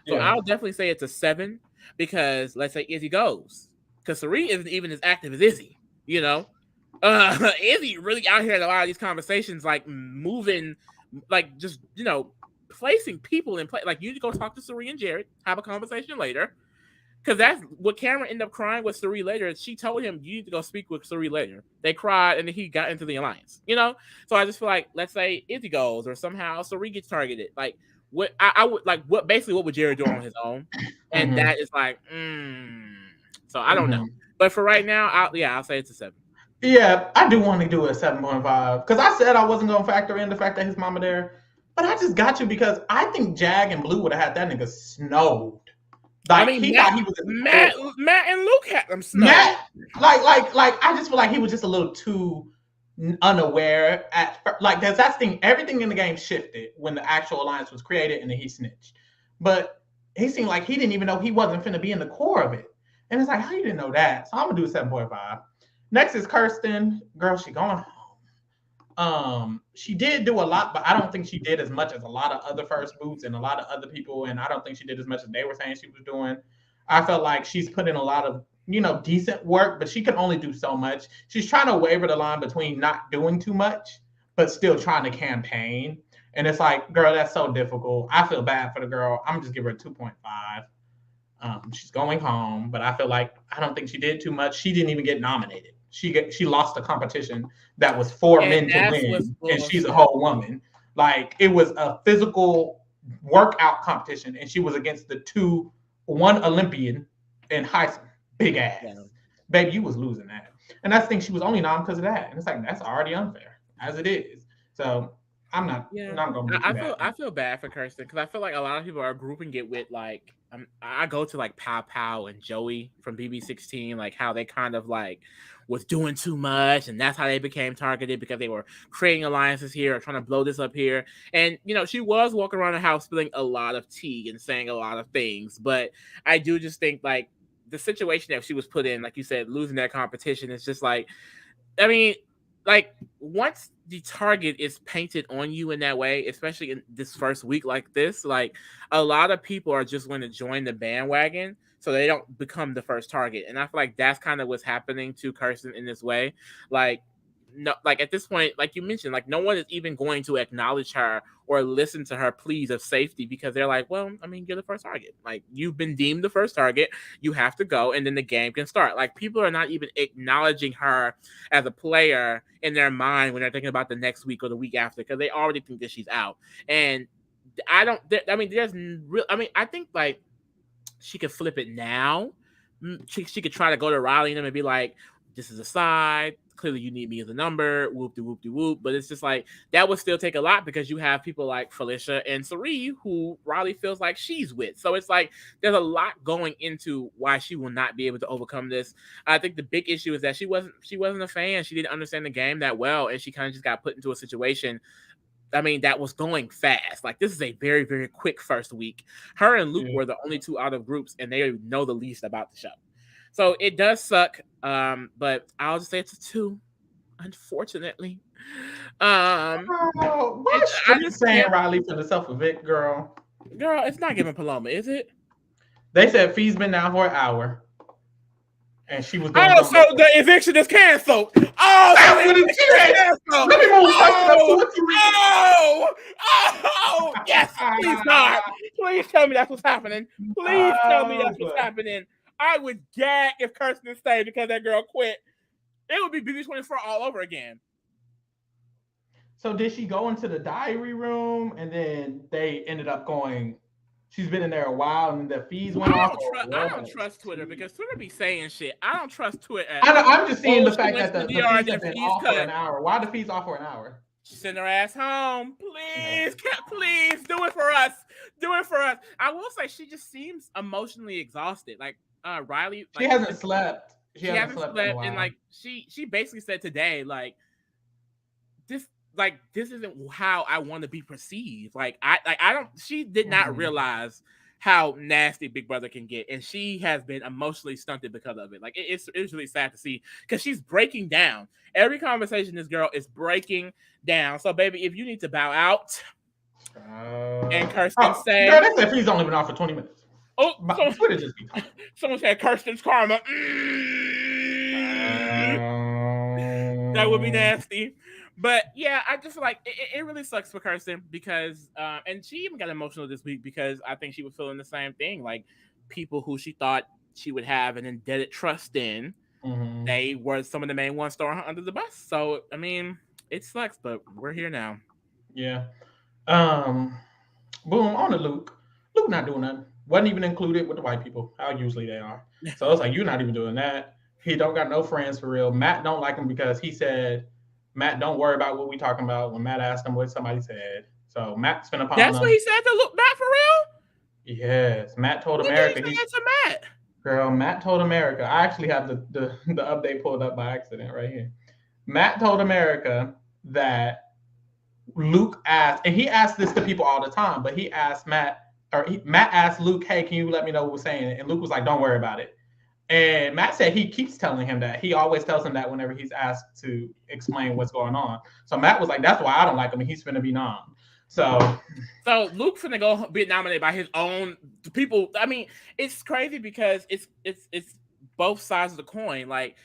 So I'll definitely say it's a 7 because let's say Izzy goes. Because Cirie isn't even as active as Izzy, Izzy really out here in a lot of these conversations, like moving, like just, placing people in place. Like, you need to go talk to Cirie and Jared, have a conversation later. Because that's what Cameron ended up crying with Cirie later. She told him, you need to go speak with Cirie later. They cried, and then he got into the alliance, So I just feel like, let's say Izzy goes, or somehow Cirie gets targeted. Like, what I would like, what would Jared do on his own? And that is like, So I don't know. But for right now, I'll say it's a 7.
Yeah, I do want to do a 7.5 because I said I wasn't going to factor in the fact that his mama there, but I just got you because I think Jag and Blue would have had that nigga snowed. Like, thought he was
Matt and Luke had them snowed.
Matt, like I just feel like he was just a little too unaware like that's the thing. Everything in the game shifted when the actual alliance was created and then he snitched. But he seemed like he didn't even know he wasn't finna be in the core of it. And it's like, how you didn't know that? So I'm gonna do a 7.5. Next is Kirsten. Girl, she going home. She did do a lot, but I don't think she did as much as a lot of other first boots and a lot of other people, and I don't think she did as much as they were saying she was doing. I felt like she's put in a lot of, decent work, but she can only do so much. She's trying to waver the line between not doing too much, but still trying to campaign. And it's like, girl, that's so difficult. I feel bad for the girl. I'm just give her a 2.5. She's going home, but I feel like I don't think she did too much. She didn't even get nominated. She lost a competition that was for men to win, and she's a whole woman. Like, it was a physical workout competition, and she was against one Olympian in Hisam. Big ass. Yeah. Baby, you was losing that. And that's the thing, she was only nominated because of that. And it's like, that's already unfair, as it is. So I'm not going to do that.
I feel bad for Kirsten because I feel like a lot of people are grouping it with, like, I go to, like, Pow Pow and Joey from BB16, like, how they kind of, like, was doing too much, and that's how they became targeted because they were creating alliances here or trying to blow this up here. And, she was walking around the house spilling a lot of tea and saying a lot of things. But I do just think, like, the situation that she was put in, like you said, losing that competition, is just like, I mean, like, once the target is painted on you in that way, especially in this first week like this, like, a lot of people are just going to join the bandwagon so they don't become the first target. And I feel like that's kind of what's happening to Kirsten in this way. Like, no, like at this point, like you mentioned, like no one is even going to acknowledge her or listen to her pleas of safety because they're like, well, I mean, you're the first target. Like, you've been deemed the first target. You have to go, and then the game can start. Like, people are not even acknowledging her as a player in their mind when they're thinking about the next week or the week after because they already think that she's out. And I think like she could flip it now. She could try to go to Reilly and them and be like, this is a side. Clearly, you need me as a number. Whoop de whoop de whoop. But it's just like that would still take a lot because you have people like Felicia and Cirie who Reilly feels like she's with. So it's like there's a lot going into why she will not be able to overcome this. I think the big issue is that she wasn't a fan. She didn't understand the game that well, and she kind of just got put into a situation. I mean, that was going fast. Like, this is a very, very quick first week. Her and Luke were the only two out of groups, and they know the least about the show. So it does suck, but I'll just say it's a 2, unfortunately.
Why are you saying Reilly for the self-evict, girl?
Girl, it's not giving Paloma, is it?
They said fee's been down for an hour. And she was
going so the eviction is canceled. Oh,
that's what it's canceled. Let me move
yes, please, God. Please tell me that's what's happening. Please tell me that's what's happening. I would gag if Kirsten stayed because that girl quit. It would be BB24 all over again.
So did she go into the diary room and then they ended up going? She's been in there a while and the fees went off.
I don't trust Twitter because Twitter be saying shit. I don't trust Twitter.
I'm just seeing the fact that the fees have been off for an hour. Why are the fees off for an hour?
Send her ass home. Please, please do it for us. Do it for us. I will say she just seems emotionally exhausted. Like Reilly.
She hasn't slept.
She hasn't slept and like she basically said today, like this isn't how I want to be perceived. Like I don't. She did not realize how nasty Big Brother can get, and she has been emotionally stunted because of it. Like it's really sad to see because she's breaking down. Every conversation, this girl is breaking down. So, baby, if you need to bow out, and Kirsten said,
"Girl, they said he's only been off for 20 minutes."
Oh,
Twitter just be talking.
Someone said Kirsten's karma. That would be nasty. But yeah, I just feel like it really sucks for Kirsten because, and she even got emotional this week because I think she was feeling the same thing. Like people who she thought she would have an indebted trust in, they were some of the main ones throwing her under the bus. So, I mean, it sucks, but we're here now.
Yeah. Boom, on to Luke. Luke not doing nothing. Wasn't even included with the white people, how usually they are. So it's like, you're not even doing that. He don't got no friends for real. Matt don't like him because he said, Matt, don't worry about what we talking about when Matt asked him what somebody said. So Matt's finna pop.
That's what he said to Luke, Matt, for
real? Yes. Matt told America.
What did he say to Matt?
Girl, Matt told America. I actually have the update pulled up by accident right here. Matt told America that Luke asked, and he asked this to people all the time, but he asked Matt asked Luke, hey, can you let me know what we're saying? And Luke was like, don't worry about it. And Matt said he keeps telling him that. He always tells him that whenever he's asked to explain what's going on. So Matt was like, that's why I don't like him, and he's finna be nommed. So
Luke's finna go be nominated by his own people. I mean, it's crazy because it's both sides of the coin. Like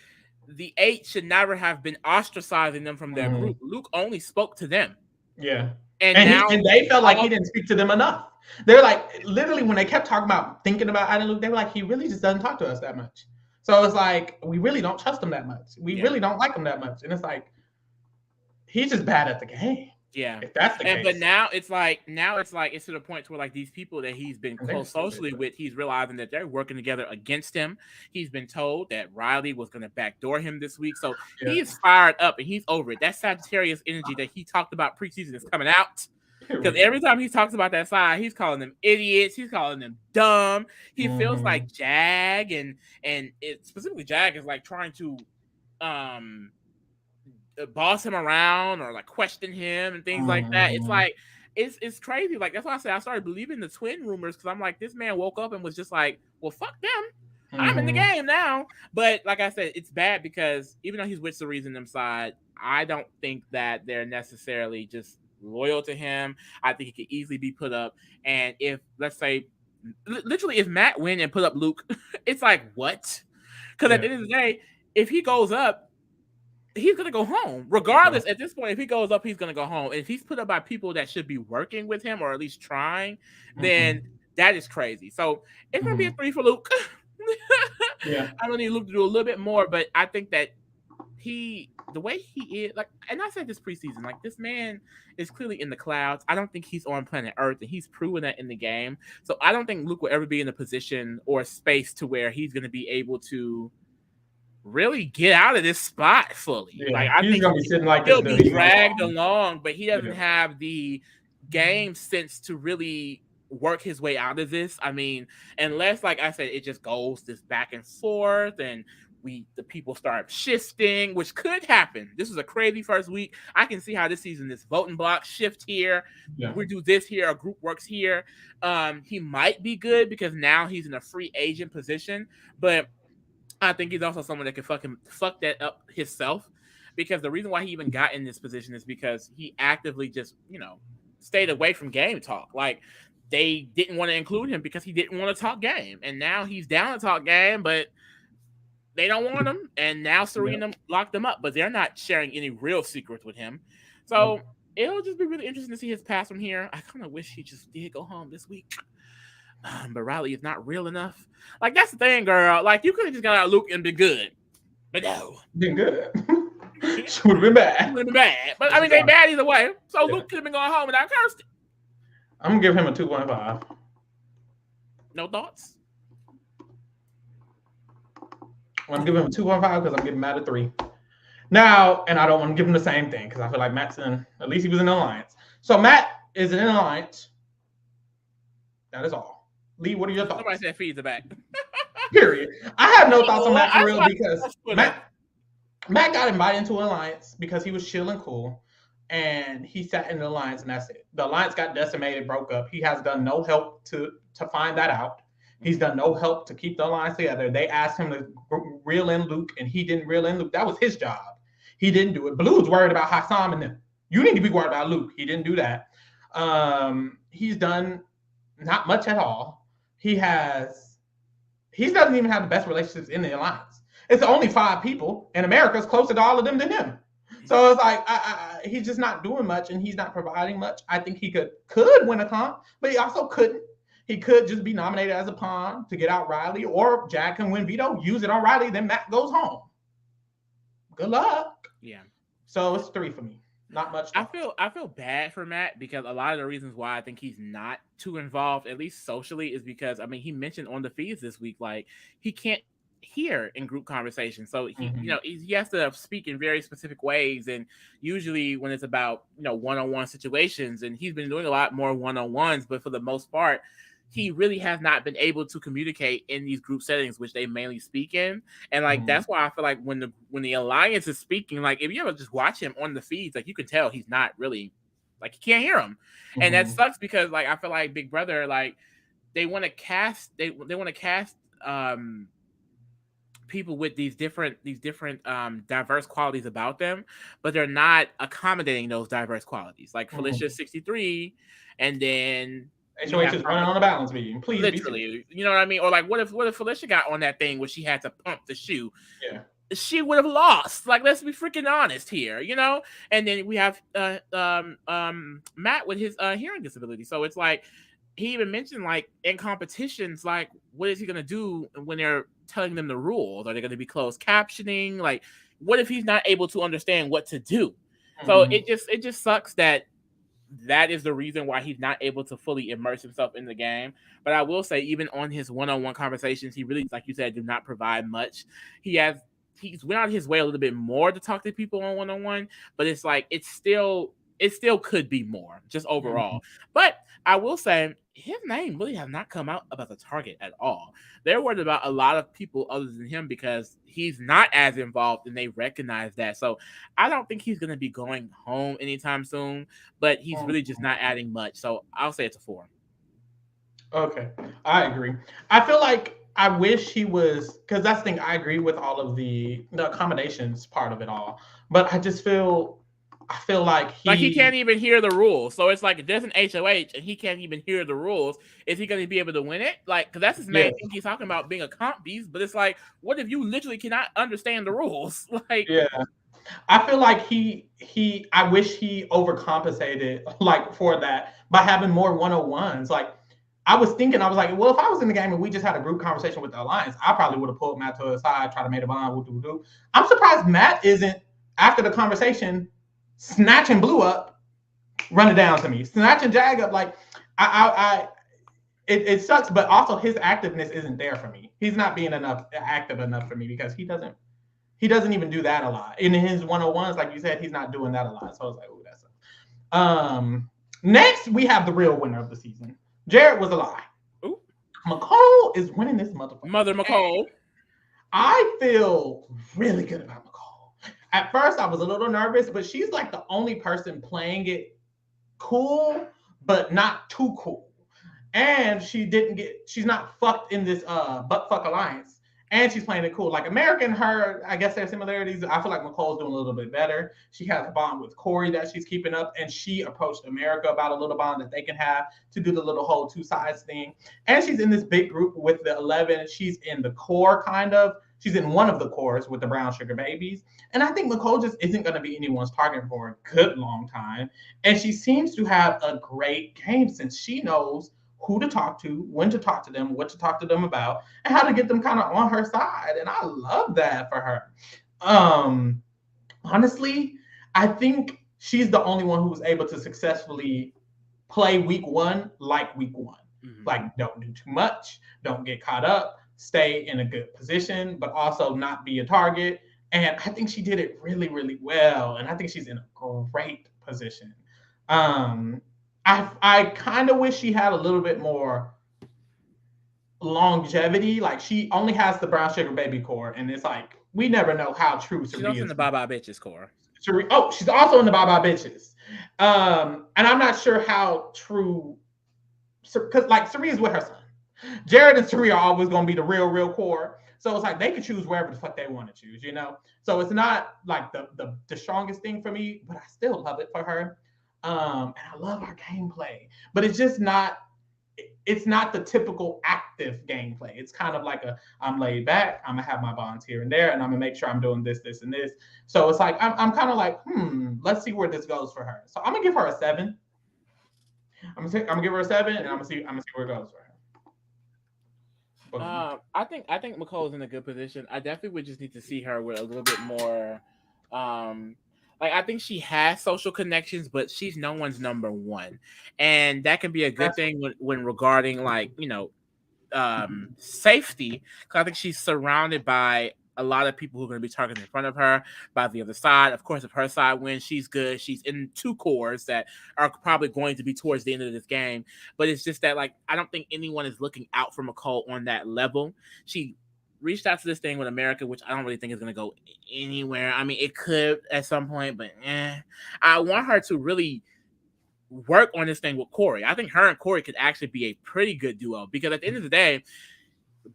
the 8 should never have been ostracizing them from their group. Luke only spoke to them.
Yeah. And they felt like he didn't speak to them enough. They're like, literally, when they kept talking about thinking about adding Luke, they were like, he really just doesn't talk to us that much. So it's like, we really don't trust him that much. We really don't like him that much. And it's like, he's just bad at the game.
Yeah.
If that's the case.
But now it's to the point where like these people that he's been close socially with, he's realizing that they're working together against him. He's been told that Reilly was going to backdoor him this week. So he's fired up and he's over it. That Sagittarius energy that he talked about preseason is coming out. Because every time he talks about that side, he's calling them idiots. He's calling them dumb. He feels like Jag and specifically Jag is like trying to boss him around or like question him and things like that. It's like it's crazy. Like that's why I said I started believing the twin rumors because I'm like, this man woke up and was just like, well, fuck them. I'm in the game now. But like I said, it's bad because even though he's with Cirie and them side, I don't think that they're necessarily just loyal to him. I think he could easily be put up. And if, let's say, literally, if Matt win and put up Luke, it's like, what? Because at the end of the day, if he goes up, he's going to go home. Regardless, at this point, if he goes up, he's going to go home. And if he's put up by people that should be working with him or at least trying, then that is crazy. So it's going to be a 3 for Luke. I don't need Luke to do a little bit more, but I think that the way he is, like, and I said this preseason, like, this man is clearly in the clouds. I don't think he's on planet Earth, and he's proven that in the game. So I don't think Luke will ever be in a position or a space to where he's going to be able to really get out of this spot fully.
Yeah,
Like I
he's
think
gonna be sitting like this
he'll
until
be
he goes
dragged
home.
along, but he doesn't
Yeah.
have the game sense to really work his way out of this. I mean, unless, like I said, it just goes this back and forth and the people start shifting, which could happen. This was a crazy first week. I can see how this season, this voting block shift here.
Yeah.
We do this here, a group works here. He might be good because now he's in a free agent position, but I think he's also someone that can fuck that up himself, because the reason why he even got in this position is because he actively just, stayed away from game talk. Like, they didn't want to include him because he didn't want to talk game. And now he's down to talk game, but they don't want him. And now Serena locked him up, but they're not sharing any real secrets with him. So it'll just be really interesting to see his path from here. I kind of wish he just did go home this week. But Reilly is not real enough. Like, that's the thing, girl. Like, you could have just got out Luke and been good. But no.
Been good. She would have been bad.
Would have been bad. But I mean, they bad either way. So Luke could have been going home without Kirsten.
I'm gonna give him a 2.5.
No thoughts?
I'm giving him a 2.5 because I'm giving Matt a 3. Now, and I don't want to give him the same thing because I feel like Matt's at least he was in an alliance. So Matt is in an alliance. That is all. Lee, what are your thoughts?
Somebody said feed the back.
Period. I have no thoughts on Matt for real because Matt got invited into an alliance because he was chill and cool, and he sat in the alliance, and that's it. The alliance got decimated, broke up. He has done no help to find that out. He's done no help to keep the alliance together. They asked him to reel in Luke, and he didn't reel in Luke. That was his job. He didn't do it. Blue was worried about Hisam and them. You need to be worried about Luke. He didn't do that. He's done not much at all. He doesn't even have the best relationships in the alliance. It's only 5 people, and America's closer to all of them than him. So it's like he's just not doing much, and he's not providing much. I think he could win a comp, but he also couldn't. He could just be nominated as a pawn to get out Reilly, or Jack can win veto, use it on Reilly, then Matt goes home. Good luck.
Yeah.
So it's 3 for me. Not much.
I feel bad for Matt because a lot of the reasons why I think he's not too involved, at least socially, is because, I mean, he mentioned on the feeds this week, like, he can't hear in group conversations. So he, he has to speak in very specific ways. And usually when it's about, one-on-one situations, and he's been doing a lot more one-on-ones, but for the most part, he really has not been able to communicate in these group settings, which they mainly speak in. And like, that's why I feel like when the alliance is speaking, like, if you ever just watch him on the feeds, like, you can tell he's not really, like, you can't hear him. And that sucks because, like, I feel like Big Brother, like, they want to cast, people with these different diverse qualities about them, but they're not accommodating those diverse qualities. Like Felicia 63, and then
HOH is running on a balance beam. Please,
literally, you know what I mean? Or like, what if Felicia got on that thing where she had to pump the shoe?
Yeah,
she would have lost. Like, let's be freaking honest here, And then we have Matt with his hearing disability. So it's like, he even mentioned, like, in competitions, like, what is he gonna do when they're telling them the rules? Are they gonna be closed captioning? Like, what if he's not able to understand what to do? So it just sucks that is the reason why he's not able to fully immerse himself in the game. But I will say, even on his one-on-one conversations, he really, like you said, do not provide much. He's went out his way a little bit more to talk to people on one-on-one, but it's like, it still could be more, just overall. But I will say, his name really has not come out about the target at all. They're worried about a lot of people other than him because he's not as involved, and they recognize that. So I don't think he's going to be going home anytime soon, but he's really just not adding much. So I'll say it's a 4.
Okay, I agree. I feel like I wish he was, because that's the thing, I agree with all of the accommodations part of it all, but I just feel like
he can't even hear the rules. So it's like, there's an HOH and he can't even hear the rules. Is he going to be able to win it? Like, because that's his main thing. He's talking about being a comp beast, but it's like, what if you literally cannot understand the rules? Like,
yeah, I feel like I wish he overcompensated, like, for that by having more 101s. Like, I was like, well, if I was in the game and we just had a group conversation with the alliance, I probably would have pulled Matt to the side, try to make a bond. I'm surprised Matt isn't, after the conversation, snatching Blue up, running down to me, snatching Jag up. Like, it sucks, but also his activeness isn't there for me. He's not being active enough for me because he doesn't he doesn't even do that a lot. In his 101s, like you said, he's not doing that a lot. So I was like, oh, that's next we have the real winner of the season. Jared was a lie.
Ooh.
Mecole is winning this motherfucker.
Mother Mecole.
I feel really good about Mecole. At first, I was a little nervous, but she's like the only person playing it cool, but not too cool. And she's not fucked in this butt fuck alliance. And she's playing it cool. Like America and her, I guess there's similarities. I feel like Mecole's doing a little bit better. She has a bond with Cory that she's keeping up, and she approached America about a little bond that they can have to do the little whole two sides thing. And she's in this big group with the 11. She's in the core, kind of. She's in one of the cores with the brown sugar babies. And I think Mecole just isn't going to be anyone's target for a good long time. And she seems to have a great game since she knows who to talk to, when to talk to them, what to talk to them about, and how to get them kind of on her side. And I love that for her. Honestly, I think she's the only one who was able to successfully play week one like week one. Mm-hmm. Like, don't do too much, don't get caught up, stay in a good position, but also not be a target. And I think she did it really, really well. And I think she's in a great position. I kind of wish she had a little bit more longevity. Like, she only has the brown sugar baby core, and it's like we never know how true Cirie is.
She's also in the Bye Bye Bitches core.
Oh, she's also in the Bye Bye Bitches. And I'm not sure how true, because like Cirie is with her son. Jared and Cirie are always going to be the real core. So it's like they can choose wherever the fuck they want to choose, you know? So it's not like the strongest thing for me, but I still love it for her. And I love her gameplay, but it's just not the typical active gameplay. It's kind of like I'm laid back, I'm gonna have my bonds here and there, and I'm gonna make sure I'm doing this, and this. So it's like I'm kind of like, let's see where this goes for her. So I'm gonna give her a 7. I'm gonna give her a 7, and I'm gonna see where it goes for
her. I think Mecole's in a good position. I definitely would just need to see her with a little bit more. Like, I think she has social connections, but she's no one's number one. And that can be a good thing when regarding, like, you know, safety. Because I think she's surrounded by a lot of people who are going to be targeted in front of her by the other side. Of course, if her side wins, she's good. She's in 2 cores that are probably going to be towards the end of this game. But it's just that, like, I don't think anyone is looking out for Mecole on that level. She reached out to this thing with America, which I don't really think is going to go anywhere. I mean, it could at some point, but I want her to really work on this thing with Cory. I think her and Cory could actually be a pretty good duo, because at the end of the day,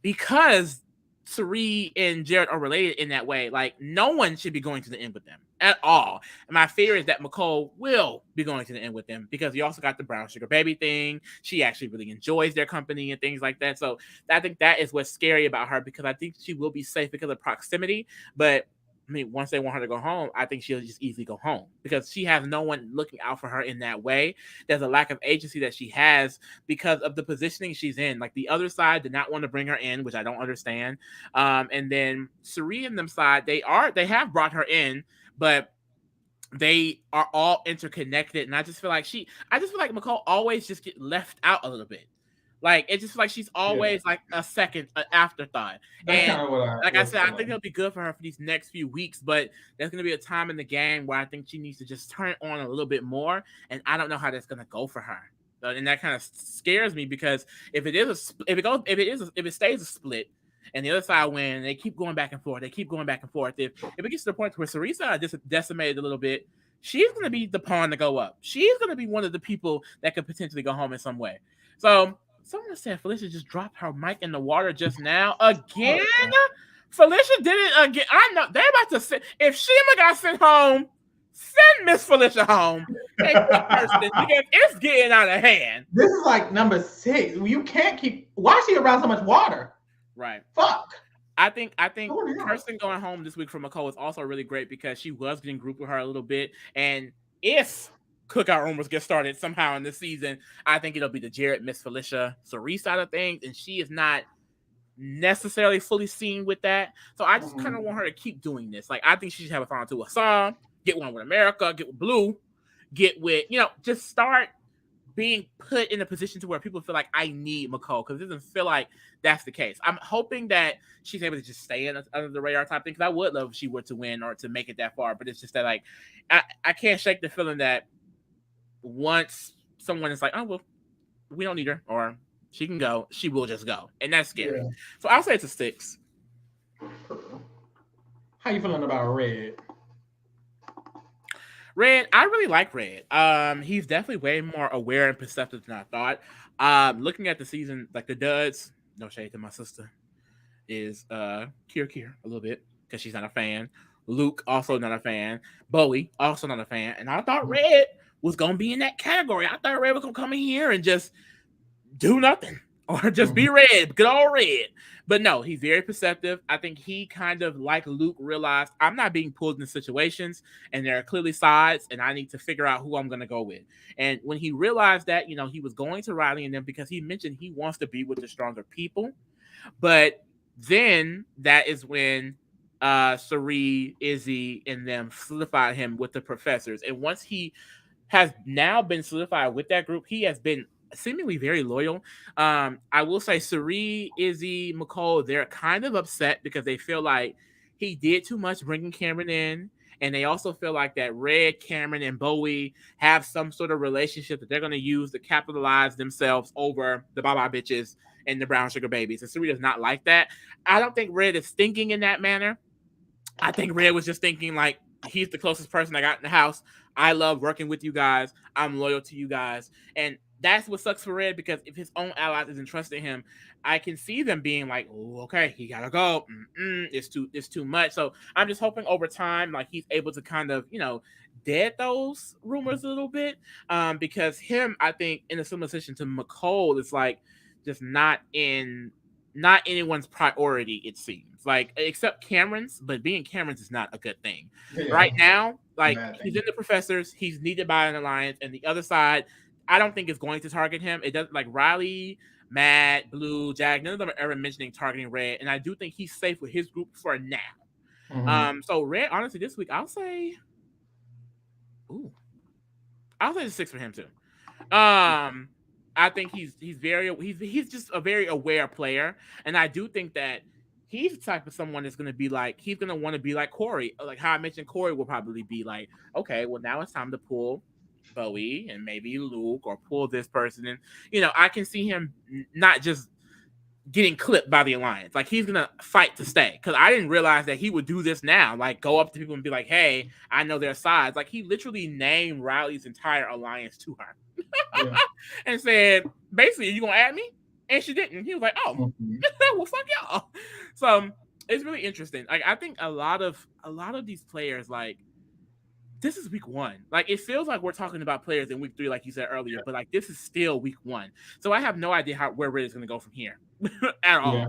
because Cirie and Jared are related in that way, like, no one should be going to the end with them at all. And my fear is that Mecole will be going to the end with them, because you also got the brown sugar baby thing. She actually really enjoys their company and things like that. So I think that is what's scary about her, because I think she will be safe because of proximity. But I mean, once they want her to go home, I think she'll just easily go home, because she has no one looking out for her in that way. There's a lack of agency that she has because of the positioning she's in. Like, the other side did not want to bring her in, which I don't understand. And then Cirie and them side, they have brought her in, but they are all interconnected. And I just feel like Mecole always just get left out a little bit. Like, it just feels like she's always like a second, an afterthought. That's and like I said, I think it'll be good for her for these next few weeks, but there's going to be a time in the game where I think she needs to just turn it on a little bit more. And I don't know how that's going to go for her. And that kind of scares me, because if it stays a split and the other side win, they keep going back and forth. If it gets to the point where Cirie's side just decimated a little bit, she's going to be the pawn to go up. She's going to be one of the people that could potentially go home in some way. So, someone said Felicia just dropped her mic in the water just now. Again? Felicia did it again. I know. They're about to send. If Shima got sent home, send Miss Felicia home. Because it's getting out of hand.
This is like number 6. You can't keep. Why is she around so much water?
Right.
Fuck.
I think Kirsten going home this week from Mecole is also really great, because she was getting grouped with her a little bit. And if cookout rumors get started somehow in this season, I think it'll be the Jared, Miss Felicia, Cirie side of things, and she is not necessarily fully seen with that. So I just kind of want her to keep doing this. Like, I think she should have a final 2 a song, get one with America, get with Blue, get with, just start being put in a position to where people feel like I need Mecole, because it doesn't feel like that's the case. I'm hoping that she's able to just stay under the radar type thing, because I would love if she were to win or to make it that far. But it's just that like I can't shake the feeling that once someone is like, oh well, we don't need her, or she can go, she will just go, and that's scary.
Yeah.
So I'll say it's a 6.
How you feeling about Red?
Red, I really like Red. He's definitely way more aware and perceptive than I thought. Looking at the season, like the duds, no shade to my sister, is Kier a little bit because she's not a fan. Luke also not a fan. Bowie also not a fan. And I thought Red was gonna be in that category. I thought Red was gonna come in here and just do nothing or just be Red, good old Red. But no, he's very perceptive. I think he kind of, like Luke, realized I'm not being pulled into situations and there are clearly sides and I need to figure out who I'm going to go with. And when he realized that, you know, he was going to Reilly and them because he mentioned he wants to be with the stronger people. But then that is when Cirie, Izzy, and them solidified him with the professors. And once he has now been solidified with that group, he has been seemingly very loyal. I will say Cirie, Izzy, Mecole, they're kind of upset because they feel like he did too much bringing Cameron in. And they also feel like that Red, Cameron, and Bowie have some sort of relationship that they're going to use to capitalize themselves over the Baba bitches and the brown sugar babies. And Cirie does not like that. I don't think Red is thinking in that manner. I think Red was just thinking like, he's the closest person I got in the house. I love working with you guys. I'm loyal to you guys. And that's what sucks for Red, because if his own allies isn't trusting him, I can see them being like, oh, okay, he gotta go. It's too much. So I'm just hoping over time, like he's able to kind of, you know, dead those rumors a little bit. Because him, I think, in a similar position to Mecole, is like just not anyone's priority, it seems. Like, except Cameron's, but being Cameron's is not a good thing.
Yeah.
Right now, like he's in the professors, he's needed by an alliance, and the other side, I don't think is going to target him. It doesn't, like Reilly, Matt, Blue, Jack, none of them are ever mentioning targeting Red, and I do think he's safe with his group for now. So Red, honestly, this week I'll say the 6 for him too. I think he's just a very aware player, and I do think that he's the type of someone that's going to be like, he's going to want to be like Cory. Like how I mentioned, Cory will probably be like, okay, well now it's time to pull Bowie and maybe Luke, or pull this person, and you know, I can see him not just getting clipped by the alliance. Like he's gonna fight to stay, because I didn't realize that he would do this now, like go up to people and be like, hey, I know their sides. Like he literally named Reilly's entire alliance to her. And said, basically, are you gonna add me? And she didn't. He was like, oh, well, fuck y'all. So it's really interesting. Like I think a lot of these players, like, this is week 1. Like it feels like we're talking about players in week 3, like you said earlier, but like this is still week 1. So I have no idea where Red is going to go from here at all.
Yeah.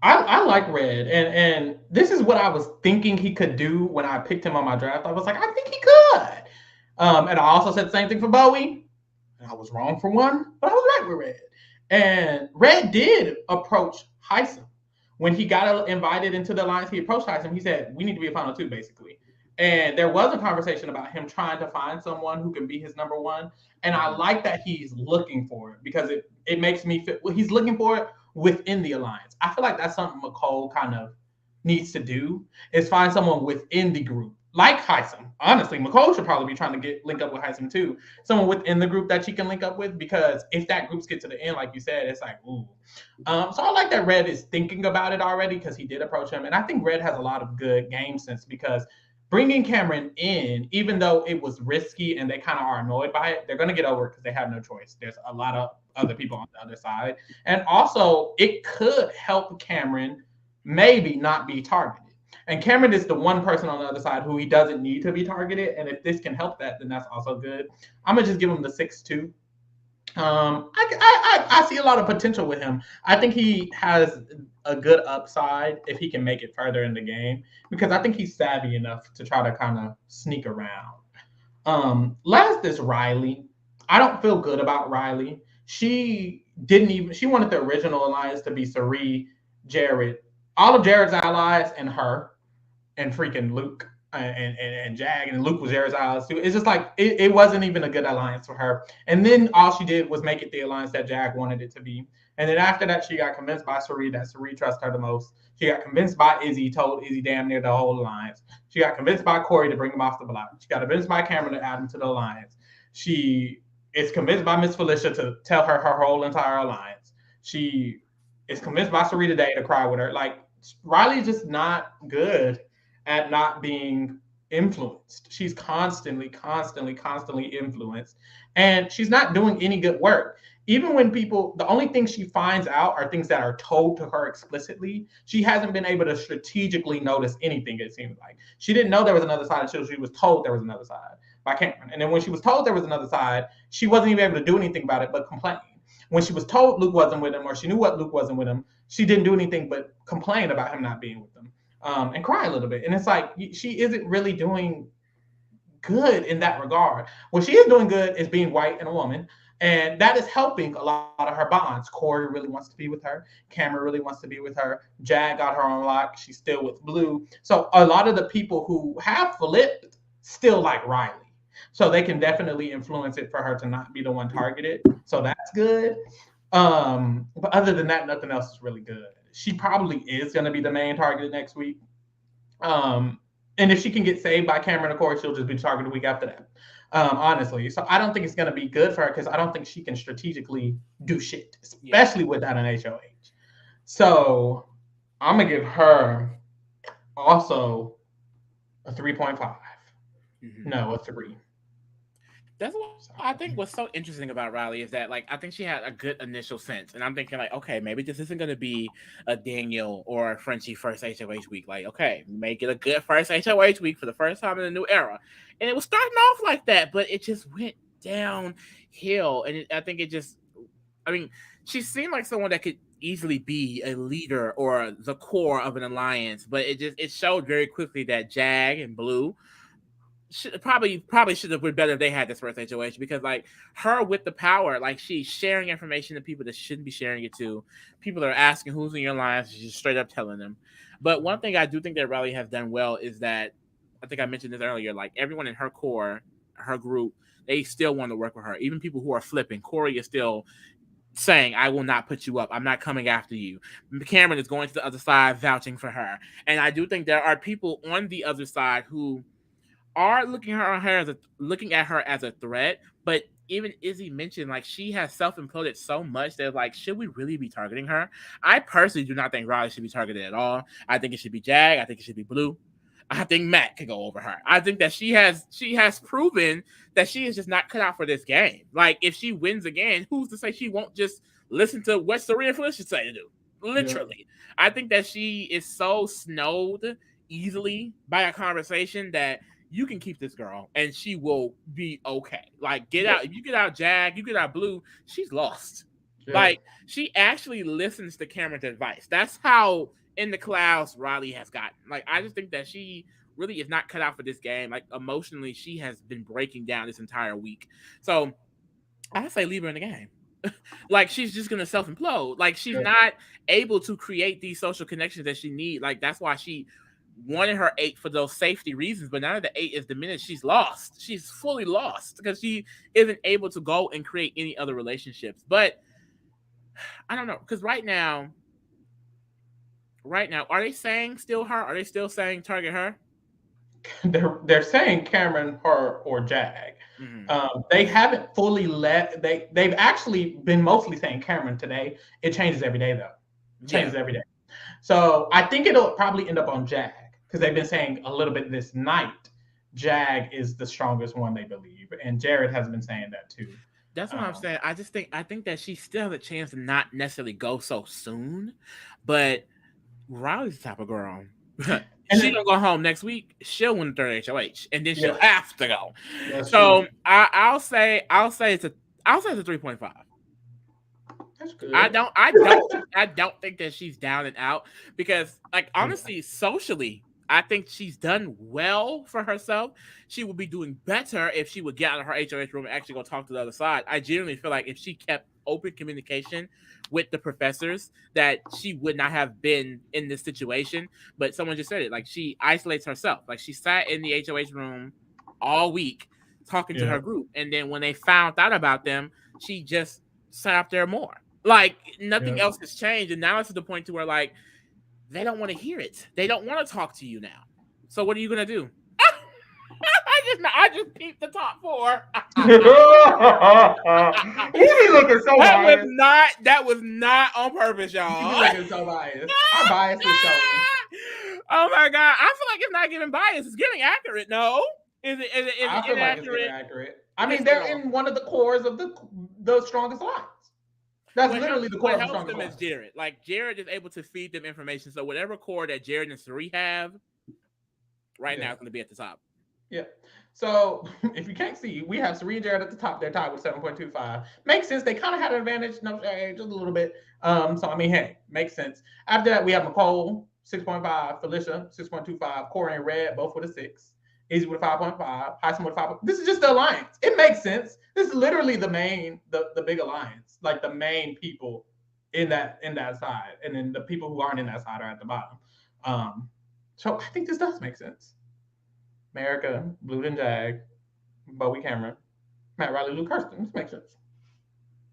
I like Red, and this is what I was thinking he could do when I picked him on my draft. I was like, I think he could. And I also said the same thing for Bowie. And I was wrong for one, but I was right with Red. And Red did approach Hisam. When he got invited into the alliance, he approached Hisam. He said, we need to be a final 2, basically. And there was a conversation about him trying to find someone who can be his number 1. And I like that he's looking for it, because it makes me feel, well, he's looking for it within the alliance. I feel like that's something Mecole kind of needs to do, is find someone within the group, like Hisam. Honestly, Mecole should probably be trying to link up with Hisam too. Someone within the group that she can link up with, because if that groups get to the end, like you said, it's like, ooh. So I like that Red is thinking about it already, because he did approach him. And I think Red has a lot of good game sense, because bringing Cameron in, even though it was risky and they kind of are annoyed by it, they're going to get over it because they have no choice. There's a lot of other people on the other side. And also, it could help Cameron maybe not be targeted. And Cameron is the one person on the other side who he doesn't need to be targeted. And if this can help that, then that's also good. I'm going to just give him the 6-2. I see a lot of potential with him. I think he has a good upside if he can make it further in the game, because I think he's savvy enough to try to kind of sneak around. Last is Reilly. I don't feel good about Reilly. She wanted the original alliance to be Cirie, Jared, all of Jared's allies, and her, and freaking Luke. and Jag, and Luke was Jared's allies too. It's just like it wasn't even a good alliance for her. And then all she did was make it the alliance that Jag wanted it to be. And then after that, she got convinced by Cirie that Cirie trusts her the most. She got convinced by Izzy, told Izzy damn near the whole alliance. She got convinced by Cory to bring him off the block. She got convinced by Cameron to add him to the alliance. She is convinced by Miss Felicia to tell her her whole entire alliance. She is convinced by Cirie today to cry with her. Like, Reilly's just not good at not being influenced. She's constantly influenced. And she's not doing any good work. Even when people, the only things she finds out are things that are told to her explicitly. She hasn't been able to strategically notice anything, it seems like. She didn't know there was another side until she was told there was another side by Cameron. And then when she was told there was another side, she wasn't even able to do anything about it but complain. When she was told Luke wasn't with him, or she knew what Luke wasn't with him, she didn't do anything but complain about him not being with them, and cry a little bit. And it's like, she isn't really doing good in that regard. What she is doing good is being white and a woman, and that is helping a lot of her bonds. Cory really wants to be with her. Cameron really wants to be with her. Jag got her on lock. She's still with Blue. So a lot of the people who have flipped still like Reilly. So they can definitely influence it for her to not be the one targeted. So that's good. But other than that, nothing else is really good. She probably is going to be the main target next week. And if she can get saved by Cameron or Cory, she'll just be targeted the week after that. Honestly. So I don't think it's going to be good for her because I don't think she can strategically do shit, especially without an HOH. So I'm going to give her also a 3.5. No, a 3.
That's what I think what's so interesting about Reilly is that, like, I think she had a good initial sense, and I'm thinking, like, okay, maybe this isn't going to be a Daniel or a Frenchie first HOH week. Like, okay, make it a good first HOH week for the first time in the new era, and it was starting off like that, but it just went downhill, and I think it just, I mean, she seemed like someone that could easily be a leader or the core of an alliance, but it showed very quickly that Jag and Blue probably should have been better if they had this first HOH, because like her with the power, like she's sharing information to people that shouldn't be sharing it to. People are asking who's in your alliance, she's just straight up telling them. But one thing I do think that Reilly has done well is that, I think I mentioned this earlier, like everyone in her core, her group, they still want to work with her. Even people who are flipping. Cory is still saying, I will not put you up. I'm not coming after you. Cameron is going to the other side vouching for her. And I do think there are people on the other side who are looking at her as a threat, but even Izzy mentioned, like, she has self-imploded so much that, like, should we really be targeting her? I personally do not think Reilly should be targeted at all. I think it should be Jag. I think it should be Blue. I think Matt can go over her. I think that she has proven that she is just not cut out for this game. Like, if she wins again, who's to say she won't just listen to what Cirie and Felicia say to do? Literally. Yeah. I think that she is so snowed easily by a conversation that you can keep this girl and she will be okay. Like, get out. If you get out Jag, you get out Blue, she's lost. Yeah. Like, she actually listens to Cameron's advice. That's how in the clouds Reilly has gotten. Like, I just think that she really is not cut out for this game. Like, emotionally, she has been breaking down this entire week. So I say leave her in the game. Like, she's just gonna self-implode. Like, she's not able to create these social connections that she needs. Like, that's why she wanted her 8 for those safety reasons, but now that the 8 is diminished, she's lost. She's fully lost because she isn't able to go and create any other relationships. But I don't know, because right now, are they saying still her? Are they still saying target her?
They're saying Cameron, her, or Jag. Mm-hmm. They haven't fully they've actually been mostly saying Cameron today. It changes every day though. It changes every day. So I think it'll probably end up on Jag, because they've been saying a little bit this night, Jag is the strongest one, they believe. And Jared has been saying that too.
That's what I'm saying. I think that she still has a chance to not necessarily go so soon. But Reilly's the type of girl. She gonna go home next week. She'll win the third HOH, and then she'll have to go. So I'll say it's a 3.5.
That's good.
I don't think that she's down and out, because, like, honestly, socially, I think she's done well for herself. She would be doing better if she would get out of her HOH room and actually go talk to the other side. I genuinely feel like if she kept open communication with the professors, that she would not have been in this situation. But someone just said it, like she isolates herself. Like she sat in the HOH room all week talking to her group. And then when they found out about them, she just sat up there more. Like nothing else has changed. And now it's to the point to where like they don't want to hear it. They don't want to talk to you now. So what are you gonna do? I just peeped the top 4.
He be looking so biased.
That was not on purpose, y'all.
He be looking so biased. Our bias is showing.
Oh my god! I feel like it's not giving bias. It's giving accurate. No, is it
I feel like it's giving accurate. I mean, they're in one of the cores of the strongest lines. That's literally the core of the strongest
them is Jared. Like Jared is able to feed them information. So whatever core that Jared and Cirie have, now is going to be at the top.
Yeah. So if you can't see, we have Cirie and Jared at the top. They're tied with 7.25. Makes sense. They kind of had an advantage, just a little bit. So I mean, hey, makes sense. After that, we have Mecole 6.5, Felicia 6.25, Cory and Red both with a 6, Izzy with a 5.5, Hisam with a 5. This is just the alliance. It makes sense. This is literally the big alliance, like the main people in that side, and then the people who aren't in that side are at the bottom. So I think this does make sense. America, Blue and Jag, Bowie, Cameron, Matt, Reilly, Luke, Kirsten. This makes sense.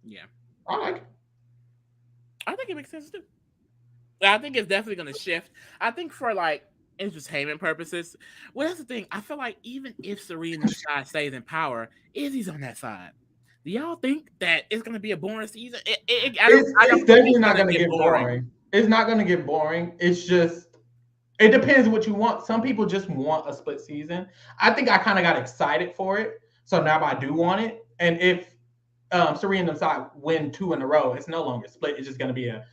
Yeah,
I like it.
I think it makes sense too. I think it's definitely going to shift. I think for like entertainment purposes. Well, that's the thing. I feel like even if Serena's side stays in power, Izzy's on that side. Do y'all think that it's going to be a boring season?
It's definitely not going to get boring. It's not going to get boring. It's just, it depends what you want. Some people just want a split season. I think I kind of got excited for it. So now I do want it. And if Cirie and them side win 2 in a row, it's no longer split. It's just going to be a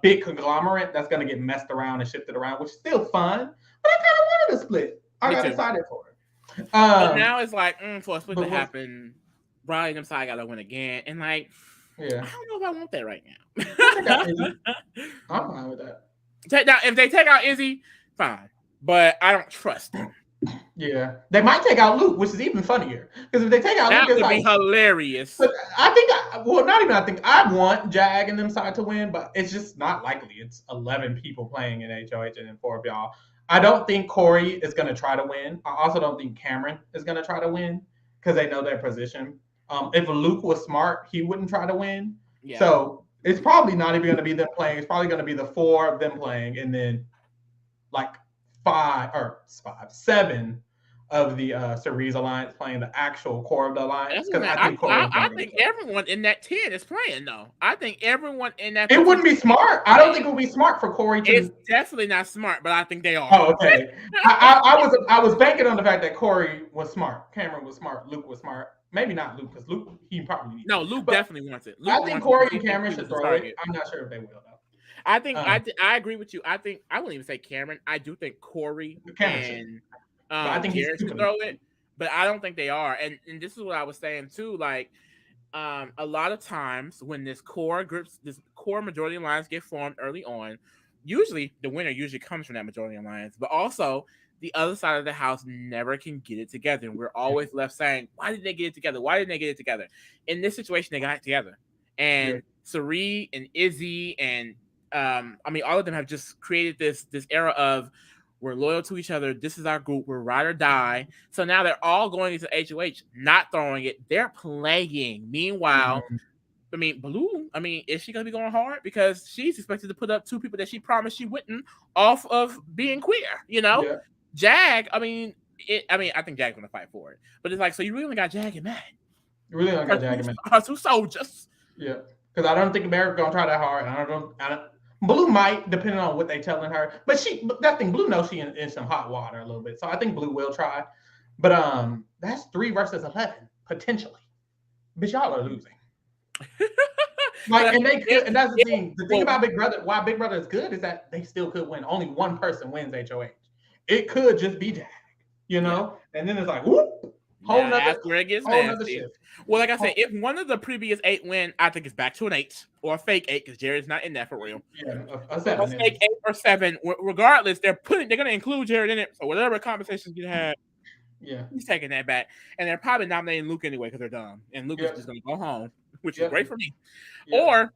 big conglomerate that's going to get messed around and shifted around, which is still fun. But I kind of wanted a split. I got excited for it.
But now it's like, for a split to happen, Reilly and them side got to win again. And like, I don't know if I want that right now.
I'm fine with that.
If they take out Izzy, fine. But I don't trust them.
Yeah, they might take out Luke, which is even funnier. Because if they take out
Luke,
it's
would be hilarious.
But I think I want Jag and them side to win, but it's just not likely. It's 11 people playing in HOH and then 4 of y'all. I don't think Cory is going to try to win. I also don't think Cameron is going to try to win because they know their position. If Luke was smart, he wouldn't try to win. Yeah. So it's probably not even going to be them playing. It's probably going to be the 4 of them playing, and then like 7 of the Cirie's alliance playing the actual core of the alliance.
I think everyone in that 10 is playing though. I think everyone in that.
It wouldn't be smart. I don't think it would be smart for Cory to.
It's definitely not smart, but I think they are.
Oh, okay. I was banking on the fact that Cory was smart, Cameron was smart, Luke was smart. Maybe not Luke, because Luke he probably needs.
No, Luke definitely wants it.
I think Cory and Cameron should throw it. I'm not sure if they will though.
I think I agree with you. I wouldn't even say Cameron. I do think Cory and I think Jared should throw it, but I don't think they are. And this is what I was saying too. Like a lot of times when this core majority alliance get formed early on, usually the winner comes from that majority alliance. But also the other side of the house never can get it together. And we're always left saying, why didn't they get it together? Why didn't they get it together? In this situation, they got it together. And Cirie and Izzy and all of them have just created this era of we're loyal to each other. This is our group. We're ride or die. So now they're all going into HOH, not throwing it. They're playing. Meanwhile, Blue, is she going to be going hard? Because she's expected to put up 2 people that she promised she wouldn't off of being queer, Yeah. Jag, I think Jag's going to fight for it. But it's like, so you really only got Jag and Matt. You really only got Jag and Matt. Our 2 soldiers.
Yeah. Because I don't think America's going to try that hard. I don't Blue might, depending on what they're telling her. But Blue knows she in some hot water a little bit. So I think Blue will try. But that's 3 versus 11, potentially. But y'all are losing. And they could, and that's the thing. The thing about Big Brother, why Big Brother is good is that they still could win. Only one person wins HOH. It could just be Jag, And then it's like, whoop. Whole
Now
nother,
that's where it gets
whole nother
nasty.
shift.
Well, like I said, if one of the previous 8 win, I think it's back to an 8 or a fake 8 because Jared's not in that for real.
Yeah, a
A
7.
fake 8 or 7, regardless, they're going to include Jared in it. So whatever conversations you have,
Yeah,
he's taking that back, and they're probably nominating Luke anyway because they're dumb, and Luke is just going to go home, which is great for me. Or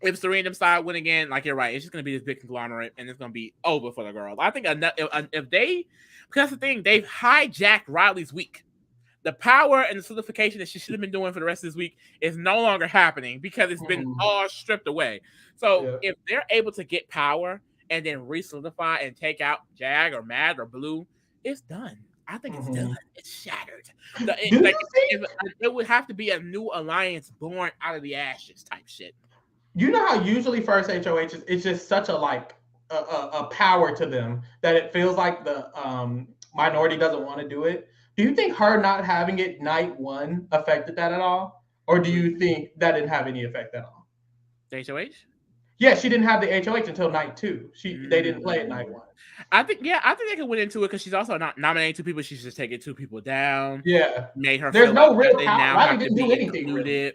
if Cirie and them side win again, like you're right, it's just going to be this big conglomerate, and it's going to be over for the girls. I think if they, because that's the thing, they've hijacked Reilly's week. The power and the solidification that she should have been doing for the rest of this week is no longer happening because it's been all stripped away. So if they're able to get power and then re-solidify and take out Jag or Mad or Blue, it's done. I think it's done. It's shattered. It would have to be a new alliance born out of the ashes type shit.
You know how usually first HOH it's just such a power to them that it feels like the minority doesn't want to do it. Do you think her not having it night 1 affected that at all? Or do you think that didn't have any effect at all?
The HOH?
Yeah, she didn't have the HOH until night 2. They didn't play it night 1.
I think they could win into it because she's also not nominating 2 people. She's just taking 2 people down.
Yeah.
Made her
There's no real
power.
Reilly didn't do anything. Really.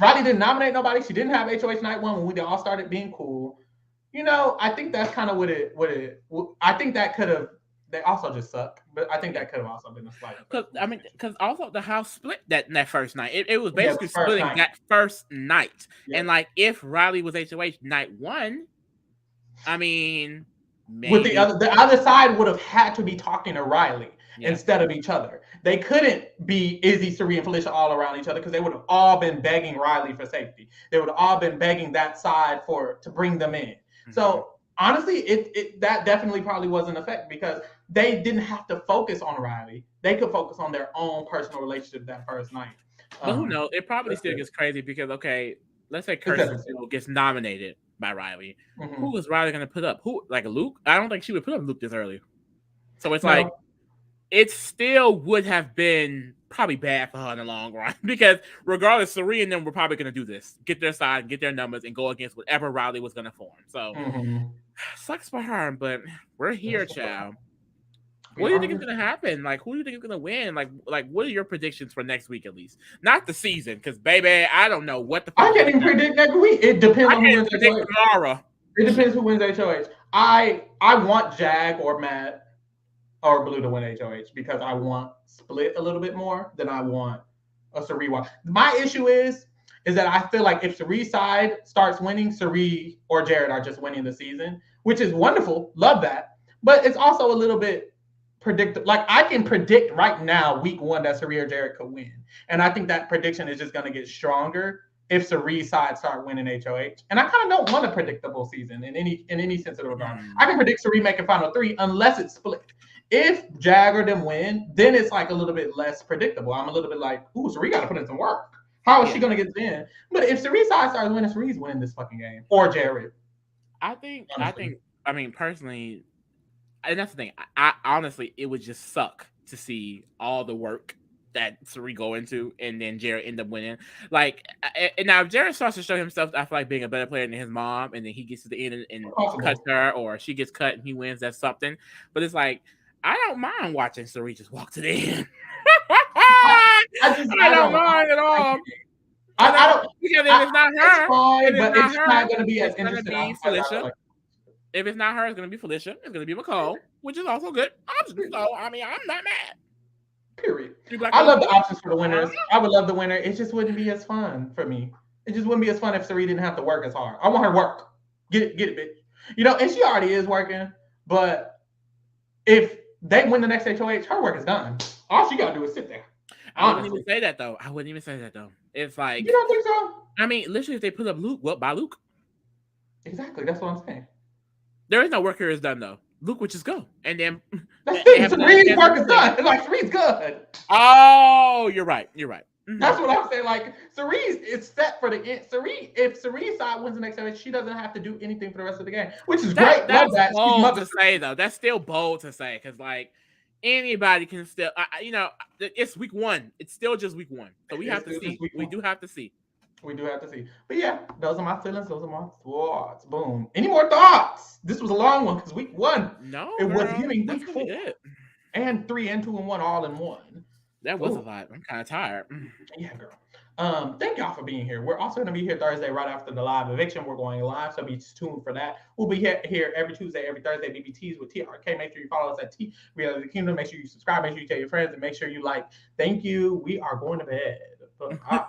Reilly didn't nominate nobody. She didn't have HOH night 1 when we all started being cool. You know, I think that's kind of what it I think that could have. They also just suck, but I think that could have also been a slight.
Because also the house split that first night. It was basically splitting that first night. Yeah. And like if Reilly was HOH night 1, I mean, maybe.
With the other side would have had to be talking to Reilly instead of each other. They couldn't be Izzy, Cirie, and Felicia all around each other because they would have all been begging Reilly for safety. They would have all been begging that side to bring them in. Mm-hmm. So honestly, that definitely probably was an effect because they didn't have to focus on Reilly. They could focus on their own personal relationship that first night.
But who knows? It probably still gets crazy because, okay, let's say Kirsten gets nominated by Reilly. Mm-hmm. Who is Reilly going to put up? Who, like Luke? I don't think she would put up Luke this early. So it's like, it still would have been probably bad for her in the long run because regardless, Cirie and them were probably going to do this, get their side, get their numbers, and go against whatever Reilly was going to form. So sucks for her, but we're here, child. What do you think is going to happen? Like, who do you think is going to win? Like, what are your predictions for next week, at least? Not the season, because, baby, I don't know what the fuck.
I can't even predict next week. It depends on who wins HOH.
Tomorrow.
It depends who wins HOH. I want Jag or Matt or Blue to win HOH because I want split a little bit more than I want a Cirie one. My issue is that I feel like if Cirie's side starts winning, Cirie or Jared are just winning the season, which is wonderful. Love that. But it's also a little bit predictable. Like I can predict right now, week 1, that Cirie or Jared could win. And I think that prediction is just going to get stronger if Cirie's side start winning HOH. And I kind of don't want a predictable season in any sense of the regard. I can predict Cirie making final 3 unless it's split. If Jag or them win, then it's like a little bit less predictable. I'm a little bit like, ooh, Cirie got to put in some work. How is she going to get in? But if Cirie's side starts winning, Cirie's winning this fucking game. Or Jared.
I mean, personally, and that's the thing. I honestly, it would just suck to see all the work that Cirie go into and then Jared end up winning. Like, and now if Jared starts to show himself, I feel like being a better player than his mom, and then he gets to the end and cuts her, or she gets cut and he wins, that's something. But it's like, I don't mind watching Cirie just walk to the end. I don't mind at all.
I don't
because if it's not her,
but it's not going to be as interesting.
Felicia. If it's not her, it's going to be Felicia. It's going to be Mecole, which is also good. I'm not mad.
Period. I love the options for the winners. I would love the winner. It just wouldn't be as fun for me. It just wouldn't be as fun if Cirie didn't have to work as hard. I want her to work. Get it, bitch. You know, and she already is working. But if they win the next HOH, her work is done. All she got to do is sit there.
I wouldn't even say that, though. It's like...
You don't think so?
I mean, literally, if they put up Luke, what, by Luke?
Exactly. That's what I'm saying.
There is no work here is done, though. Luke would just go. And then...
Cirie's work is done. It's like, Cirie's good.
Oh, you're right. Mm-hmm.
That's what I'm saying. Like, Cirie's is set for the end. If Cirie's side wins the next time, she doesn't have to do anything for the rest of the game, which is great.
That's bold to say, though. That's still bold to say, because, like, anybody can still, it's week 1. It's still just week 1. So we have to see. We do have to see.
We do have to see. But yeah, those are my feelings. Those are my thoughts. Boom. Any more thoughts? This was a long one because week 1.
No,
it was giving week 4. And 3 and 2 and 1 all in one.
That was a
Oh,
lot. I'm kind of tired.
yeah, girl. Thank y'all for being here. We're also going to be here Thursday right after the live eviction. We're going live, so be tuned for that. We'll be here every Tuesday, every Thursday. BBTs with TRK. Make sure you follow us at T Reality Kingdom. Make sure you subscribe. Make sure you tell your friends, and make sure you like. Thank you. We are going to bed. Bye.